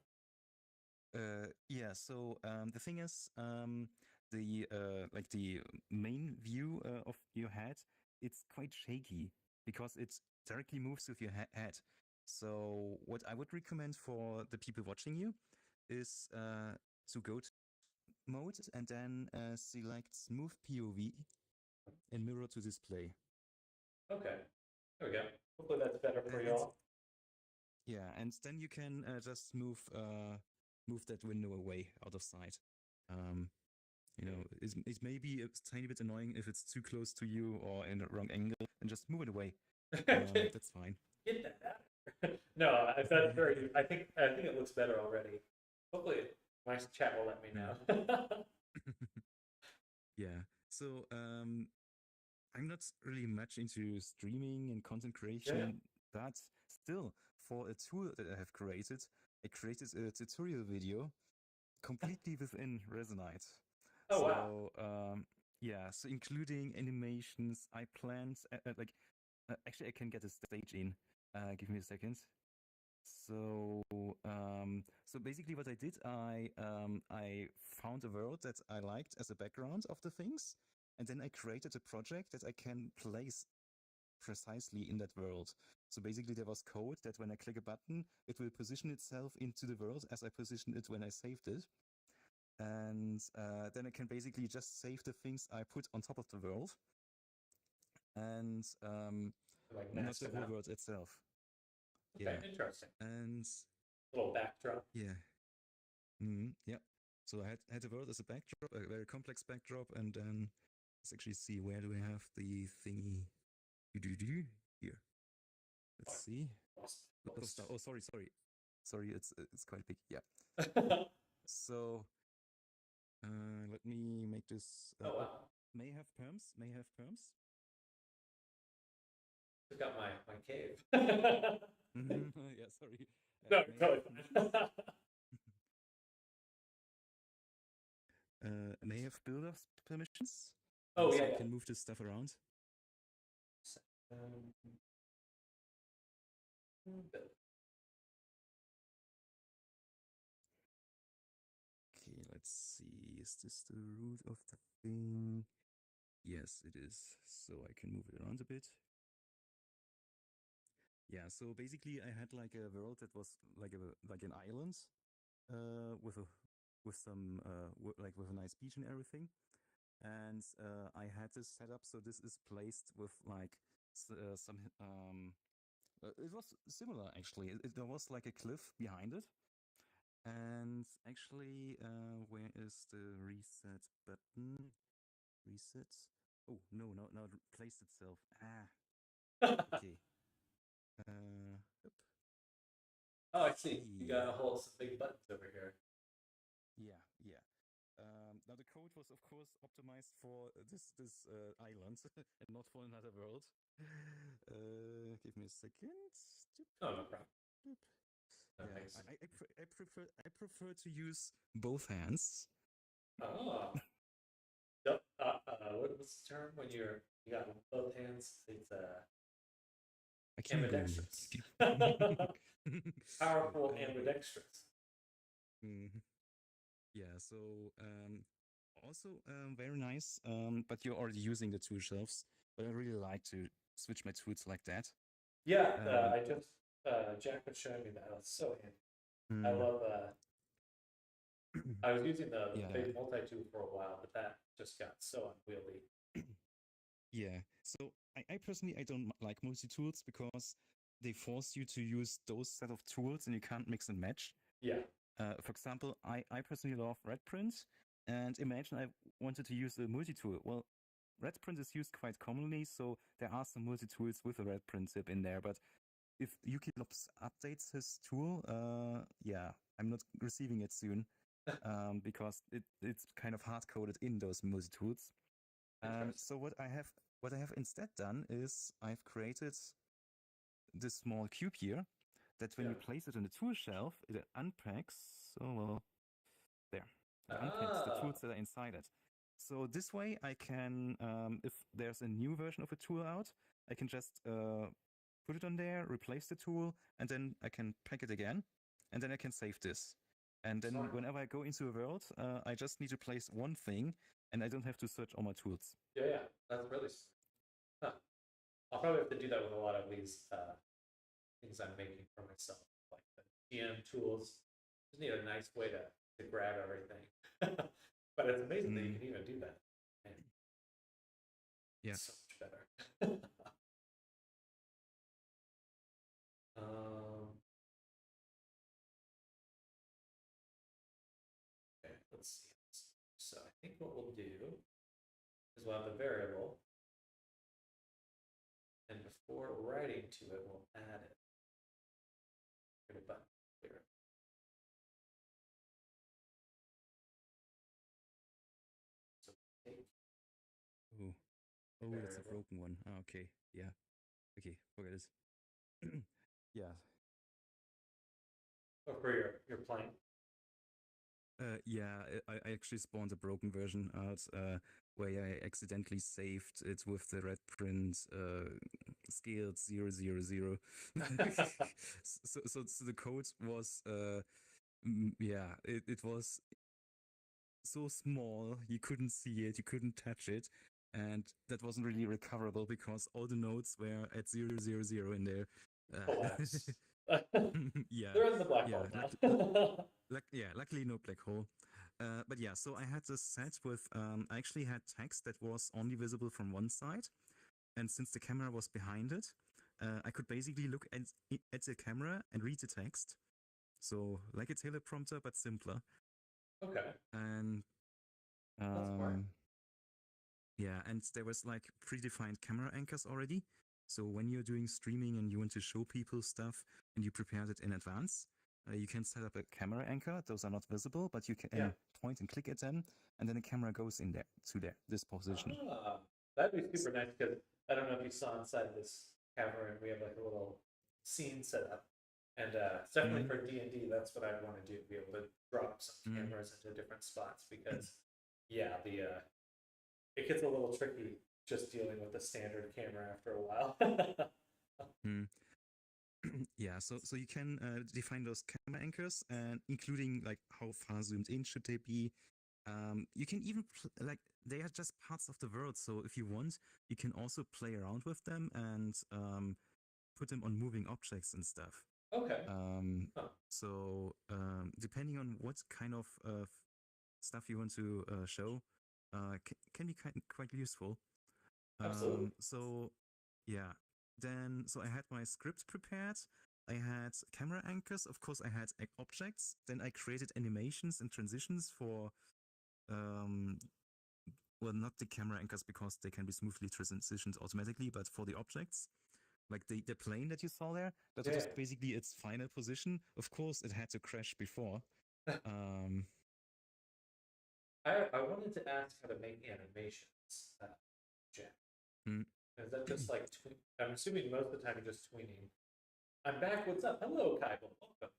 Yeah. So the thing is, the like the main view of your head, it's quite shaky because it directly moves with your head. So what I would recommend for the people watching you is to go to mode and then select smooth POV and mirror to display. Okay, there we go. Hopefully that's better for And y'all. yeah, and then you can just move that window away out of sight. You know, it may be a tiny bit annoying if it's too close to you or in the wrong angle, and just move it away. That's fine. Get that out of here. No, that's very. I think it looks better already. Hopefully, my chat will let me know. Yeah. So I'm not really much into streaming and content creation, but still, for a tool that I have created, I created a tutorial video completely within Resonite. Oh, so, wow. Yeah, so including animations, I planned actually I can get a stage in. Give me a second. So, so basically, what I did, I found a world that I liked as a background of the things, and then I created a project that I can place precisely in that world. So basically, there was code that when I click a button, it will position itself into the world as I positioned it when I saved it. And then I can basically just save the things I put on top of the world, and Like not mask the them whole out. world itself. Okay, Yeah, interesting. and Little backdrop. yeah, yeah. So I had the world as a backdrop, a very complex backdrop, and then let's actually see, where do we have the thingy? Here. Let's see. Oh, sorry. It's quite big. Yeah. So let me make this. Oh, wow. May have perms. I've got my cave. Yeah, sorry. No, may totally have fine. may have builder permissions. Oh, so yeah, you yeah. can move this stuff around. Okay, let's see. is this the root of the thing? Yes, it is. So I can move it around a bit. Yeah, so basically I had like a world that was like an island, with some like with a nice beach and everything. And I had this set up, so this is placed with like some it was similar actually. There was like a cliff behind it, and actually, where is the reset button? Reset. Oh no, no, it placed itself. Okay. Yep. Oh, I see. You got a whole some big buttons over here. Yeah, yeah. Now the code was, of course, optimized for this island and not for another world. Give me a second. Oh, no problem. Doop. That Yeah, makes sense. I prefer to use both hands. Oh. Yep. What's the term when you got both hands? It's ambidextrous. Powerful ambidextrous. Mhm. Yeah, so also very nice. But you're already using the tool shelves. But I really like to switch my tools like that. Yeah, Um, I just Jack was showing me that. That's so handy. I mm, love. I was using the Yeah. big multi-tool for a while, but that just got so unwieldy. Yeah. So I personally I don't like multi-tools because they force you to use those set of tools and you can't mix and match. Yeah. For example, I personally love red print, and imagine I wanted to use a multi-tool. Well, red print is used quite commonly, so there are some multi-tools with a red print tip in there. But if Yukilops updates his tool, yeah, I'm not receiving it soon, because it's kind of hard coded in those multi-tools. So what I have instead done is I've created this small cube here that when you Yeah. place it in the tool shelf, it unpacks. Oh, well, there. It unpacks the tools that are inside it. So this way I can, if there's a new version of a tool out, I can just put it on there, replace the tool, and then I can pack it again, and then I can save this. And then Smart. whenever I go into a world, I just need to place one thing, and I don't have to search all my tools. Yeah, that's really. Huh. I'll probably have to do that with a lot of these things I'm making for myself, like the DM tools. Just need a nice way to grab everything. But it's amazing that you can even do that. Man, Yeah. it's so much better. Okay, let's see. So I think what we'll do is we'll have the variable, and before writing to it, we'll add it. Create a button here. So take Oh, oh, that's a variable. broken one. Ah, okay. Yeah. Okay, forget it. Yeah. Oh, for your plane. Yeah, I actually spawned a broken version out, where I accidentally saved it with the red print scaled 000. So the code was yeah, it was so small you couldn't see it, you couldn't touch it, and that wasn't really recoverable because all the nodes were at 000 in there. Collapse. Yeah, They're in the black yeah, hole now. luckily no black hole. But yeah, so I had this set with, I actually had text that was only visible from one side. And since the camera was behind it, I could basically look at the camera and read the text. So like a teleprompter, but simpler. Okay. And That's smart. yeah, and there was like predefined camera anchors already. So when you're doing streaming and you want to show people stuff and you prepared it in advance, you can set up a camera anchor. Those are not visible, but you can point and click at them, and then the camera goes in there to this position. That'd be super nice because I don't know if you saw inside this cavern, we have like a little scene set up, and definitely for D&D, that's what I'd want to do: be able to drop some cameras into different spots because, yeah, it gets a little tricky just dealing with the standard camera after a while. Yeah, so you can define those camera anchors, and including like how far zoomed in should they be, You can even like they are just parts of the world. So if you want, you can also play around with them and put them on moving objects and stuff. Okay. Huh. So depending on what kind of stuff you want to show, can be quite useful. Absolutely. So yeah, then so I had my script prepared. I had camera anchors. Of course, I had objects. Then I created animations and transitions for well, not the camera anchors because they can be smoothly transitioned automatically, but for the objects. Like the plane that you saw there, that was Yeah. basically its final position. Of course, it had to crash before. I wanted to ask how to make animations, Jack. Mm. Is that just like I'm assuming most of the time you're just tweening. I'm back. What's up? Hello, Kaiba. Welcome.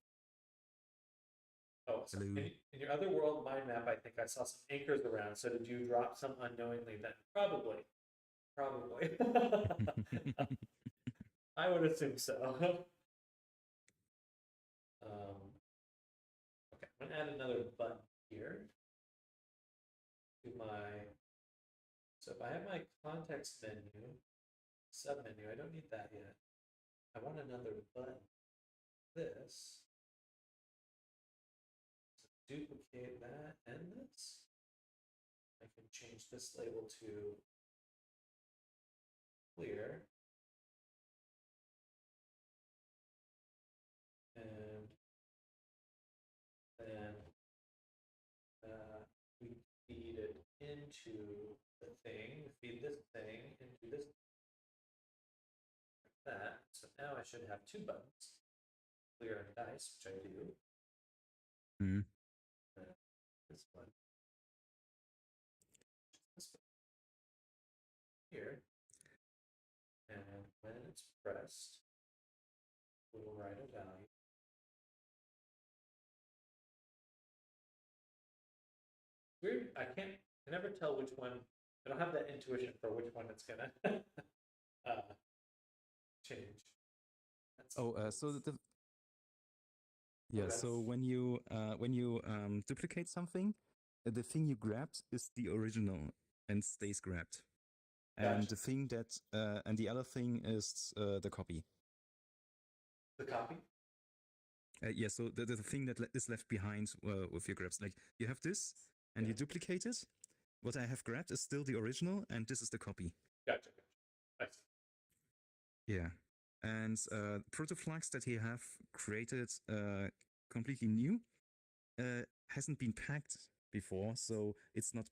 Oh, so Hello. in your other world mind map, I think I saw some anchors around. So did you drop some unknowingly then? Probably. I would assume so. Okay, I'm gonna add another button here to my. So if I have my context menu, submenu, I don't need that yet. I want another button. This. So duplicate that and this. I can change this label to clear. And then we feed it into the thing, feed this thing into this, like that. So now I should have two buttons, clear and dice, which I do. Mm. This one. This one. Here. And when it's pressed, we'll write a value. Weird, I never tell which one, I don't have that intuition for which one it's gonna change. So yeah. So when you duplicate something, the thing you grabbed is the original and stays grabbed, and Gotcha. the thing that and the other thing is the copy. The copy. Yeah. So the thing that is left behind with your grabs, like you have this and you duplicate it. What I have grabbed is still the original, and this is the copy. Gotcha. I see. Yeah. And protoflux that he have created completely new hasn't been packed before, so it's not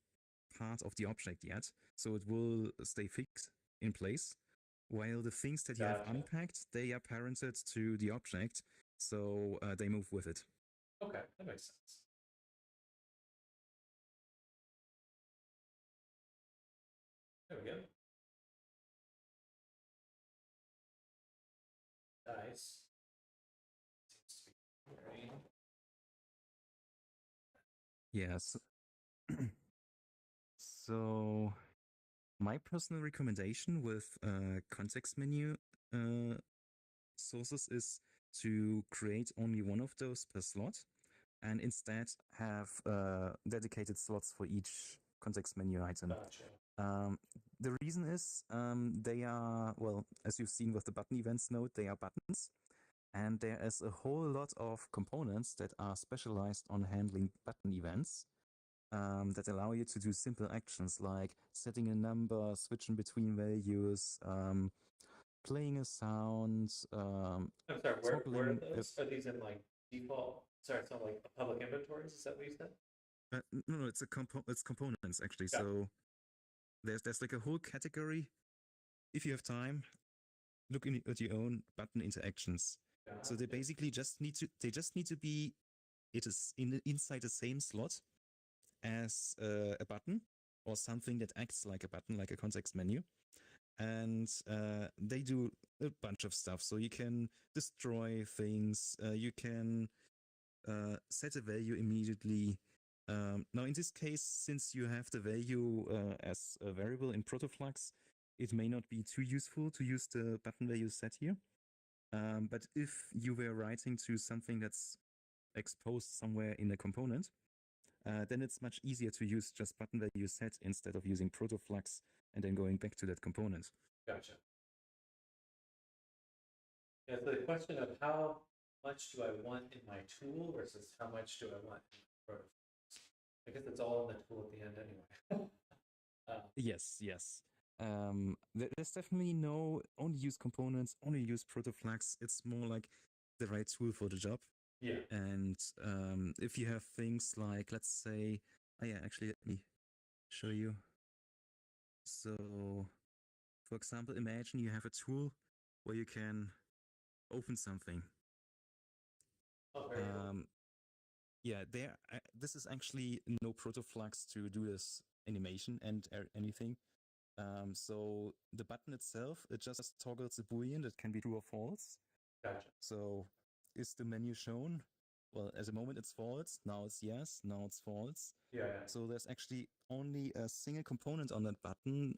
part of the object yet. So it will stay fixed in place. While the things that you have unpacked, they are parented to the object, so they move with it. Okay, that makes sense. There we go. Dice. Seems to be clearing. Yes. So my personal recommendation with context menu sources is to create only one of those per slot and instead have dedicated slots for each context menu item. Gotcha. The reason is they are, well, as you've seen with the button events node, they are buttons. And there is a whole lot of components that are specialized on handling button events that allow you to do simple actions like setting a number, switching between values, playing a sound. I'm sorry, where are those? Are these in like default? Sorry, it's not like public inventories. Is that what you said? No, it's it's components actually. Gotcha. So there's like a whole category. If you have time, look at your own button interactions. Gotcha. So they basically just need to be inside the same slot as a button or something that acts like a button, like a context menu. And they do a bunch of stuff. So you can destroy things. You can set a value immediately. Now, in this case, since you have the value as a variable in protoflux, it may not be too useful to use the button value set here. But if you were writing to something that's exposed somewhere in a component, then it's much easier to use just button value set instead of using protoflux and then going back to that component. Gotcha. Yeah, so the question of how much do I want in my tool versus how much do I want in my protoflux? I guess it's all in the tool at the end anyway. Yes, yes. There's definitely no only use components, only use protoflux. It's more like the right tool for the job. Yeah. And if you have things like, let's say, oh yeah, actually, let me show you. So, for example, imagine you have a tool where you can open something. Oh, very cool. Yeah, this is actually no protoflux to do this animation and anything. So the button itself, it just toggles a boolean that can be true or false. Gotcha. So is the menu shown? Well, at the moment it's false. Now it's yes. Now it's false. Yeah. So there's actually only a single component on that button.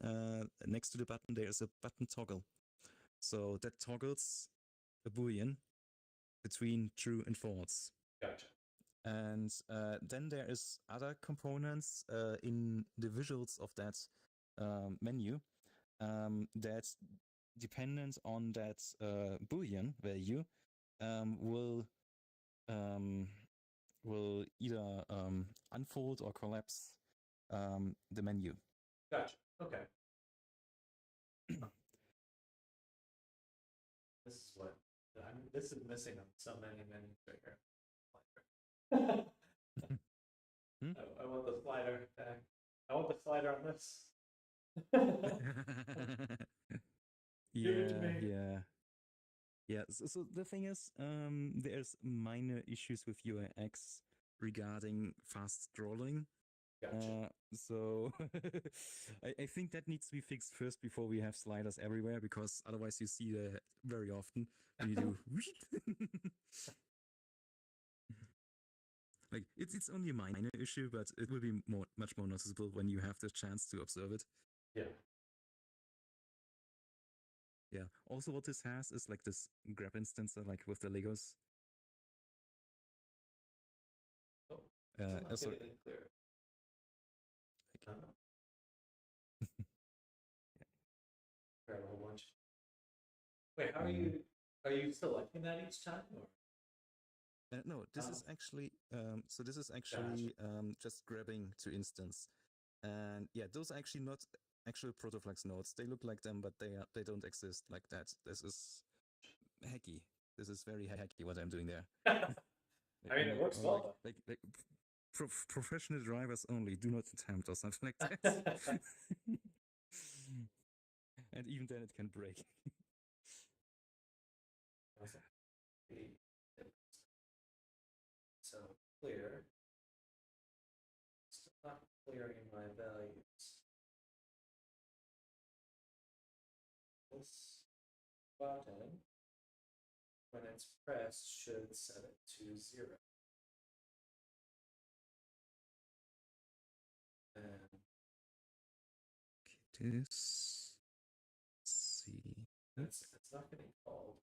Next to the button, there is a button toggle. So that toggles a boolean between true and false. Gotcha. And then there is other components in the visuals of that menu that's dependent on that boolean value will either unfold or collapse the menu. Gotcha. Okay. This is what this is missing on so many menus right here. I want the slider back. I want the slider on this. Give it to me. Yeah. So the thing is, there's minor issues with UX regarding fast scrolling. Gotcha. So I think that needs to be fixed first before we have sliders everywhere, because otherwise you see that very often when you do. Like it's only a minor issue, but it will be much more noticeable when you have the chance to observe it. Yeah. Yeah. Also, what this has is like this grab instance, like with the Legos. Oh, it's not sorry. getting clear. Grab a whole bunch. Wait, how are you selecting that each time? Or? No, this is actually just grabbing to instance, and yeah, those are actually not actual protoflux nodes. They look like them, but they don't exist like that. This is hacky. This is very hacky what I'm doing there. I mean, it works well. Like professional drivers only. Do not attempt or something like that. And even then, it can break. So clear. Still not clearing my values. This button, when it's pressed, should set it to 0. And This. Let's see. it's not getting called.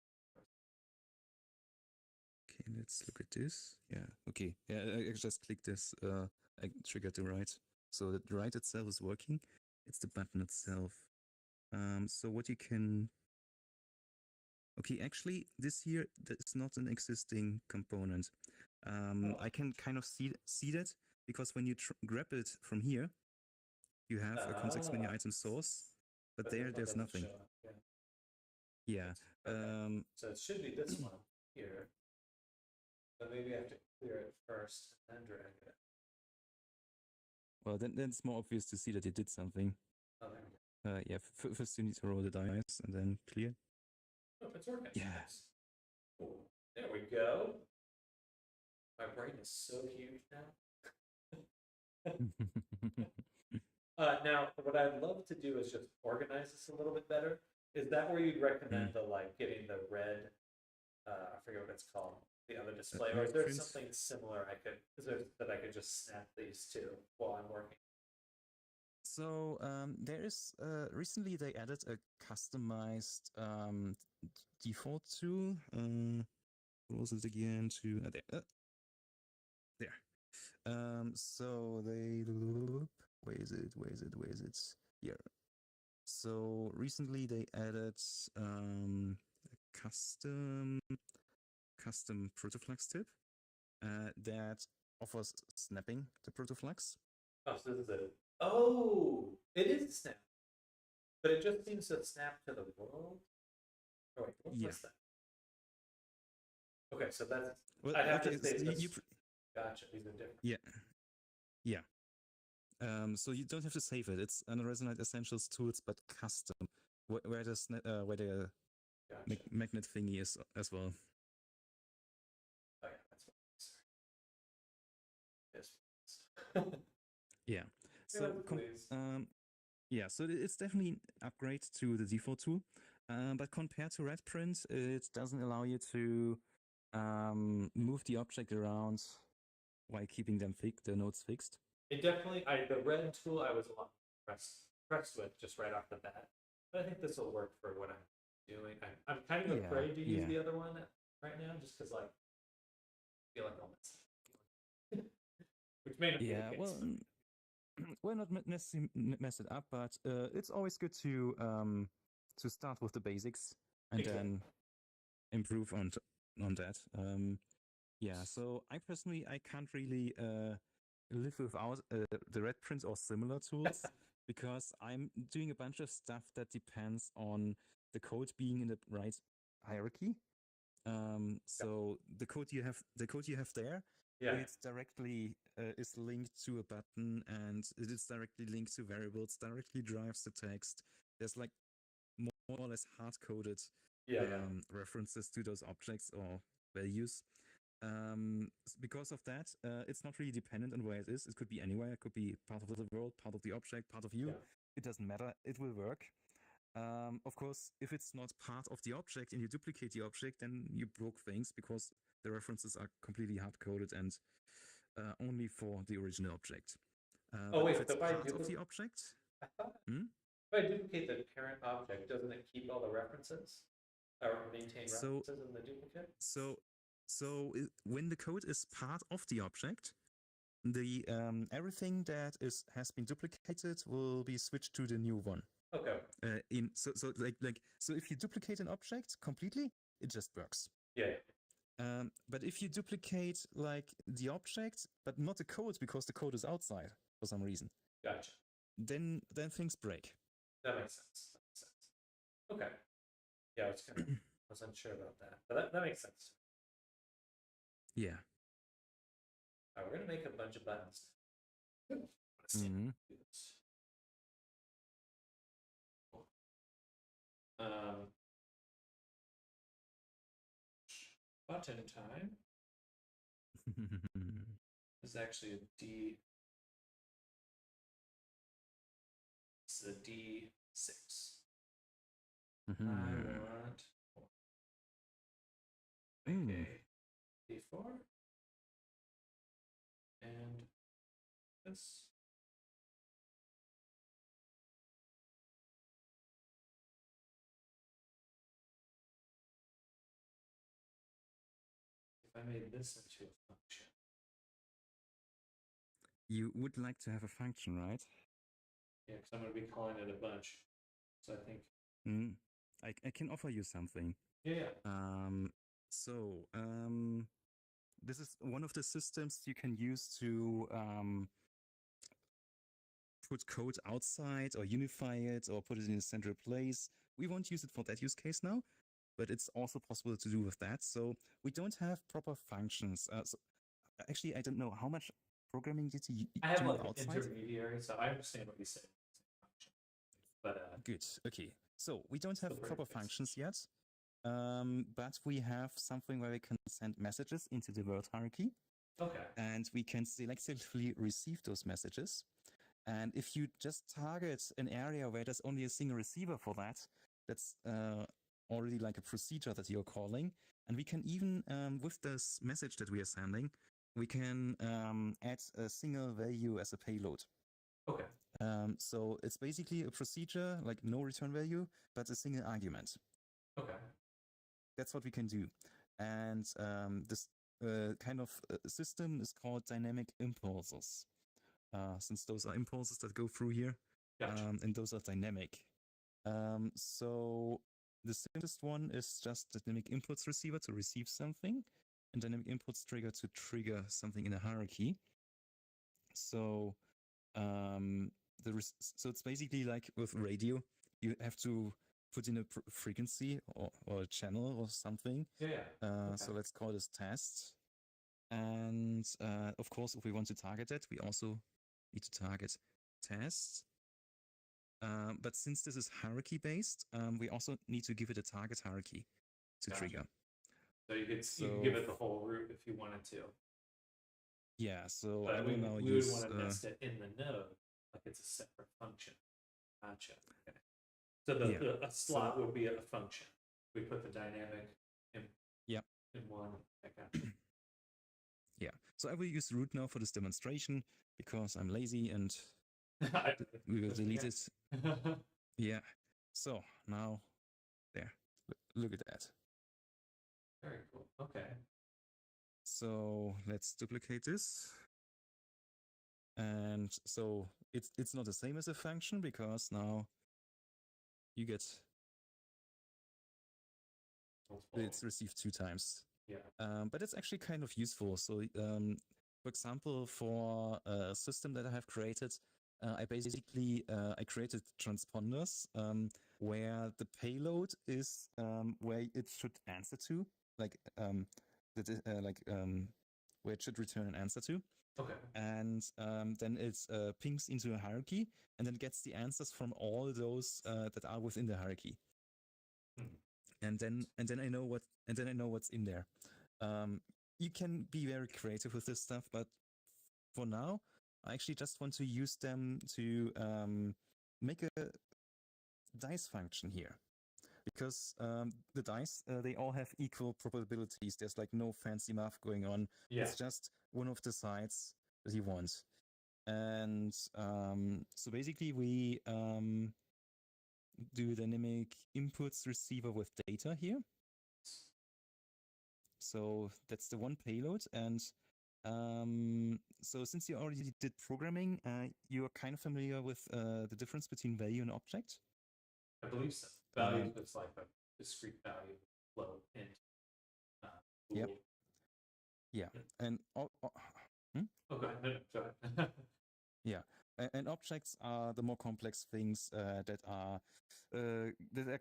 Okay, let's look at this. Yeah, okay. Yeah, I just clicked this. I triggered the write. So the write itself is working. It's the button itself. So what you can... Okay, actually, this here, that's not an existing component. I can kind of see that, because when you grab it from here, you have a context menu item source, but there's nothing. Yeah. Okay. So it should be this one here. But maybe I have to clear it first and then drag it. Well, then it's more obvious to see that it did something. Oh, there we go. Yeah, first you need to roll the dice and then clear. Oh, it's working. Yeah. Nice. Cool. There we go. My brain is so huge now. Now, what I'd love to do is just organize this a little bit better. Is that where you'd recommend the getting the red? I forget what it's called. The other display, or is there something similar that I could just snap these to while I'm working? So there is recently they added a customized default tool. What was it again? There. So they where is it? Here. So recently they added custom protoflux tip that offers snapping the protoflux. Oh, so this is it. Oh, it is a snap, but it just seems to snap to the world. Oh wait, what's that? Okay, so that's. Well, I'd have okay, to say so it's gotcha. These are different. Yeah. So you don't have to save it. It's an Resonate Essentials tools, but custom, where the Gotcha. magnet thingy is as well. Oh yeah, that's what it is. Yeah. So so it's definitely an upgrade to the default tool, but compared to Red Print, it doesn't allow you to move the object around while keeping them the nodes fixed. It definitely, the red tool I was a lot impressed with just right off the bat. But I think this will work for what I'm doing. I'm kind of afraid to use the other one right now, just because like I feel like I'll mess it. Which may not be the case. Well, not necessarily mess it up, but it's always good to start with the basics and then improve on that. So I personally can't really live without the red prints or similar tools because I'm doing a bunch of stuff that depends on the code being in the right hierarchy. So the code you have there, it's directly is linked to a button, and it is directly linked to variables, directly drives the text. There's like more or less hard-coded references to those objects or values. Because of that, it's not really dependent on where it is. It could be anywhere. It could be part of the world, part of the object, part of you. It doesn't matter. It will work. Of course, if it's not part of the object and you duplicate the object, then you broke things because the references are completely hard-coded and only for the original object. If it's part of the object... I thought if I duplicate the parent object, doesn't it keep all the references? Or maintain references in the duplicate? So when the code is part of the object, the everything that has been duplicated will be switched to the new one. Okay. So if you duplicate an object completely, it just works. Yeah. But if you duplicate like the object, but not the code because the code is outside for some reason. Gotcha. Then things break. That makes sense. Okay. Yeah, I was unsure about that, but that makes sense. Yeah. All right, we're gonna make a bunch of buttons. Button time is actually a D. It's a D6. I want a D4 and this. If I made this into a function. You would like to have a function, right? Yeah, because I'm going to be calling it a bunch. So I think. I can offer you something. Yeah. This is one of the systems you can use to put code outside or unify it or put it in a central place. We won't use it for that use case now, but it's also possible to do with that. So we don't have proper functions. Actually, I don't know how much programming did you do I have like outside? An intermediary, so I understand what you say. But good. Okay. So we don't have proper functions yet, but we have something where we can send messages into the word hierarchy. Okay. And we can selectively receive those messages. And if you just target an area where there's only a single receiver for that, that's already like a procedure that you're calling. And we can even, with this message that we are sending, we can add a single value as a payload. Okay. So it's basically a procedure, like no return value, but a single argument. Okay. That's what we can do. And kind of system is called dynamic impulses, since those are impulses that go through here, Gotcha. and those are dynamic. So the simplest one is just dynamic inputs receiver to receive something, and dynamic inputs trigger to trigger something in a hierarchy. So so it's basically like with radio, you have to put in a frequency or a channel or something. Yeah. So let's call this test. And of course, if we want to target it, we also need to target test. But since this is hierarchy based, we also need to give it a target hierarchy to Gotcha. trigger. So you can give it the whole root if you wanted to. Yeah, so But I will now we use. would want to nest it in the node, like it's a separate function. Gotcha. Okay. So a slot would be a function. We put the dynamic in. Yep. In one. I gotcha. Yeah. So I will use root now for this demonstration because I'm lazy and we will delete it. Yeah. So now, there. Look at that. Very cool. Okay. So let's duplicate this. And so it's not the same as a function because now you get it's received 2 times. Yeah. But it's actually kind of useful. So for example, for a system that I have created, I basically I created transponders where the payload is where it should answer to, like where it should return an answer to. Okay. And then it pings into a hierarchy and then gets the answers from all those that are within the hierarchy. And then I know what's in there. You can be very creative with this stuff, but for now, I actually just want to use them to make a dice function here. Because the dice, they all have equal probabilities. There's like no fancy math going on. Yeah. It's just one of the sides that you want. And so basically we do dynamic inputs receiver with data here. So that's the one payload. And so since you already did programming, you're kind of familiar with the difference between value and object? I believe so. Value is like a discrete value float int. Yep. Yeah. And Okay. No, go ahead. Yeah. And objects are the more complex things that are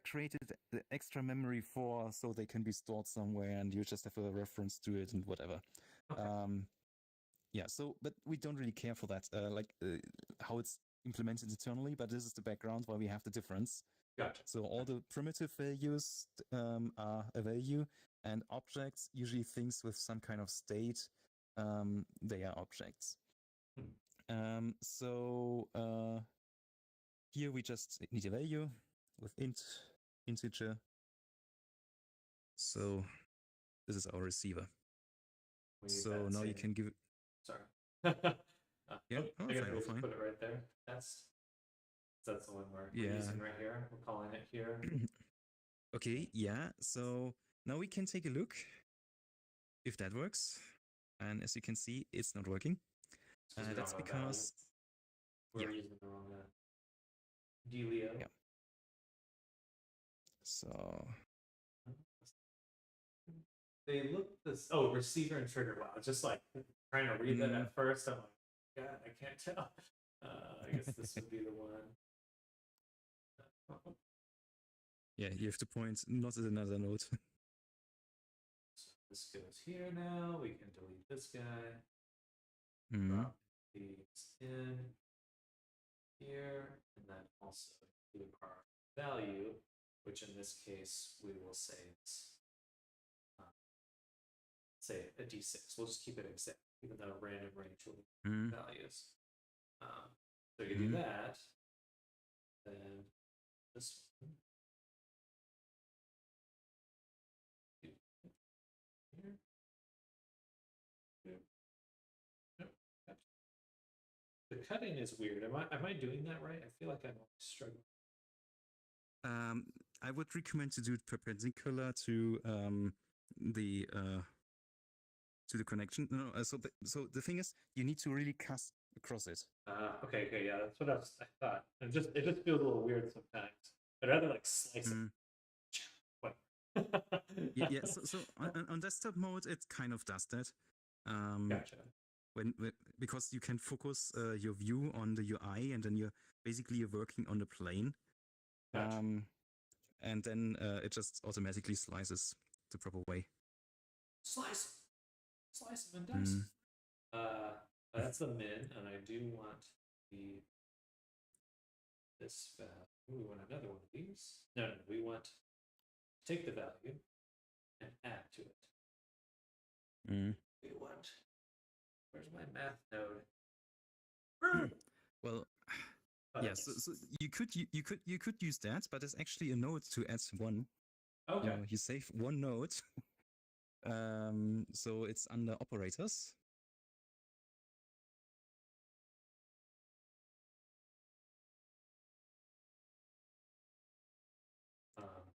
created extra memory for, so they can be stored somewhere, and you just have a reference to it and whatever. Okay. Yeah. So, but we don't really care for that, how it's implemented internally. But this is the background why we have the difference. Gotcha. So all the primitive values are a value, and objects, usually things with some kind of state, they are objects. So here we just need a value with integer. So this is our receiver. So now you can give it. Sorry. Yeah, I guess we'll fine. put it right there. That's the one we're using right here. We're calling it here. Okay, yeah. So now we can take a look if that works. And as you can see, it's not working. That's because we're using the wrong Delio. Yeah. So they look this. Oh, receiver and trigger. Wow, just like trying to read that at first. I'm like, God, I can't tell. I guess this would be the one. Yeah, you have to point not at another node. So this goes here now. We can delete this guy. Drop these in here, and then also do our value, which in this case we will say is say a d6. We'll just keep it exact, even though random range will be values. So you do that, then this one. The cutting is weird. Am I doing that right? I feel like I'm struggling. I would recommend to do it perpendicular to the to the connection. No, so the thing is, you need to really cast across it. Okay, yeah, that's what I thought. It just feels a little weird sometimes. I'd rather like slice Mm. it. Yeah. So on desktop mode, it kind of does that. Gotcha. When because you can focus your view on the UI, and then you're working on the plane. Gotcha. And then it just automatically slices the proper way. Slice them and dice. That's the min, and I do want this value. We want another one of these. No, we want to take the value and add to it. We want. Where's my math node? Well, yeah. So you could use that, but there's actually a node to add one. Okay. You save one node. So it's under operators.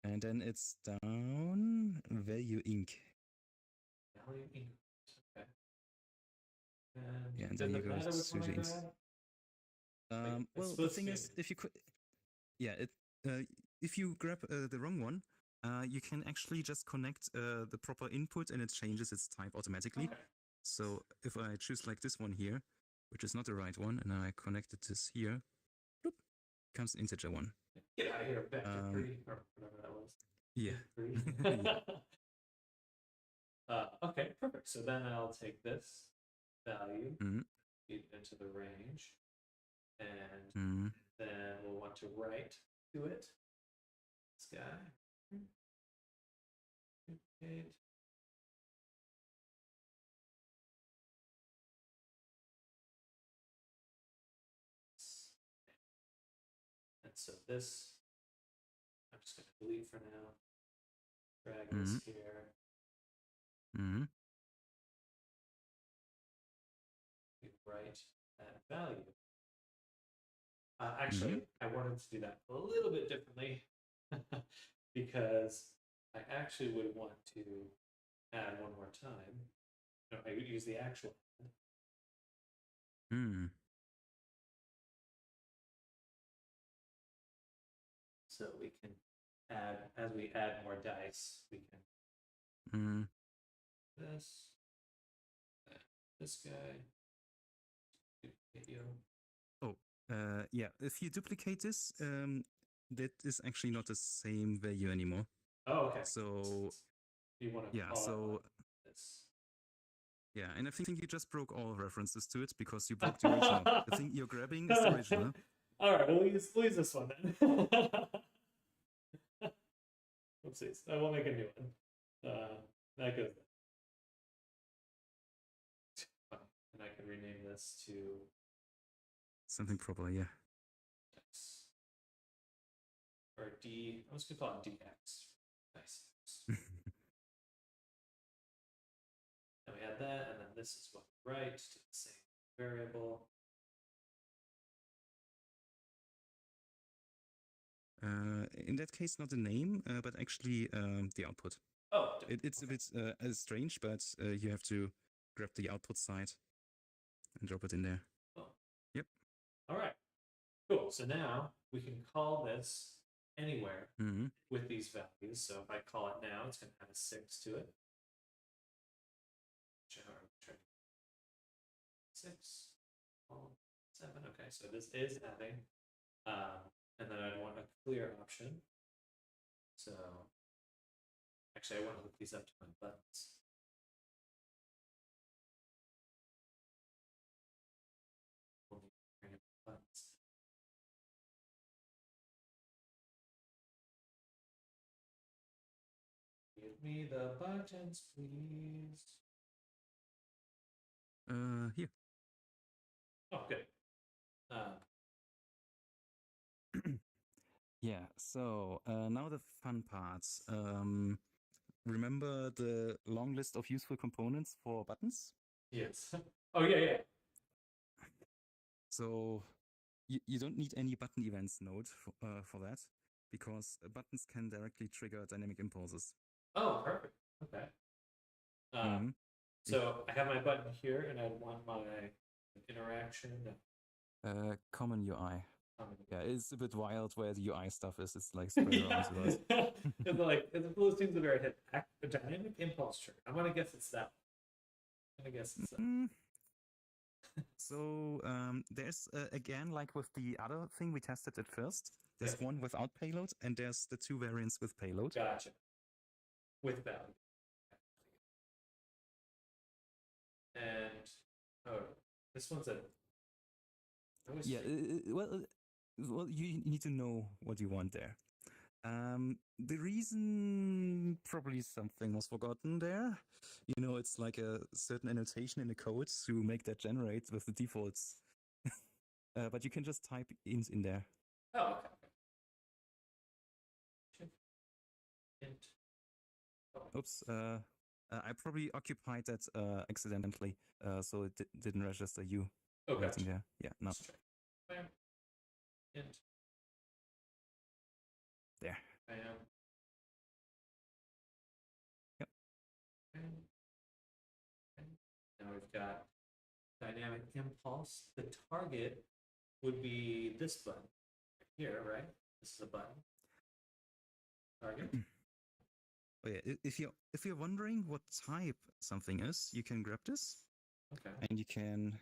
And then it's down value inc. Value inc. Okay. And then you go to settings. Well, the thing is, if you could, if you grab the wrong one, you can actually just connect the proper input, and it changes its type automatically. Okay. So if I choose like this one here, which is not the right one, and I connected this here, bloop, comes the integer one. Get out of here, vector 3, or whatever that was. Yeah. 3. Okay, perfect. So then I'll take this value, feed it into the range, and then we'll want to write to it. This guy. Duplicate. And so this, I'm just going to delete for now. Drag this here. We write that value. Actually, I wanted to do that a little bit differently because I actually would want to add one more time. No, I would use the actual. So we can add, as we add more dice, we can this guy, duplicate you. Oh, yeah. If you duplicate this, that is actually not the same value anymore. Oh, okay. So you want to so this. Yeah, and I think you just broke all references to it because you broke the original. The thing you're grabbing is the original. All right, we'll use this one then. Oopsies, I will make a new one. That goes there. And I can rename this to something proper, yeah. X. Or D. I was gonna call it DX. Nice. And we had that, and then this is what we write to the same variable. In that case, not the name, but actually the output. Oh, it's okay. A bit strange, but you have to grab the output side and drop it in there. Oh. Yep. All right. Cool. So now we can call this anywhere with these values. So if I call it now, it's going to have a 6 to it. 6, 7. Okay, so this is adding. And then I'd want a clear option. So actually, I want to hook these up to my buttons. Buttons. Give me the buttons, please. Here. Oh, good. Yeah, so now the fun parts. Remember the long list of useful components for buttons? Yes. Oh, yeah. So you don't need any button events node for that, because buttons can directly trigger dynamic impulses. Oh, perfect. Okay. So I have my button here, and I want my interaction. Common UI. Um, Yeah, it's a bit wild where the UI stuff is. It's like spread around a lot. It's like it's the seems to be very hit. A dynamic impulse trigger. I'm gonna guess it's that. I'm gonna guess it's that. So there's again, like with the other thing we tested at first, there's Yeah. one without payload, and there's the two variants with payload. Gotcha. With value. And oh, this one's a. I always Yeah, forget- well, you need to know what you want there. The reason probably something was forgotten there. You know, it's like a certain annotation in the code to make that generate with the defaults. But you can just type int in there. Oh, okay. Int. Oh, Oops. I probably occupied that accidentally, so it didn't register you okay. writing there. Yeah, no. Let's try. Bam. Int. There. Bam. Yep. Bam. Bam. Now we've got dynamic impulse. The target would be this button here, right? This is a button. Target. Oh yeah, if you're wondering what type something is, you can grab this Okay. and you can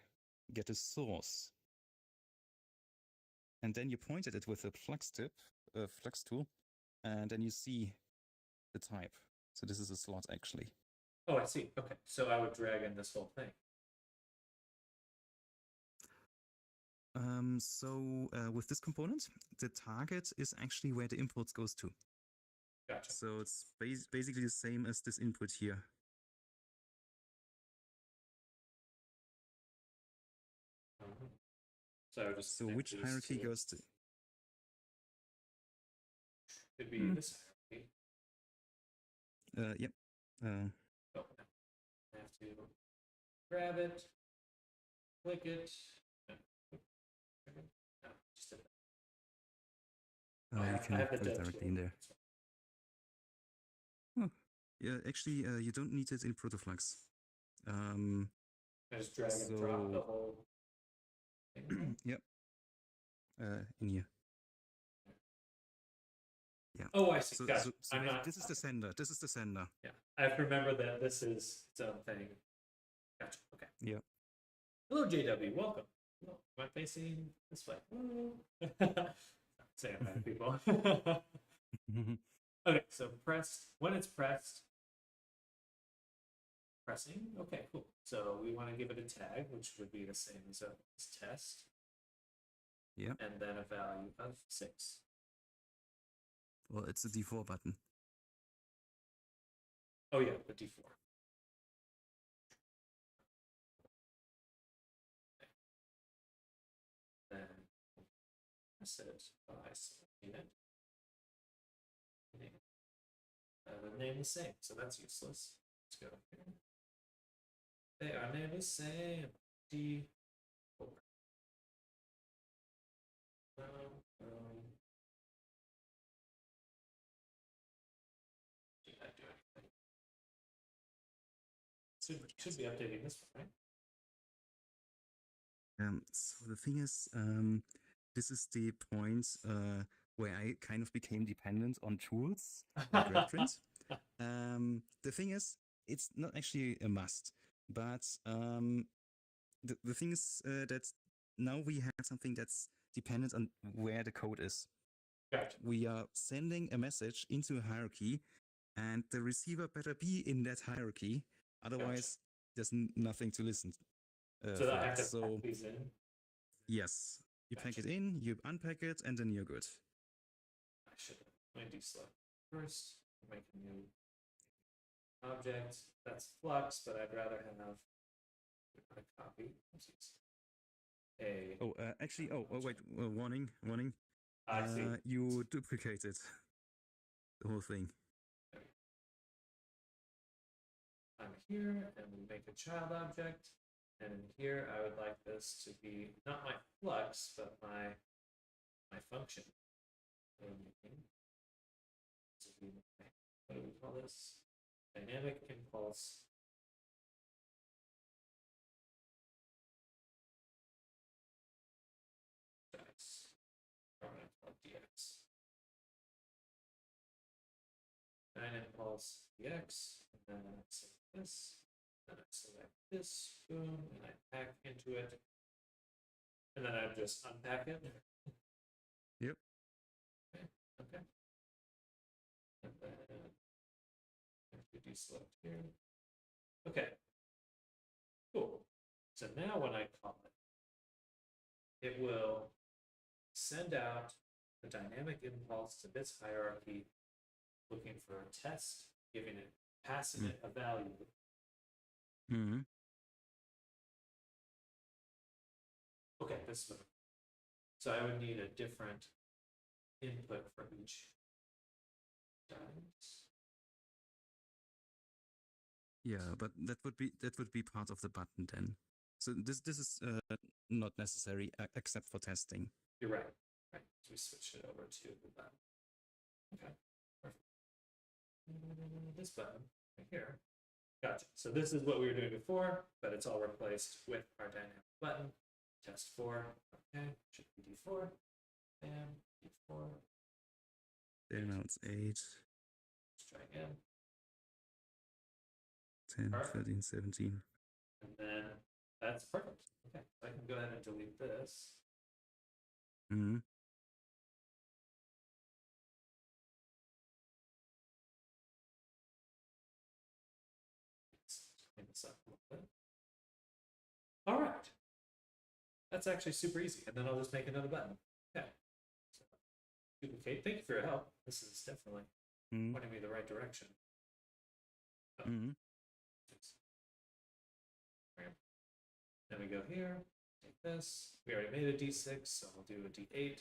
get a source. And then you point at it with a flex tool, and then you see the type. So this is a slot actually. Oh, I see. Okay. So I would drag in this whole thing. So with this component, the target is actually where the input goes to. Gotcha. So it's basically the same as this input here. Mhm. So I would just. So connect which these hierarchy two. goes to? It'd be Hmm. this hierarchy. Yep. Oh, no. I have to grab it, click it. No, just did that. Oh, You I can have the put it dev directly tool. in there. Oh, yeah, actually, you don't need it in Protoflux. I just drag and drop the So- whole thing. Yep. In here. Yeah. Oh, I see. So, Gotcha. so I'm not. this is the sender. This is the sender. Yeah, I have to remember that this is its own thing. Gotcha. Okay. Yeah. Hello, JW. Welcome. Hello. Am I facing this way? Say hi, people. Okay, so pressed. When it's pressed, pressing. Okay, cool. So we want to give it a tag, which would be the same as a test. Yeah. And then a value of 6. Well, it's a D4 button. Oh yeah, the D4. Then set it by selecting it. The name is same, so that's useless. Let's go here. They are named the same. D4. Did I do anything? Should be updating this one, right? So the thing is, this is the point where I kind of became dependent on tools like RedPrint. The thing is, it's not actually a must, but the thing is that now we have something that's dependent on where the code is. Gotcha. We are sending a message into a hierarchy, and the receiver better be in that hierarchy. Otherwise, there's nothing to listen. So I for. have to So pack these in. yes, you pack Gotcha. it in, you unpack it, and then you're good. I should let me deselect first. Make a new object. That's flux, but I'd rather have a copy. Oopsies. A. Oh, actually, wait, warning. I see. You duplicated the whole thing. I'm here, and we make a child object. And in here, I would like this to be not my flux, but my function. To be my, what do we call this? Dynamic impulse impulse x, and then I select this, then I select this, boom, and I pack into it, and then I just unpack it. Yep. Okay. And then I have to deselect here. Okay. Cool. So now when I call it, it will send out the dynamic impulse to bits hierarchy, looking for a test, giving it, passing it a value. Mm-hmm. Okay, this one. So I would need a different input for each dice. Yeah, but that would be part of the button then. So this is not necessary except for testing. You're right. Right. So we switched it over to the button. Okay. Perfect. This button right here. Gotcha. So this is what we were doing before, but it's all replaced with our dynamic button. Test 4. Okay. Should be D4. Bam. D4. There now it's 8, Let's try again. 10, Perfect. 13, 17. And then that's perfect. Okay. So I can go ahead and delete this. Mm-hmm. Let's clean this up a little bit. All right. That's actually super easy. And then I'll just make another button. Okay. So, duplicate. Thank you for your help. This is definitely Mm-hmm. pointing me the right direction. Oh. Mm-hmm. Then we go here, take this. We already made a D6, so we'll do a D8.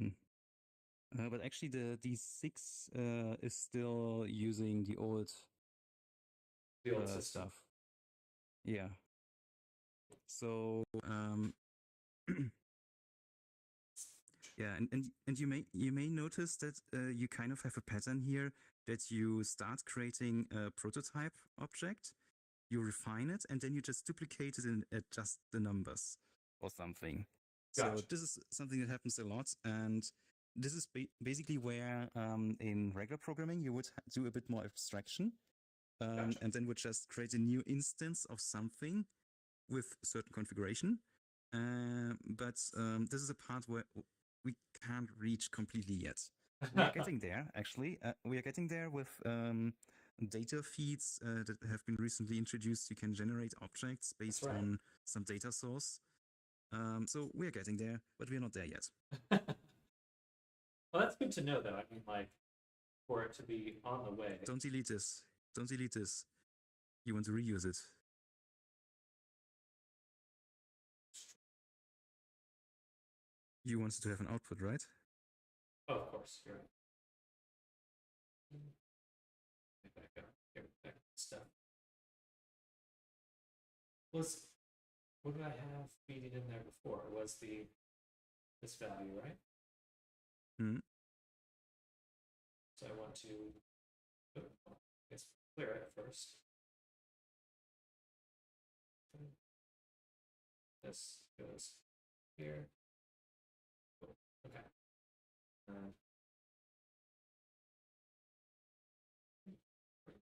No. But actually, the D6 is still using the old The old system. stuff. Yeah. So yeah, and you may notice that you kind of have a pattern here that you start creating a prototype object, you refine it, and then you just duplicate it and adjust the numbers or something. Gotcha. So this is something that happens a lot, and this is basically where in regular programming you would do a bit more abstraction, Gotcha. and then would just create a new instance of something with certain configuration. But this is a part where we can't reach completely yet. We are getting there, actually. We are getting there with data feeds that have been recently introduced. You can generate objects based right. on some data source. So we are getting there, but we're not there yet. Well, that's good to know, though. I mean, like, for it to be on the way. Don't delete this. Don't delete this. You want to reuse it. You wanted to have an output, right? Oh, of course, you're right. Back up. Back stuff. What did I have feeding in there before? It was this value, right? Hmm. So I want to I guess clear it first. This goes here. Cool. Okay.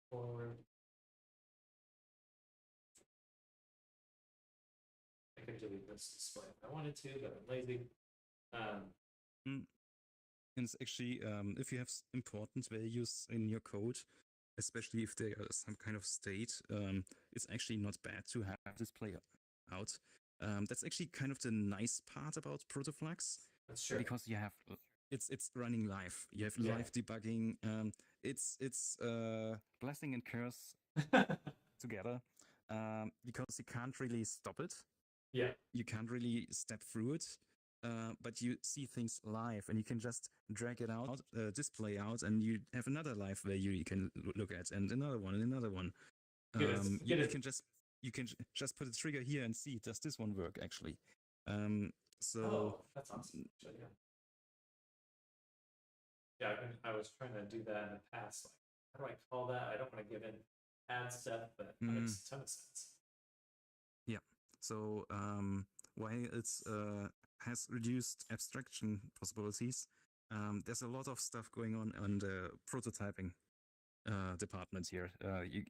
Forward. I could delete this display if I wanted to, but I'm lazy. And it's actually, if you have important values in your code, especially if they are some kind of state, it's actually not bad to have this play out. That's actually kind of the nice part about Protoflux. That's true. Because you have it's running live. You have live debugging. It's blessing and curse together. Because you can't really stop it. Yeah. You can't really step through it. But you see things live, and you can just drag it out, display out, and you have another live value you can look at, and another one, and another one. You can just put a trigger here and see, does this one work actually? So that's awesome. Actually, yeah. Yeah, I was trying to do that in the past. Like, how do I call that? I don't want to give in add stuff, but that makes a ton of sense. Yeah. So while it's has reduced abstraction possibilities, there's a lot of stuff going on the prototyping department here. You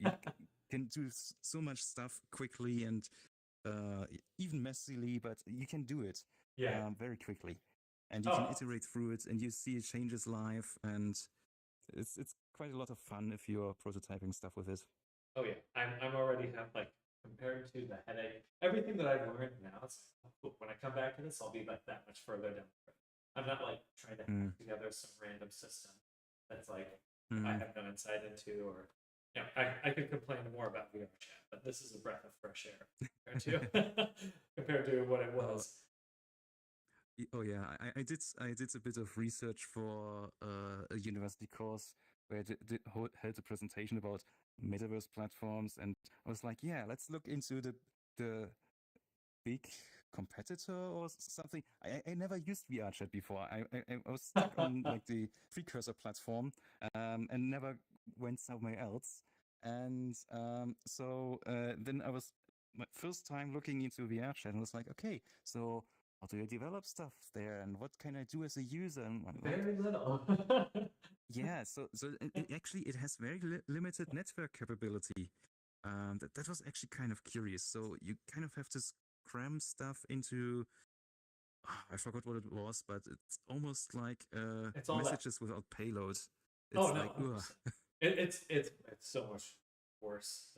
can do so much stuff quickly and even messily, but you can do it very quickly, and you can Oh. iterate through it, and you see it changes live, and it's quite a lot of fun if you're prototyping stuff with it. Oh yeah, I'm already have like compared to the headache, everything that I've learned now. It's like, oh, when I come back to this, I'll be like that much further down the road. I'm not like trying to hack together some random system that's like I have no insight into, or I could complain more about VR chat, but this is a breath of fresh air compared to what it was. Oh yeah, I did a bit of research for a university course where I held a presentation about metaverse platforms, and I was like, yeah, let's look into the big competitor or something. I never used VR chat before. I was stuck on like the precursor platform and never went somewhere else. And so then I was my first time looking into VR chat and was like, okay, so how do I develop stuff there, and what can I do as a user? And Very little. yeah, so actually it has very limited network capability. That was actually kind of curious. So you kind of have to cram stuff into. I forgot what it was, but it's almost like It's all messages without payload. It's oh no, like, ugh. it's so much worse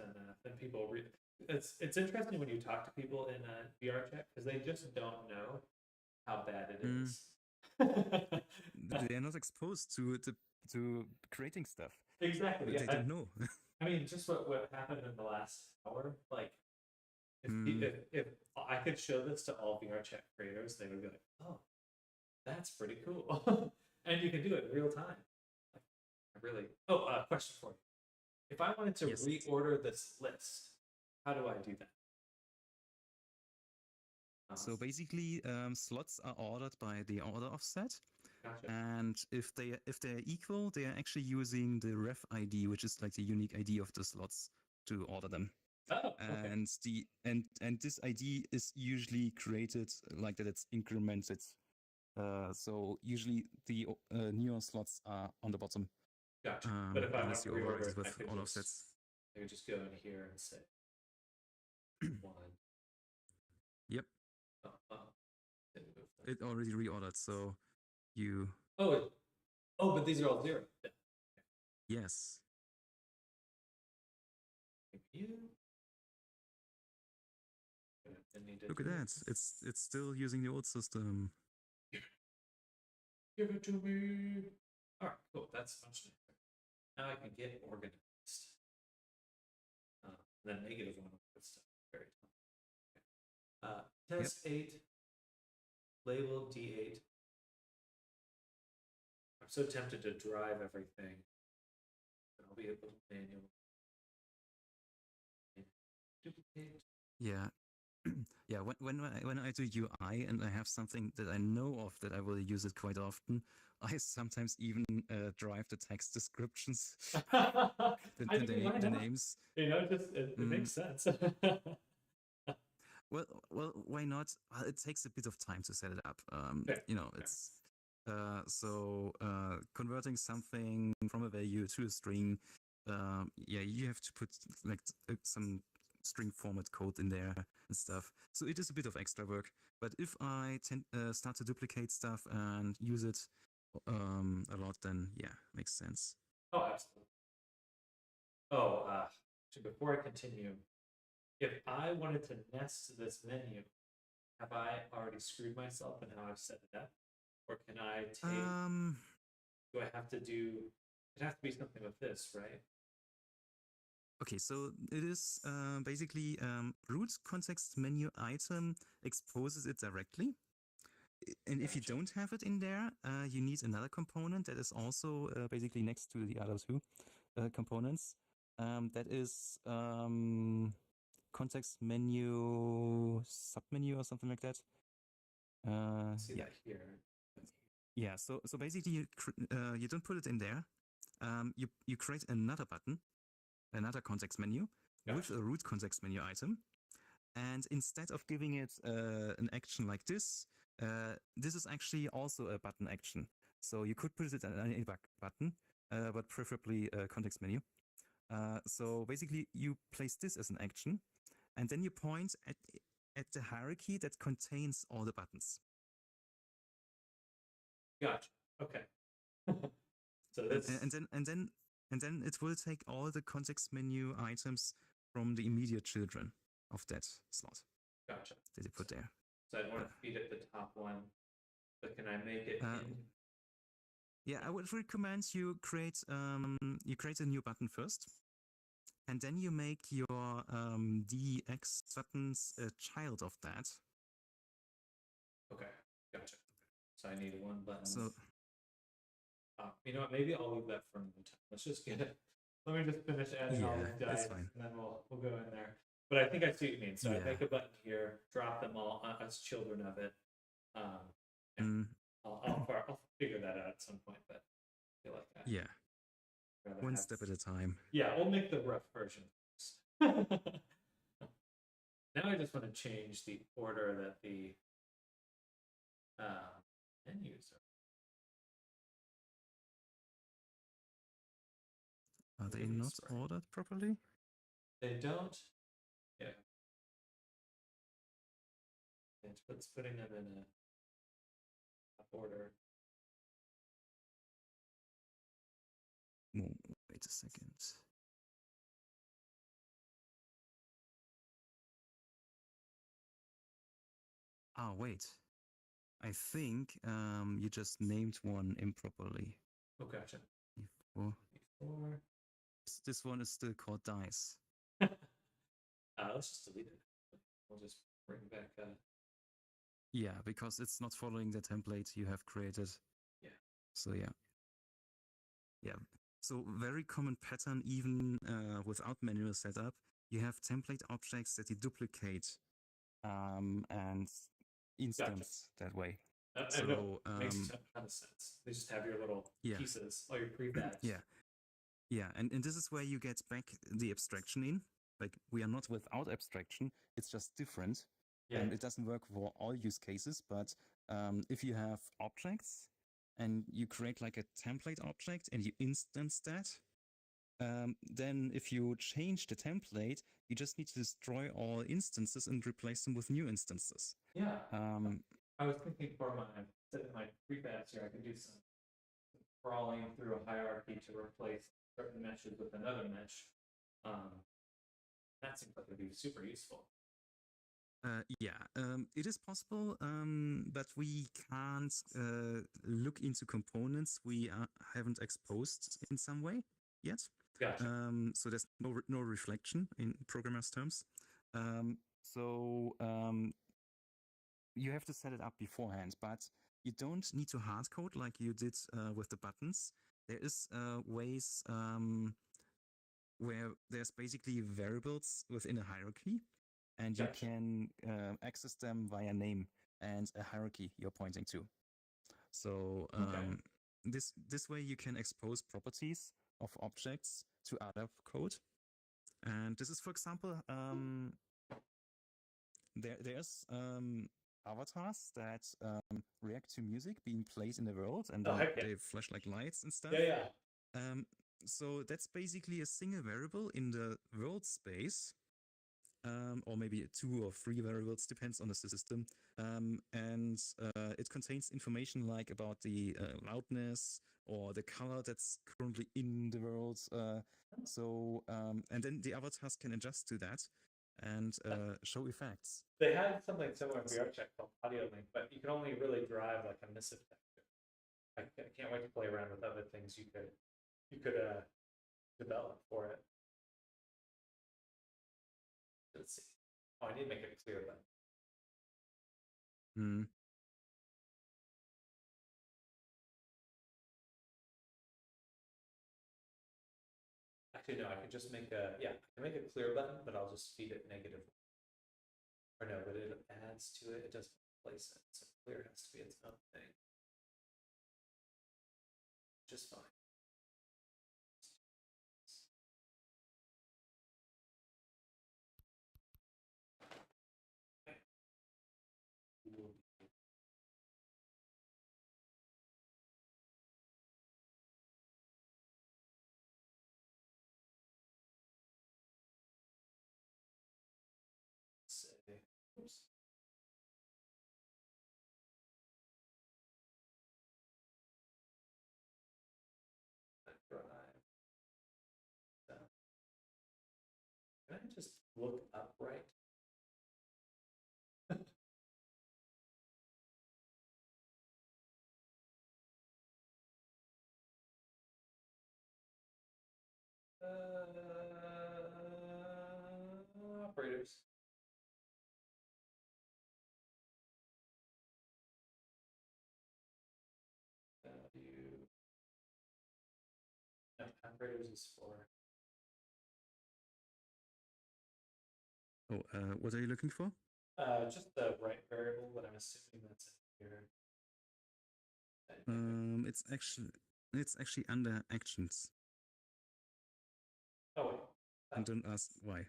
than people read. It's interesting when you talk to people in a VR chat because they just don't know how bad it is. They're not exposed to creating stuff. Exactly. They don't know. I mean, just what happened in the last hour. Like, if I could show this to all VR chat creators, they would be like, "Oh, that's pretty cool," and you can do it in real time. Like, I really. Oh, question for you: if I wanted to Yes. reorder this list, how do I do that? So basically, slots are ordered by the order offset, Gotcha. and if they're equal, they are actually using the ref ID, which is like the unique ID of the slots, to order them. Oh, okay. And this ID is usually created like that. It's incremented. So usually the neon slots are on the bottom. Gotcha. But if I want unless to you override reorder it it, with all offsets. I could just go in here and say one. Yep, Then move them. it already reordered. So you Oh, but these are all zero. yes. You. Look at that. It's still using the old system. Give it to me. All right, cool. That's much nicer. Now I can get organized. The negative one with stuff very top. Test 8, label D8. I'm so tempted to drive everything, but I'll be able to manual. Duplicate. Yeah. Yeah, when I do UI and I have something that I know of that I will use it quite often, I sometimes even drive the text descriptions, the names. You know, it makes sense. Well, why not? Well, it takes a bit of time to set it up. Fair, You know, it's so converting something from a value to a string. Yeah, you have to put like some string format code in there and stuff. So it is a bit of extra work. But if I start to duplicate stuff and use it a lot, then yeah, makes sense. Oh, absolutely. Oh, so before I continue, if I wanted to nest this menu, have I already screwed myself in how I've set it up? Or can I take, do I have to do, it has to be something with this, right? Okay, so it is basically root context menu item exposes it directly. And if you don't have it in there, you need another component that is also basically next to the other two components. That is context menu submenu or something like that. See Yeah. that here. Yeah. So basically you don't put it in there. You create another button, another context menu with a root context menu item. And instead of giving it an action like this, this is actually also a button action. So you could put it on any button, but preferably context menu. So basically, you place this as an action, and then you point at the hierarchy that contains all the buttons. Gotcha. Okay. So this. And then it will take all the context menu items from the immediate children of that slot Gotcha. that you put there. So I want to feed it the top one, but can I make it in? Yeah, I would recommend you create a new button first, and then you make your DX buttons a child of that. Okay, gotcha. So I need one button. So you know what? Maybe I'll leave that for another time. Let's just get it. Let me just finish adding all these that's dice, fine. and then we'll go in there. But I think I see what you mean. So I Yeah. make a button here, drop them all as children of it. I'll figure that out at some point, but I feel like that. Yeah, one step at a time. Yeah, we'll make the rough version first. Now I just want to change the order that the menus Are they not ordered properly? They don't. Yeah. It's putting them in a order. Oh, wait a second. Ah, wait. I think you just named one improperly. Oh, gotcha. Before. Before. This one is still called dice. Let's just delete it. We'll just bring back. Yeah, because it's not following the template you have created. Yeah. So yeah. Yeah. So very common pattern, even without manual setup. You have template objects that you duplicate and instance that way. So makes a ton of sense. They just have your little pieces, all your prefabs. Yeah, and this is where you get back the abstraction in. Like, we are not without abstraction, it's just different. And it doesn't work for all use cases, but if you have objects and you create like a template object and you instance that, then if you change the template, you just need to destroy all instances and replace them with new instances. Yeah. I was thinking for my prefabs here, I could do some crawling through a hierarchy to replace certain meshes with another mesh. That seems like it'd be super useful. It is possible, but we can't look into components we haven't exposed in some way yet. Gotcha. So there's no reflection in programmers' terms. You have to set it up beforehand, but you don't need to hard code like you did with the buttons. There is ways where there's basically variables within a hierarchy, and you can access them via name and a hierarchy you're pointing to. So this way you can expose properties of objects to other code. And this is, for example, there's avatars that react to music being played in the world, and they flash like lights and stuff. So that's basically a single variable in the world space, or maybe 2 or 3 variables, depends on the system. And it contains information like about the loudness or the color that's currently in the world. And then the avatars can adjust to that and show effects. They had something similar in VRCheck called Audio Link, but you can only really drive like a missive texture. I can't wait to play around with other things you could develop for it. Let's see. Oh, I need to make it clear then. Actually, no, I could just make I can make a clear button, but I'll just feed it negative. Or no, but it adds to it. It doesn't replace it. So clear has to be its own thing. Just fine. Oops. Drive. So, can I just look upright? Operators. Value. No, operators is for. Oh, what are you looking for? Just the right variable, but I'm assuming that's in here. It's actually under actions. Oh wait. And don't ask why.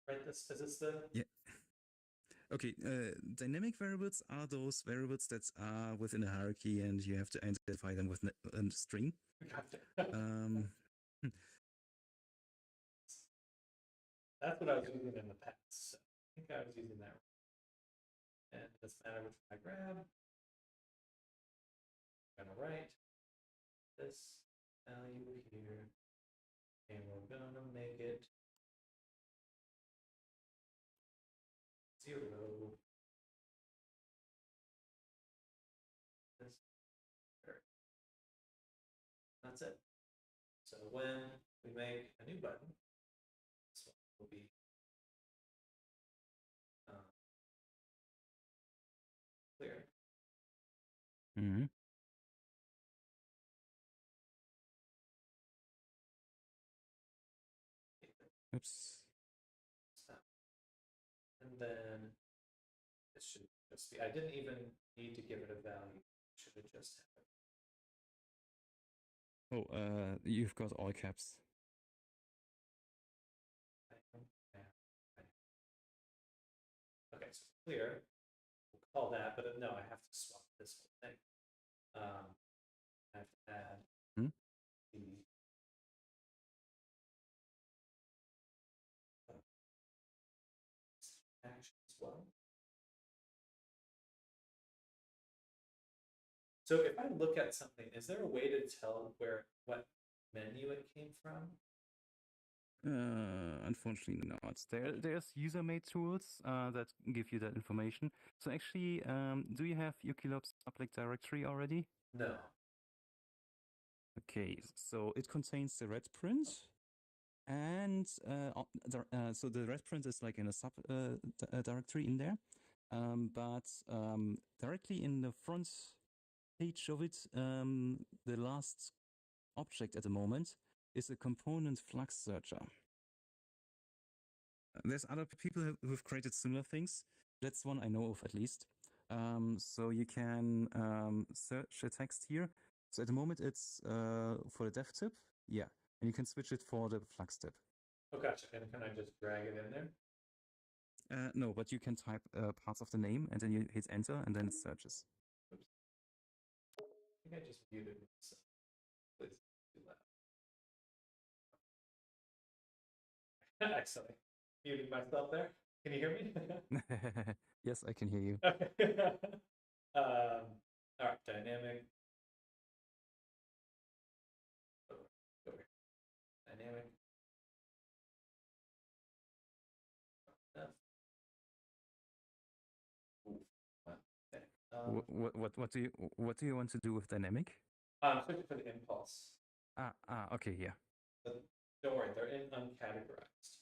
Right. This is this the. Yeah. Okay. Dynamic variables are those variables that are within a hierarchy, and you have to identify them with a string. That's what I was using in the past. So I think I was using that. And it doesn't matter which one I grab. I'm gonna write this value here, and we're gonna make it 0. This. That's it. So when we make a new button, this one will be clear. Mm-hmm. Oops. Stop. And then it should just be, I didn't even need to give it a value. It should have just happened. Oh, you've got all caps. Okay, so clear. We'll call that, but no, I have to swap this whole thing. I have to add the action as well. So if I look at something, is there a way to tell what menu it came from? Unfortunately not. There's user-made tools that give you that information. So actually, do you have Ukulop's public directory already? No. Okay, so it contains the red print, and so the red print is like in a sub directory in there, but directly in the front page of it, the last object at the moment is a component flux searcher. There's other people who've created similar things. That's one I know of at least. So you can search a text here. So at the moment it's for the dev tip, yeah, and you can switch it for the flux tip. Oh, gotcha. And can I just drag it in there? No, but you can type parts of the name and then you hit enter and then it searches. Oops. I think I just muted myself. Please do that. Excellent. Muted myself there. Can you hear me? Yes, I can hear you. Okay. All right, dynamic. Over here. Dynamic. Okay. What do you want to do with dynamic? I'm searching for the impulse. Okay, yeah. But don't worry, they're in uncategorized.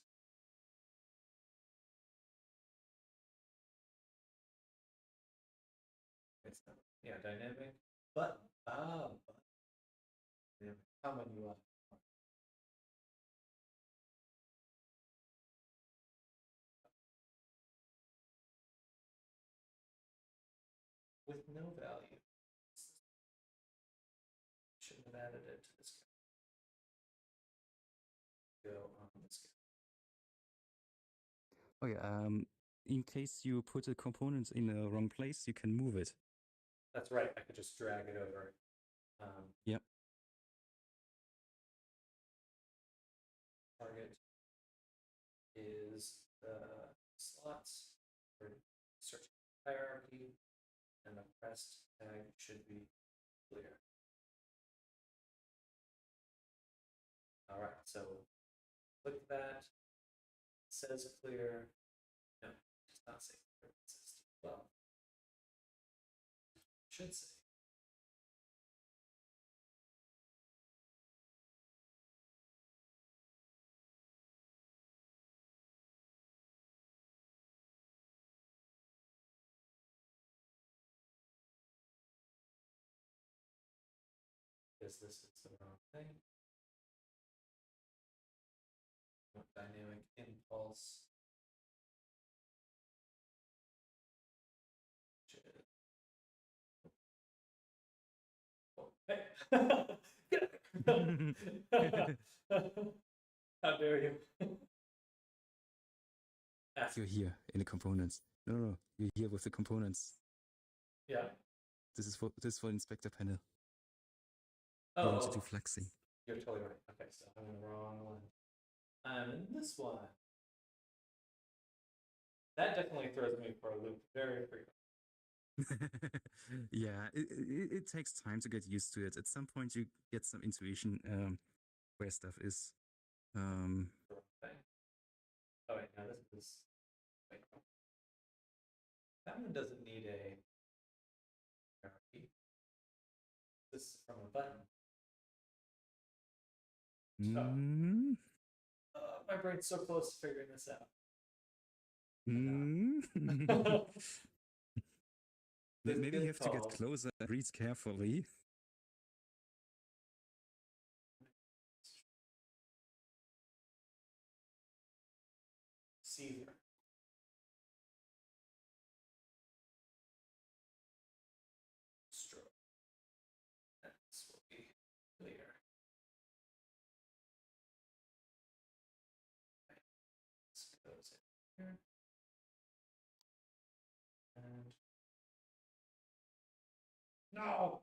It's not, yeah, dynamic button. Button. Dynamic. How many you want? With no value. Shouldn't have added it to this guy. Go on this guy. Oh yeah. In case you put a component in the wrong place, you can move it. That's right. I could just drag it over. Yep. Target is the slots for searching hierarchy, and the pressed tag should be clear. All right, so click that. It says clear. No, it does not say clear. It says 12. It should say. Because this is the wrong thing. Dynamic impulse. Oh, hey! Get How dare you? Ask. You're here in the components. No, you're here with the components. Yeah. This is for the inspector panel. Oh, You want to do flexing. you're totally right. Okay, so I'm in the wrong one. I'm in this one. That definitely throws me for a loop very frequently. Yeah, it takes time to get used to it. At some point, you get some intuition where stuff is. The wrong thing. Oh wait, now this is. Wait. That one doesn't need a hierarchy. This is from a button. Mm, My brain's so close to figuring this out. mm. This Maybe you is have to get called- closer and read carefully. Caesar. Stroke. This will be clear. Right. This goes in here. And no.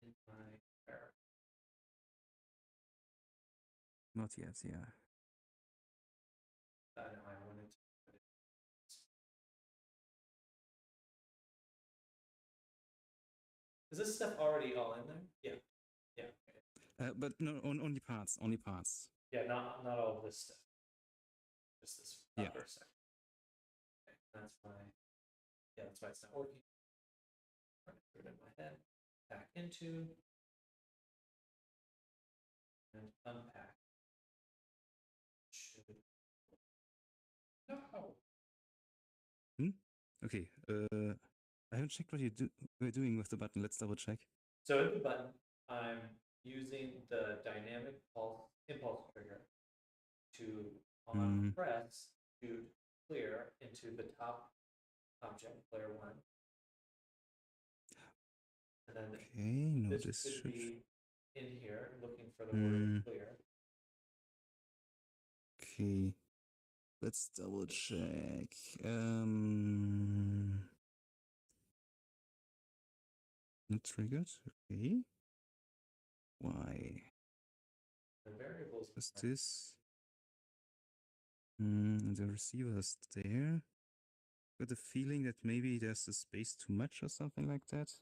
In my error. Not yet, yeah. I know I wanted to put it. Is this stuff already all in there? Yeah. Yeah. Okay. But no, only parts. Only parts. Yeah, not all of this stuff. Just this Yeah. first second. Okay, that's why. Yeah, that's why it's not working. Trying to put it in my head. Back into and unpack. Should no. Okay. I haven't checked what we're doing with the button. Let's double check. So in the button, I'm using the dynamic impulse trigger to on press shoot clear into the top object, player one. And then Okay, no, this this should should. be in here looking for the word clear. Okay. Let's double check. Not triggered. Okay. Why? The variables Is this? The receiver is there. Got the feeling that maybe there's a space too much or something like that.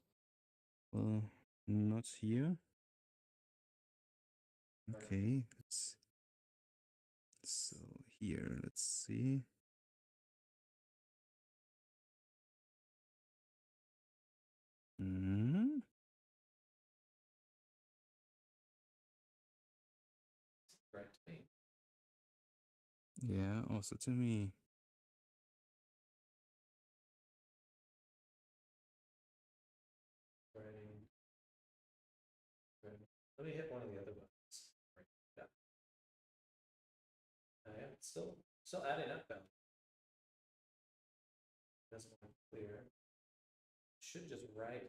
Well, not here. Okay, so here, let's see. Hmm. right to me. Yeah, also to me. Writing. Let me hit one of the other buttons. Right. Yeah. Yeah, it's still adding up though. Doesn't want to clear. Should just write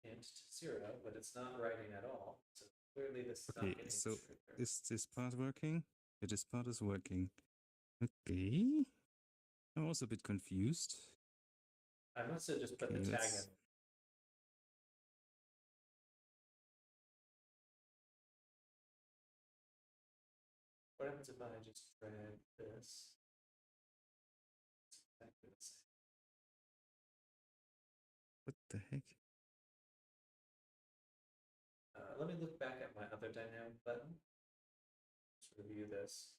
int to 0, but it's not writing at all. So clearly this is not Okay, getting so triggered. is this part working? Yeah, this part is working. Okay. I'm also a bit confused. I must have just put Okay, the tag let's- in. What what happens if I just drag this? It's exactly the same. What the heck? Let me look back at my other dynamic button. Let's review this.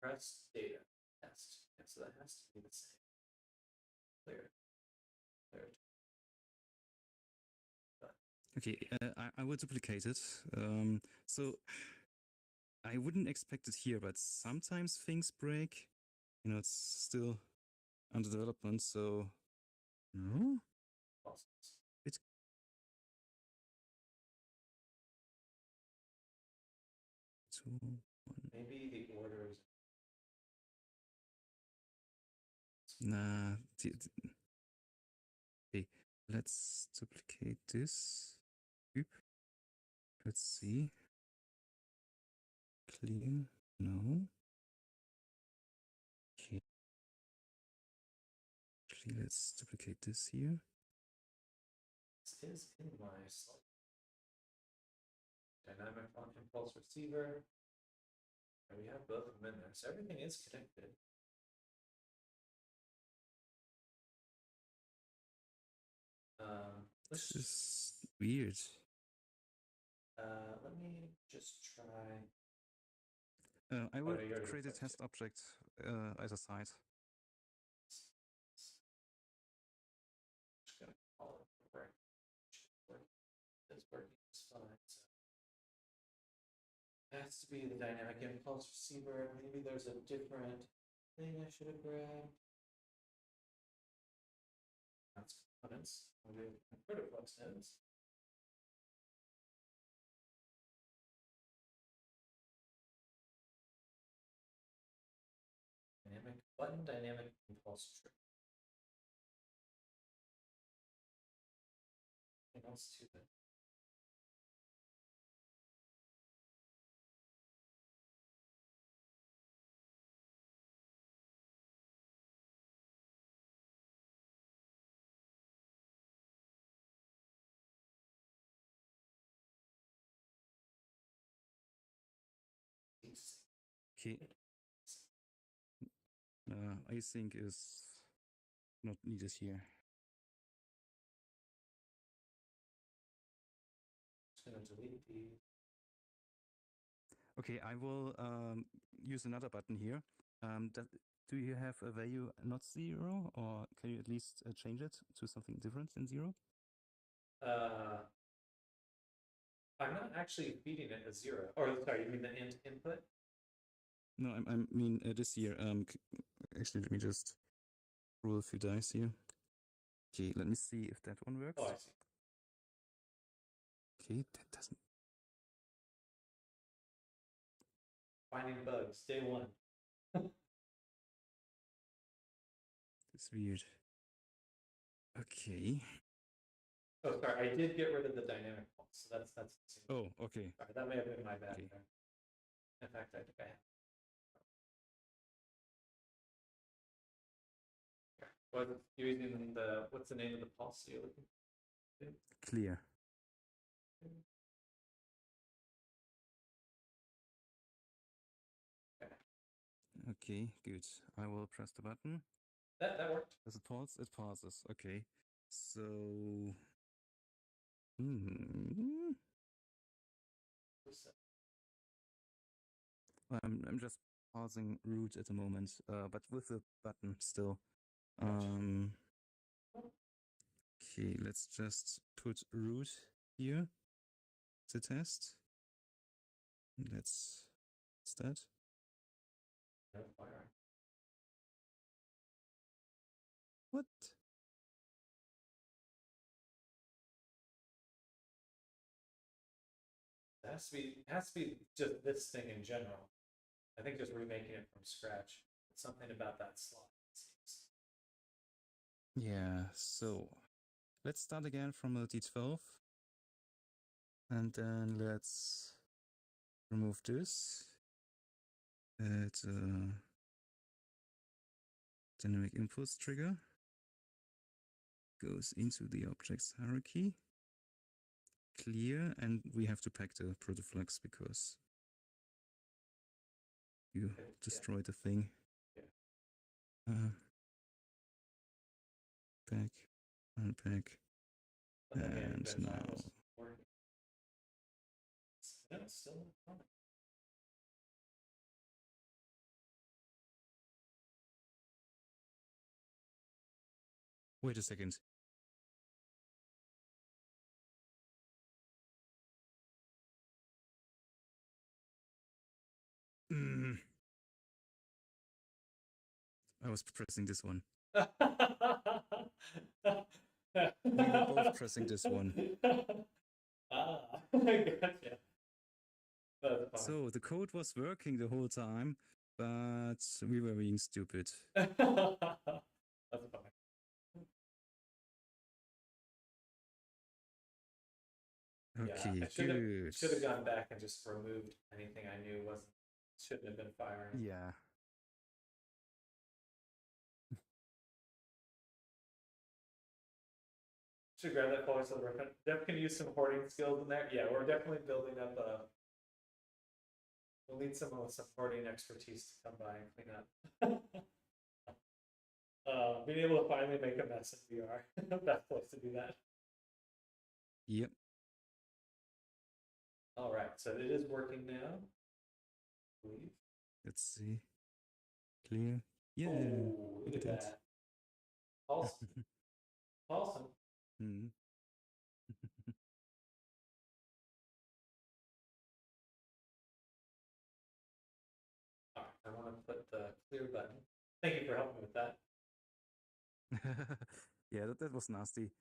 Press data test. Yeah, so that has to be the same. Clear. Clear. Okay, I will duplicate it. So I wouldn't expect it here, but sometimes things break. You know, it's still under development, so no. Process. It's 2, 1. Maybe the order is. Nah. Okay, let's duplicate this. Oop. Let's see. Clear. No. Okay. Actually, let's duplicate this here. This is in my slide. Dynamic on impulse receiver. And we have both of them in there, so everything is connected. This Let's is weird. let me just try. I will no, you already create a reflected. test object as a side. Just gonna call it work. It's working just fine. So it has to be the dynamic impulse receiver. Maybe there's a different thing I should have grabbed. That's components. Maybe converter flux nodes. Dynamic button, dynamic impulse trigger. Anything else to that? Okay. I think is not needed here. Just gonna delete the. Okay, I will use another button here. Do you have a value not 0, or can you at least change it to something different than 0? I'm not actually feeding it a 0. Or sorry, you mean the input? No, I mean this here. Actually, let me just roll a few dice here. Okay, let me see if that one works. Oh, I see. Okay, that doesn't. Finding bugs, day 1. It's weird. Okay. Oh, sorry, I did get rid of the dynamic pulse, so that's. Oh, okay. Sorry, that may have been my bad Okay. there. In fact, I think I have. What you're using the what's the name of the pulse you're looking for? Clear. Okay, good. I will press the button. That worked. Does it pulse? It pulses. Okay. So. I'm just pausing root at the moment, but with the button still. Okay, let's just put root here to test. That's that. No fire. What? It has to be just this thing in general. I think just remaking it from scratch. Something about that slot. It seems. Yeah, so let's start again from a D12. And then let's remove this. Add dynamic impulse trigger. Goes into the object's hierarchy. Clear, and we have to pack the protoflux because You Yeah. destroyed the thing. Yeah. Back, unpack, But then we have and to finish now. almost working. No, it's still not coming. Wait a second. I was pressing this one. We were both pressing this one. Ah, gotcha. That's fine. So the code was working the whole time, but we were being stupid. That's fine. Okay, yeah, I good. should have gone back and just removed anything I knew shouldn't have been firing. Yeah. Should grab that folder so the Def can use some hoarding skills in there. Yeah, we're definitely building up a. We'll need someone with some hoarding expertise to come by and clean up. Being able to finally make a mess in VR, best place to do that. Yep. All right, so it is working now. I believe. Let's see. Clear. Yeah. Oh, look at that. Awesome. Awesome. Hmm. All right, I want to put the clear button. Thank you for helping me with that. Yeah, that was nasty.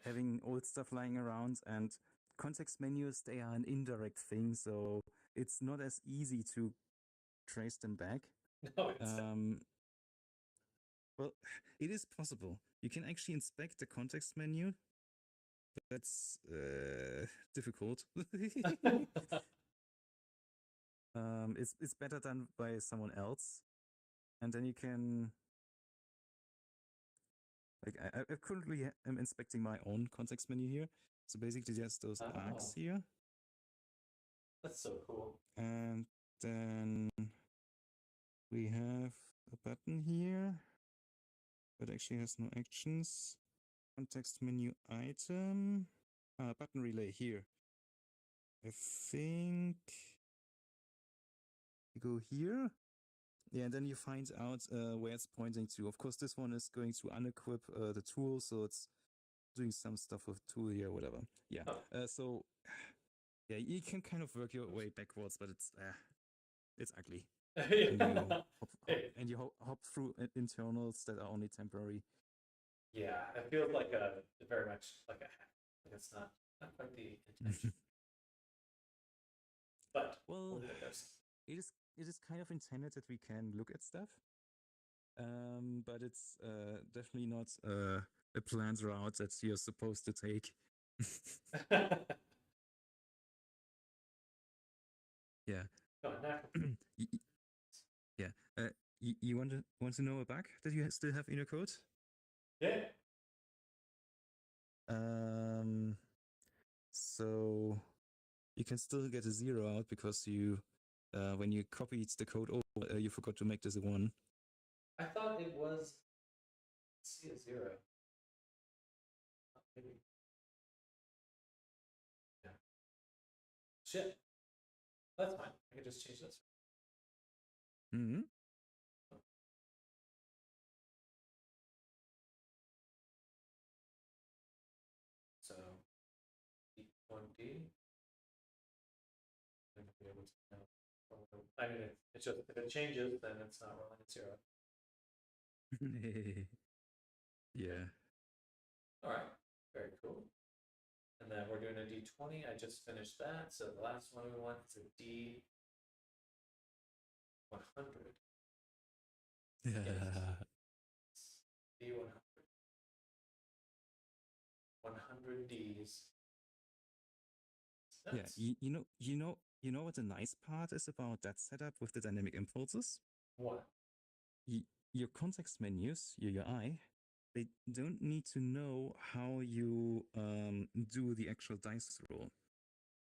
Having old stuff lying around, and context menus, they are an indirect thing, so it's not as easy to trace them back. No, it's Well, it is possible. You can actually inspect the context menu. That's difficult. It's better done by someone else, and then you can. Like I currently am inspecting my own context menu here. So basically, just those arcs here, that's so cool. and then we have a button here that actually has no actions. Context menu item, button relay here. I think you go here. Yeah, and then you find out where it's pointing to. Of course, this one is going to unequip the tool, so it's doing some stuff with tool here, whatever. Yeah. So, yeah, you can kind of work your way backwards, but it's ugly. And you hop through internals that are only temporary. Yeah, it feels like very much like a hack. Like it's not quite the intention. But well, it is kind of intended that we can look at stuff, but it's definitely not a planned route that you're supposed to take. Yeah. No, yeah. You want to know a bug that you still have in your code? Yeah. So you can still get a 0 out because you, when you copied the code over, you forgot to make this a 1. I thought it was. Let's see, a 0. Oh, maybe. Yeah. Shit. That's fine. I can just change this. Mm-hmm. So, D1D. I'm be able to know. I mean, it's just if it changes, then it's not rolling at 0. Yeah. All right. Very cool. And then we're doing a D20. I just finished that. So the last one we want is a D100. Yeah. D100. 100 Ds. Yeah, you know what the nice part is about that setup with the dynamic impulses? What? Your context menus, your UI, they don't need to know how you do the actual dice roll.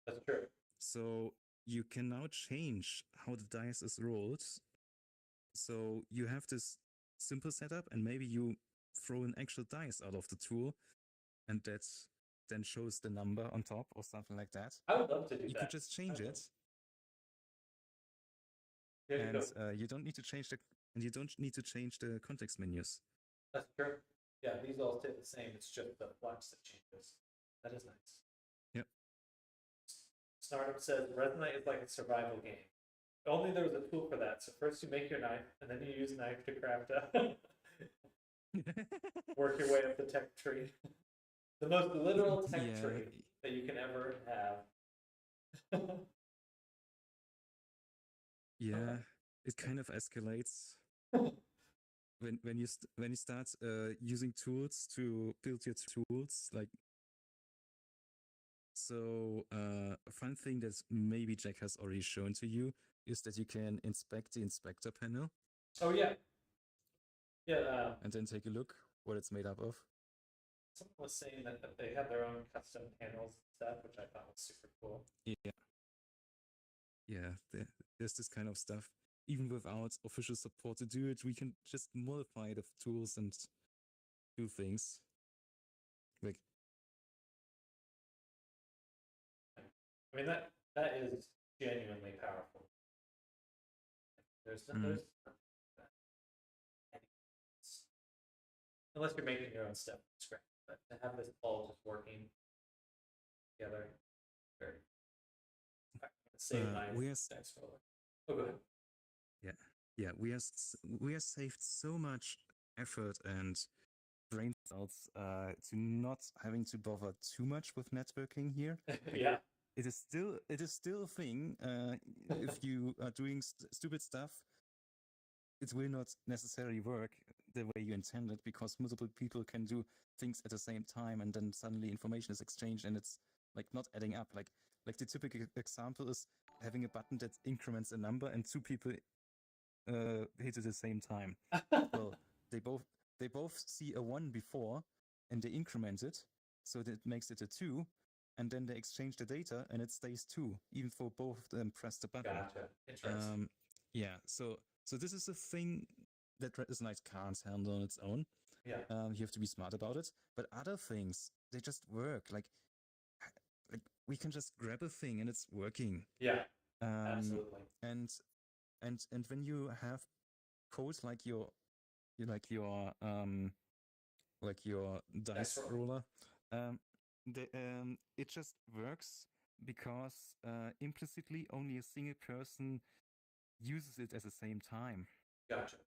That's true. So you can now change how the dice is rolled. So you have this simple setup, and maybe you throw an actual dice out of the tool, and that then shows the number on top or something like that. I would love to do You that. could just change I would. it, There you and go. you don't need to change the context menus. That's true. Yeah, these all stay the same. It's just the flex that changes. That is nice. Yep. Startup says Resonite is like a survival game. Only there was a tool for that. So first you make your knife, and then you use a knife to craft a work your way up the tech tree. The most literal tech Yeah. tree that you can ever have. Yeah, it kind of escalates when you start using tools to build your tools. Like, so a fun thing that maybe Jack has already shown to you is that you can inspect the inspector panel Oh yeah. Yeah, and then take a look what it's made up of. someone was saying that they have their own custom panels and stuff, which I thought was super cool. Yeah, there's this kind of stuff. Even without official support to do it, we can just modify the tools and do things. Like, I mean that is genuinely powerful. There's unless you're making your own stuff from scratch, but to have this all just working together, very. In fact, I'm gonna save my we are dice roller. Oh, go ahead. yeah, we are saved so much effort and brain cells to not having to bother too much with networking here. Yeah. It is still a thing. If you are doing stupid stuff, it will not necessarily work the way you intended, because multiple people can do things at the same time, and then suddenly information is exchanged, and it's like not adding up. Like the typical example is having a button that increments a number, and two people hit at the same time. Well, they both see a 1 before, and they increment it, so that makes it a 2, and then they exchange the data, and it stays 2, even though both of them press the button. Gotcha. Interesting. Yeah, so this is a thing that Resonite can't handle on its own. Yeah. You have to be smart about it. But other things, they just work. Like we can just grab a thing and it's working. Yeah. Absolutely. And when you have code like your dice roller, it just works because implicitly only a single person uses it at the same time. Gotcha.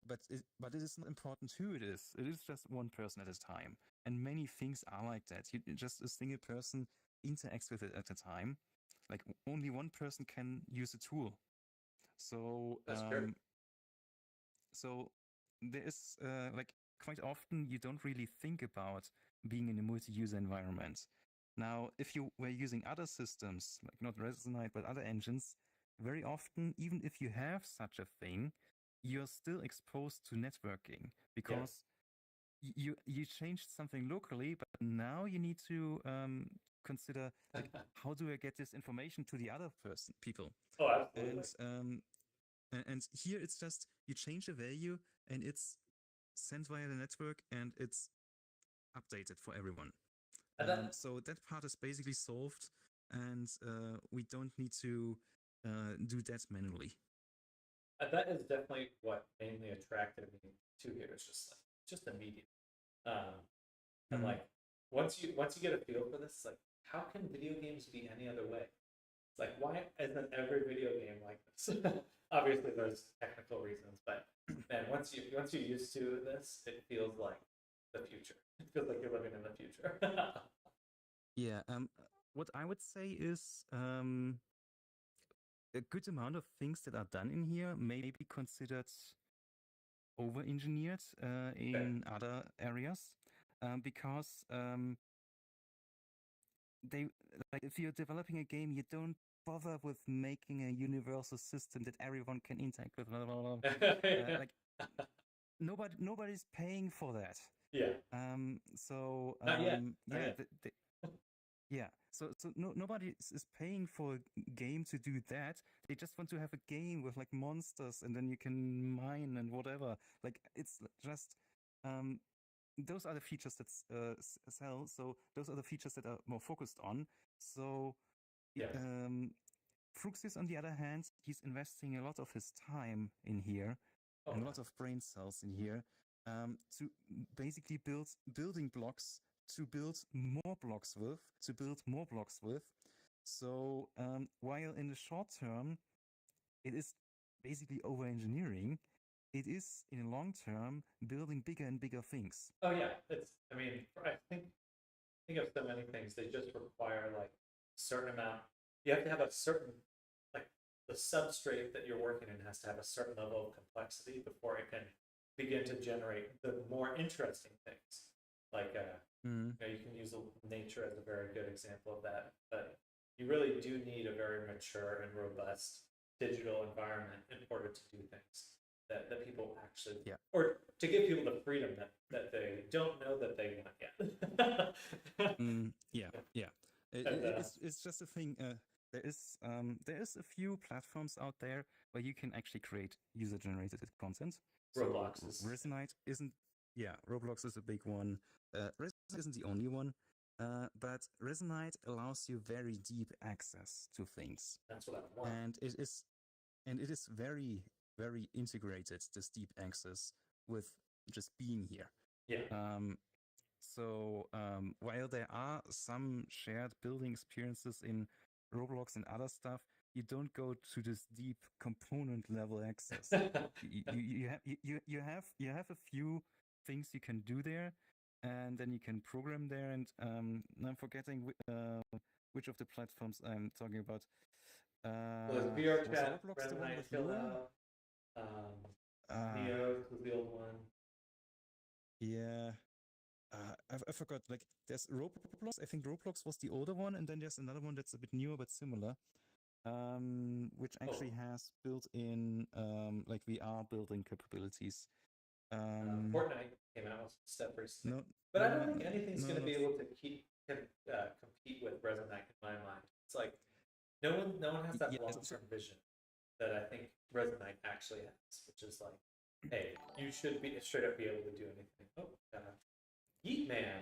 But it is not important who it is. It is just one person at a time, and many things are like that. Just a single person interacts with it at a time. Like only one person can use a tool. So That's true. So there is like quite often you don't really think about being in a multi-user environment. Now, if you were using other systems, like not Resonite, but other engines, very often, even if you have such a thing, you're still exposed to networking because you changed something locally, but now you need to consider like, how do I get this information to the other people? Oh, absolutely. And here it's just you change a value and it's sent via the network and it's updated for everyone. So that part is basically solved, and we don't need to do that manually. That is definitely what mainly attracted me to here. It's just immediate. And like once you get a feel for this, like how can video games be any other way? It's like why isn't every video game like this? Obviously, there's technical reasons, but man, once you're used to this, it feels like the future. It feels like you're living in the future. Yeah. What I would say is a good amount of things that are done in here may be considered over-engineered in other areas, because if you're developing a game, you don't bother with making a universal system that everyone can interact with. Like nobody's paying for that. Yeah. So Not yet. yeah, Yeah. So nobody is paying for a game to do that. They just want to have a game with like monsters and then you can mine and whatever. Like it's just those are the features that sell. So those are the features that are more focused on. So Yeah. Fruxis, on the other hand, he's investing a lot of his time in here Oh, and a wow. lot of brain cells in here to basically build building blocks to build more blocks with, to build more blocks with. So while in the short term, it is basically over engineering, it is in the long term building bigger and bigger things. Oh yeah, it's. I mean, I think of so many things. They just require like a certain amount. You have to have a certain like the substrate that you're working in has to have a certain level of complexity before it can begin to generate the more interesting things. Like Mm. you know, you can use nature as a very good example of that. But you really do need a very mature and robust digital environment in order to do things that people actually Yeah. or to give people the freedom that they don't know that they want yet. Yeah. And, It's just a thing. There is a few platforms out there where you can actually create user generated content. Roblox is- Resonite isn't. Yeah, Roblox is a big one. Resonite isn't the only one, but Resonite allows you very deep access to things, That's what I want. and it is very very integrated. This deep access with just being here. Yeah. So while there are some shared building experiences in Roblox and other stuff, you don't go to this deep component level access. You have a few things you can do there, and then you can program there. And I'm forgetting which of the platforms I'm talking about. Well, there's VR Was chat, Roblox the one Remnite, with you? Chill Out, Neo was the old one. Yeah. I forgot. Like, there's Roblox. I think Roblox was the older one, and then there's another one that's a bit newer but similar, which actually has built-in like VR building capabilities. Fortnite came out with step recently. No, But I no, don't think anything's going to not be able to compete with Resonite in my mind. It's like no one has that Yeah, it's- long-term vision that I think Resonite actually has, which is like, hey, you should be straight up be able to do anything. Oh, Yeet Man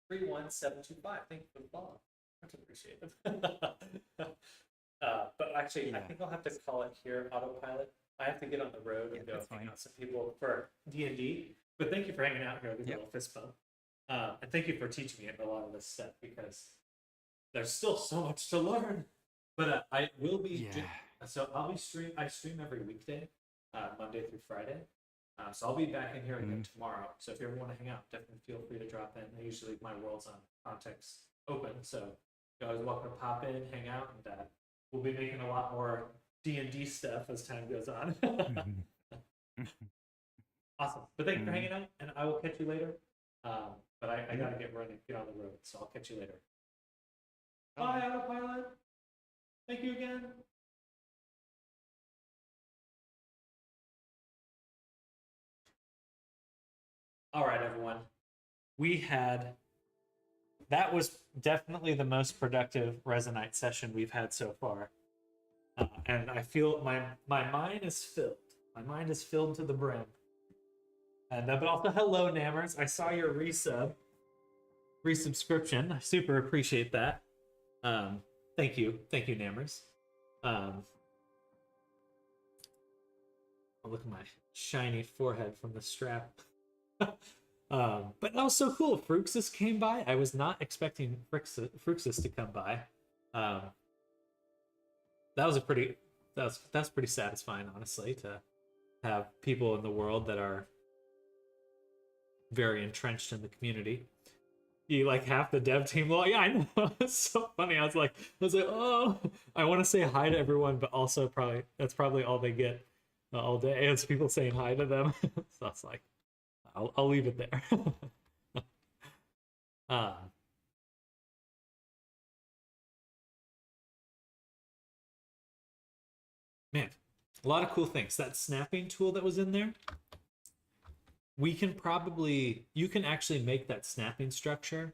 31725. Thank you for the follow. Much appreciated. But actually, I Yeah. think I'll have to call it here autopilot. I have to get on the road Yeah, and go that's hang fine. out some people for D&D. But thank you for hanging out here with a Yep. little fist bump. And thank you for teaching me a lot of this stuff because there's still so much to learn. But I will be. Yeah. So I'll be I stream every weekday, Monday through Friday. So I'll be back in here again tomorrow. So if you ever want to hang out, definitely feel free to drop in. I usually my world's on context open, so you're always welcome to pop in, hang out, and we'll be making a lot more D&D stuff as time goes on. Awesome. But thank you for hanging out, and I will catch you later. But I gotta get running, get on the road, so I'll catch you later. Bye, Autopilot. Thank you again. All right, everyone. That was definitely the most productive Resonite session we've had so far. And I feel my mind is filled. My mind is filled to the brim. And but also, hello, Nammers. I saw your resubscription. I super appreciate that. Thank you, Nammers. I'll look at my shiny forehead from the strap. But that was so cool. Fruxis came by. I was not expecting Fruxis to come by. That's pretty satisfying, honestly, to have people in the world that are very entrenched in the community. You like half the dev team. Well, yeah, I know. It's so funny. I was like, oh, I want to say hi to everyone, but also that's probably all they get all day. It's people saying hi to them. So I was like, I'll leave it there. Man, a lot of cool things. That snapping tool that was in there, you can actually make that snapping structure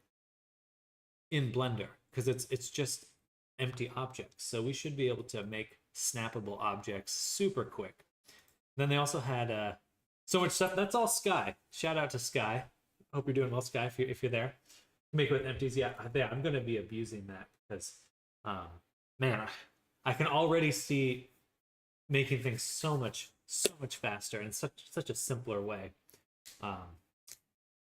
in Blender because it's just empty objects. So we should be able to make snappable objects super quick. Then they also had so much stuff. That's all Sky. Shout out to Sky. Hope you're doing well, Sky. If you're there, make it with empties. Yeah, I'm going to be abusing that because, man, I can already see making things so much faster in such a simpler way.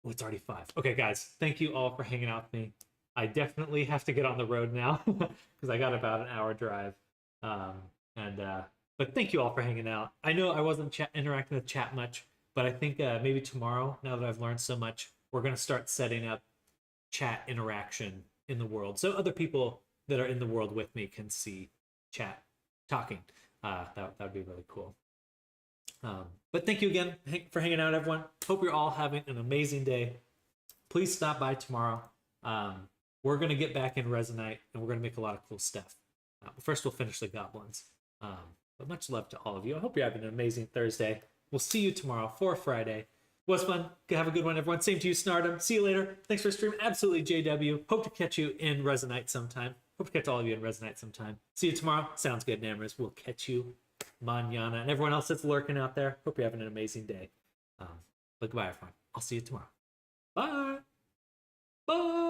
It's already 5. Okay, guys, thank you all for hanging out with me. I definitely have to get on the road now because I got about an hour drive. But thank you all for hanging out. I know I wasn't interacting with chat much, but I think maybe tomorrow, now that I've learned so much, we're going to start setting up chat interaction in the world so other people that are in the world with me can see chat talking. That would be really cool. But thank you again for hanging out, everyone. Hope you're all having an amazing day. Please stop by tomorrow. We're going to get back in Resonite, and we're going to make a lot of cool stuff. But first, we'll finish the goblins. But much love to all of you. I hope you're having an amazing Thursday. We'll see you tomorrow for Friday. Was fun. Have a good one, everyone. Same to you, Snardom. See you later. Thanks for streaming. Absolutely, JW. Hope to catch you in Resonite sometime. Hope to catch all of you in Resonite sometime. See you tomorrow. Sounds good, Namers. We'll catch you mañana. And everyone else that's lurking out there, hope you're having an amazing day. But goodbye, everyone. I'll see you tomorrow. Bye. Bye.